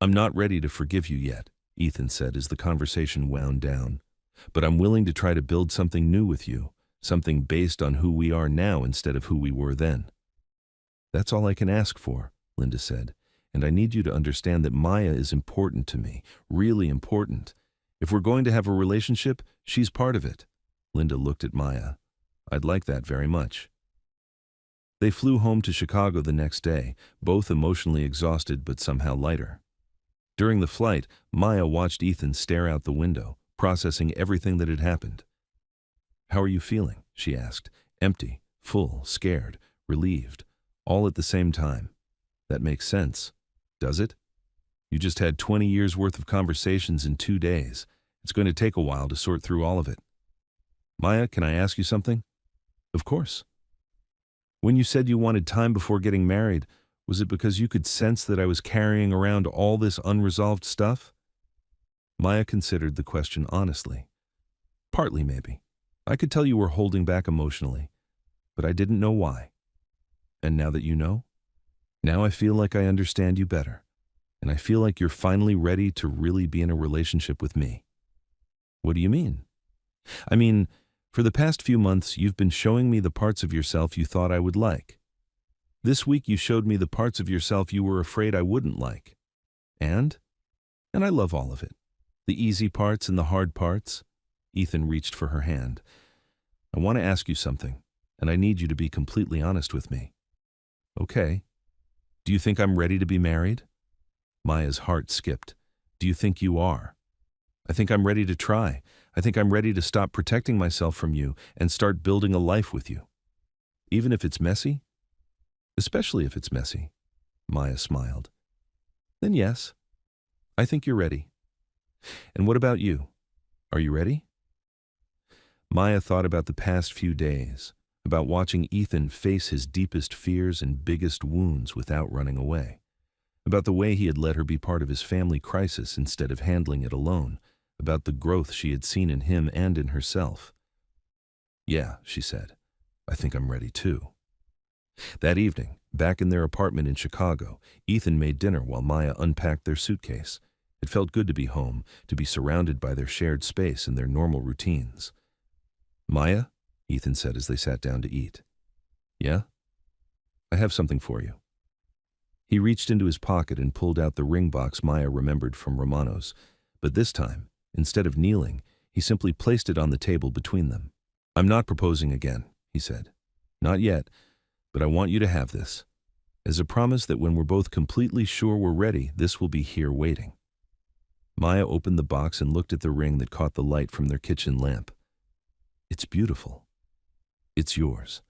Speaker 1: I'm not ready to forgive you yet, Ethan said as the conversation wound down. But I'm willing to try to build something new with you, something based on who we are now instead of who we were then. That's all I can ask for, Linda said, and I need you to understand that Maya is important to me, really important. If we're going to have a relationship, she's part of it. Linda looked at Maya. I'd like that very much. They flew home to Chicago the next day, both emotionally exhausted but somehow lighter. During the flight, Maya watched Ethan stare out the window, processing everything that had happened. How are you feeling? She asked. Empty, full, scared, relieved, all at the same time. That makes sense, does it? You just had 20 years worth of conversations in 2 days. It's going to take a while to sort through all of it. Maya, can I ask you something? Of course. When you said you wanted time before getting married, was it because you could sense that I was carrying around all this unresolved stuff? Maya considered the question honestly. Partly, maybe. I could tell you were holding back emotionally, but I didn't know why. And now that you know, now I feel like I understand you better, and I feel like you're finally ready to really be in a relationship with me. What do you mean? I mean, for the past few months, you've been showing me the parts of yourself you thought I would like. This week you showed me the parts of yourself you were afraid I wouldn't like. And I love all of it. The easy parts and the hard parts. Ethan reached for her hand. I want to ask you something, and I need you to be completely honest with me. Okay. Do you think I'm ready to be married? Maya's heart skipped. Do you think you are? I think I'm ready to try. I think I'm ready to stop protecting myself from you and start building a life with you. Even if it's messy? Especially if it's messy. Maya smiled. Then yes, I think you're ready. And what about you? Are you ready? Maya thought about the past few days, about watching Ethan face his deepest fears and biggest wounds without running away, about the way he had let her be part of his family crisis instead of handling it alone, about the growth she had seen in him and in herself. Yeah, she said, I think I'm ready too. That evening, back in their apartment in Chicago, Ethan made dinner while Maya unpacked their suitcase. It felt good to be home, to be surrounded by their shared space and their normal routines. Maya, Ethan said as they sat down to eat. Yeah? I have something for you. He reached into his pocket and pulled out the ring box Maya remembered from Romano's, but this time, instead of kneeling, he simply placed it on the table between them. I'm not proposing again, he said. Not yet, but I want you to have this. as a promise that when we're both completely sure we're ready, this will be here waiting." Maya opened the box and looked at the ring that caught the light from their kitchen lamp. "It's beautiful. It's yours.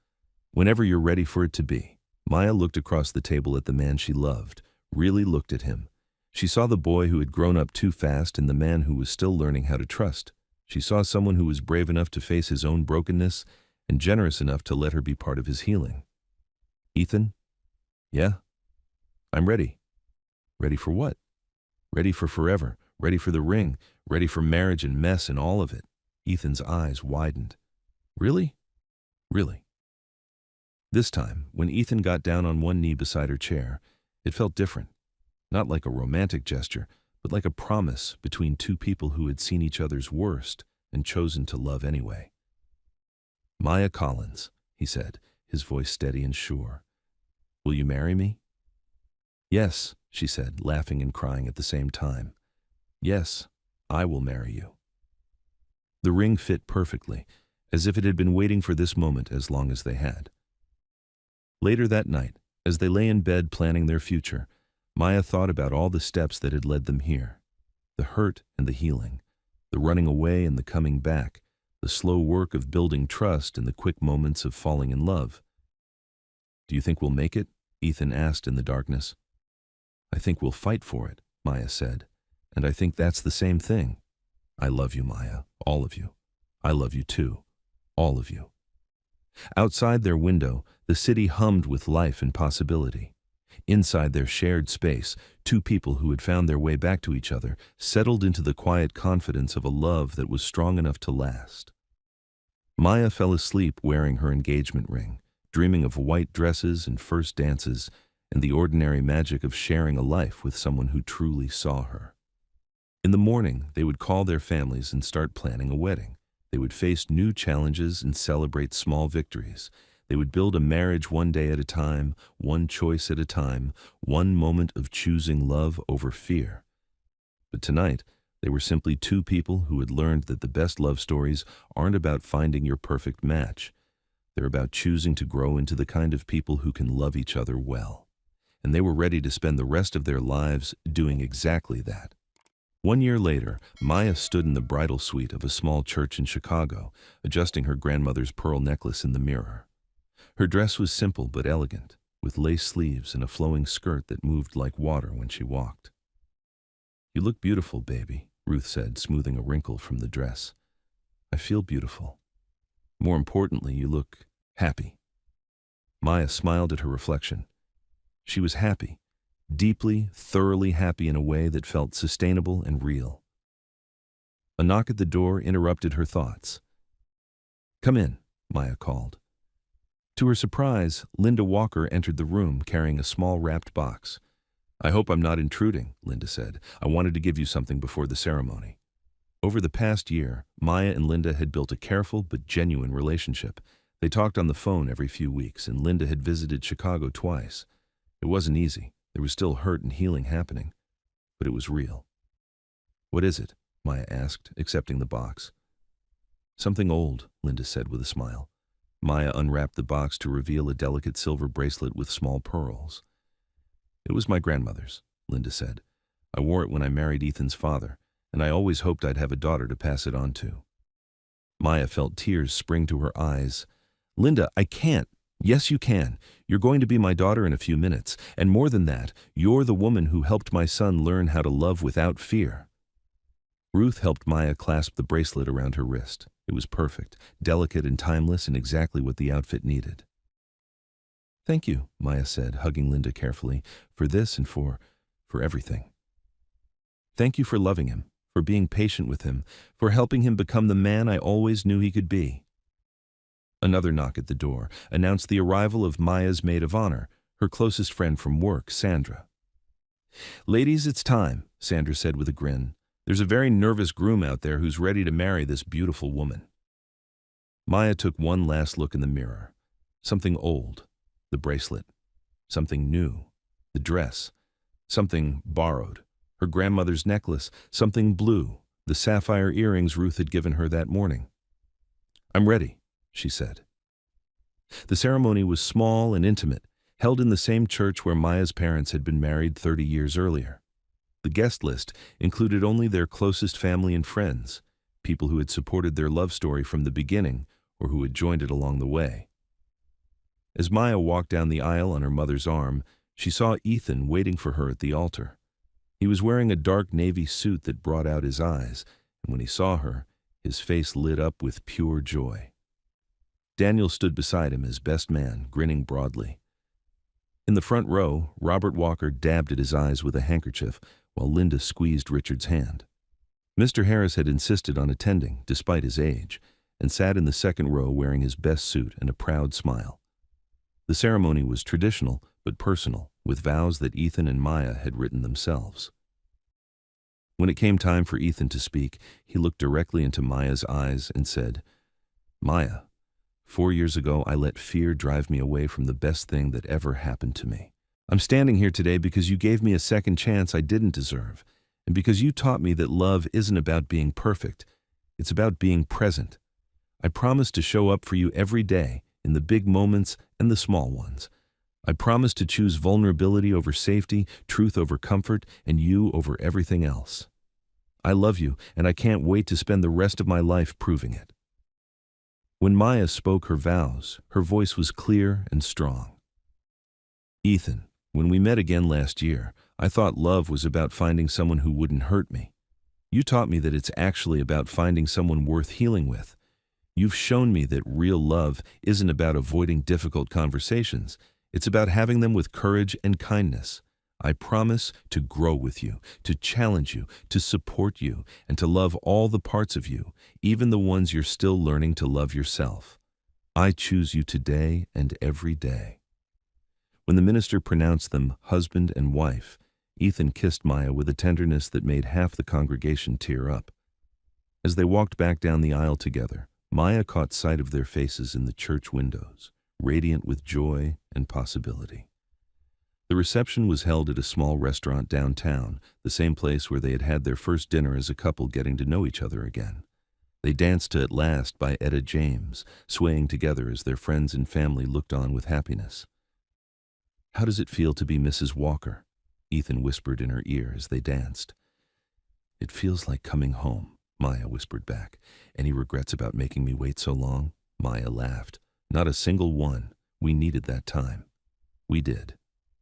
Speaker 1: Whenever you're ready for it to be." Maya looked across the table at the man she loved, really looked at him. She saw the boy who had grown up too fast and the man who was still learning how to trust. She saw someone who was brave enough to face his own brokenness and generous enough to let her be part of his healing. "Ethan? Yeah? I'm ready." "Ready for what?" "Ready for forever. Ready for the ring. Ready for marriage and mess and all of it." Ethan's eyes widened. "Really? Really?" This time, when Ethan got down on one knee beside her chair, it felt different. Not like a romantic gesture, but like a promise between two people who had seen each other's worst and chosen to love anyway. "Maya Collins," he said, his voice steady and sure. "Will you marry me?" "Yes," she said, laughing and crying at the same time. "Yes, I will marry you." The ring fit perfectly, as if it had been waiting for this moment as long as they had. Later that night, as they lay in bed planning their future, Maya thought about all the steps that had led them here. The hurt and the healing, the running away and the coming back, the slow work of building trust and the quick moments of falling in love. "Do you think we'll make it?" Ethan asked in the darkness. "I think we'll fight for it," Maya said. "And I think that's the same thing. I love you, Maya, all of you. I love you too, all of you." Outside their window, the city hummed with life and possibility. Inside their shared space, two people who had found their way back to each other settled into the quiet confidence of a love that was strong enough to last. Maya fell asleep wearing her engagement ring, dreaming of white dresses and first dances and the ordinary magic of sharing a life with someone who truly saw her. In the morning, they would call their families and start planning a wedding. They would face new challenges and celebrate small victories. They would build a marriage one day at a time, one choice at a time, one moment of choosing love over fear. But tonight, they were simply two people who had learned that the best love stories aren't about finding your perfect match. They're about choosing to grow into the kind of people who can love each other well. And they were ready to spend the rest of their lives doing exactly that. 1 year later, Maya stood in the bridal suite of a small church in Chicago, adjusting her grandmother's pearl necklace in the mirror. Her dress was simple but elegant, with lace sleeves and a flowing skirt that moved like water when she walked. "You look beautiful, baby," Ruth said, smoothing a wrinkle from the dress. "I feel beautiful. More importantly, you look happy." Maya smiled at her reflection. She was happy. Deeply, thoroughly happy in a way that felt sustainable and real. A knock at the door interrupted her thoughts. "Come in," Maya called. To her surprise, Linda Walker entered the room carrying a small wrapped box. "I hope I'm not intruding," Linda said. "I wanted to give you something before the ceremony." Over the past year, Maya and Linda had built a careful but genuine relationship. They talked on the phone every few weeks, and Linda had visited Chicago twice. It wasn't easy. There was still hurt and healing happening, but it was real. "What is it?" Maya asked, accepting the box. "Something old," Linda said with a smile. Maya unwrapped the box to reveal a delicate silver bracelet with small pearls. "It was my grandmother's," Linda said. "I wore it when I married Ethan's father, and I always hoped I'd have a daughter to pass it on to." Maya felt tears spring to her eyes. "Linda, I can't." "Yes, you can. You're going to be my daughter in a few minutes. And more than that, you're the woman who helped my son learn how to love without fear." Ruth helped Maya clasp the bracelet around her wrist. It was perfect, delicate and timeless, and exactly what the outfit needed. "Thank you," Maya said, hugging Linda carefully, "for this and for everything. Thank you for loving him, for being patient with him, for helping him become the man I always knew he could be." Another knock at the door announced the arrival of Maya's maid of honor, her closest friend from work, Sandra. "Ladies, it's time," Sandra said with a grin. "There's a very nervous groom out there who's ready to marry this beautiful woman." Maya took one last look in the mirror. Something old, the bracelet. Something new, the dress. Something borrowed, her grandmother's necklace. Something blue, the sapphire earrings Ruth had given her that morning. "I'm ready," she said. The ceremony was small and intimate, held in the same church where Maya's parents had been married 30 years earlier. The guest list included only their closest family and friends, people who had supported their love story from the beginning or who had joined it along the way. As Maya walked down the aisle on her mother's arm, she saw Ethan waiting for her at the altar. He was wearing a dark navy suit that brought out his eyes, and when he saw her, his face lit up with pure joy. Daniel stood beside him as best man, grinning broadly. In the front row, Robert Walker dabbed at his eyes with a handkerchief while Linda squeezed Richard's hand. Mr. Harris had insisted on attending, despite his age, and sat in the second row wearing his best suit and a proud smile. The ceremony was traditional but personal, with vows that Ethan and Maya had written themselves. When it came time for Ethan to speak, he looked directly into Maya's eyes and said, "Maya, 4 years ago I let fear drive me away from the best thing that ever happened to me. I'm standing here today because you gave me a second chance I didn't deserve, and because you taught me that love isn't about being perfect, it's about being present. I promise to show up for you every day, in the big moments and the small ones. I promise to choose vulnerability over safety, truth over comfort, and you over everything else. I love you, and I can't wait to spend the rest of my life proving it." When Maya spoke her vows, her voice was clear and strong. "Ethan, when we met again last year, I thought love was about finding someone who wouldn't hurt me. You taught me that it's actually about finding someone worth healing with. You've shown me that real love isn't about avoiding difficult conversations. It's about having them with courage and kindness. I promise to grow with you, to challenge you, to support you, and to love all the parts of you, even the ones you're still learning to love yourself. I choose you today and every day." When the minister pronounced them husband and wife, Ethan kissed Maya with a tenderness that made half the congregation tear up. As they walked back down the aisle together, Maya caught sight of their faces in the church windows, radiant with joy and possibility. The reception was held at a small restaurant downtown, the same place where they had had their first dinner as a couple getting to know each other again. They danced to At Last by Etta James, swaying together as their friends and family looked on with happiness. "How does it feel to be Mrs. Walker?" Ethan whispered in her ear as they danced. "It feels like coming home," Maya whispered back. "Any regrets about making me wait so long?" Maya laughed. "Not a single one. We needed that time." "We did,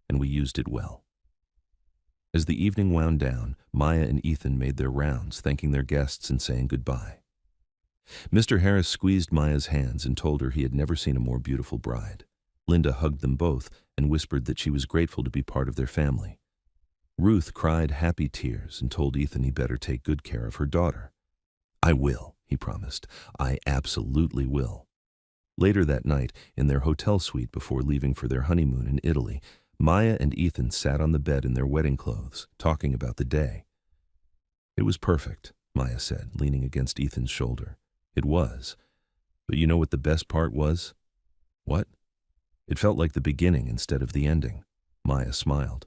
Speaker 1: and we used it well." As the evening wound down, Maya and Ethan made their rounds, thanking their guests and saying goodbye. Mr. Harris squeezed Maya's hands and told her he had never seen a more beautiful bride. Linda hugged them both and whispered that she was grateful to be part of their family. Ruth cried happy tears and told Ethan he better take good care of her daughter. "I will," he promised. "I absolutely will." Later that night, in their hotel suite before leaving for their honeymoon in Italy, Maya and Ethan sat on the bed in their wedding clothes, talking about the day. "It was perfect," Maya said, leaning against Ethan's shoulder. "It was. But you know what the best part was?" "What?" "It felt like the beginning instead of the ending." Maya smiled.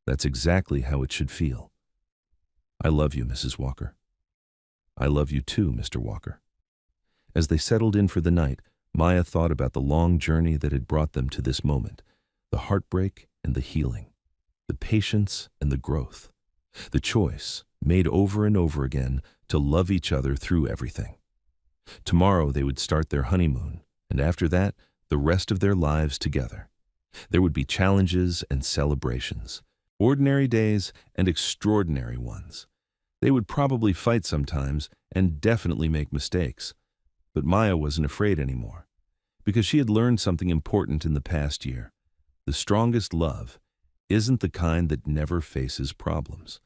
Speaker 1: "That's exactly how it should feel. I love you, Mrs. Walker." "I love you too, Mr. Walker." As they settled in for the night, Maya thought about the long journey that had brought them to this moment, the heartbreak and the healing, the patience and the growth, the choice, made over and over again, to love each other through everything. Tomorrow they would start their honeymoon, and after that, the rest of their lives together. There would be challenges and celebrations, ordinary days and extraordinary ones. They would probably fight sometimes and definitely make mistakes. But Maya wasn't afraid anymore, because she had learned something important in the past year. The strongest love isn't the kind that never faces problems.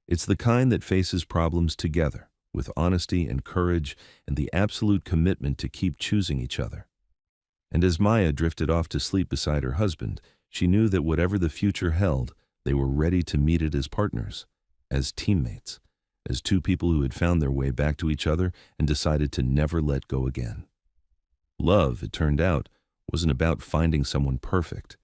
Speaker 1: It's the kind that faces problems together, with honesty and courage and the absolute commitment to keep choosing each other. And as Maya drifted off to sleep beside her husband, she knew that whatever the future held, they were ready to meet it as partners, as teammates, as two people who had found their way back to each other and decided to never let go again. Love, it turned out, wasn't about finding someone perfect.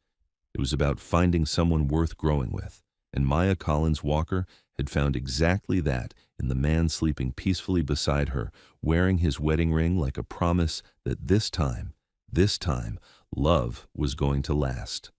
Speaker 1: It was about finding someone worth growing with, and Maya Collins Walker had found exactly that in the man sleeping peacefully beside her, wearing his wedding ring like a promise that this time, love was going to last.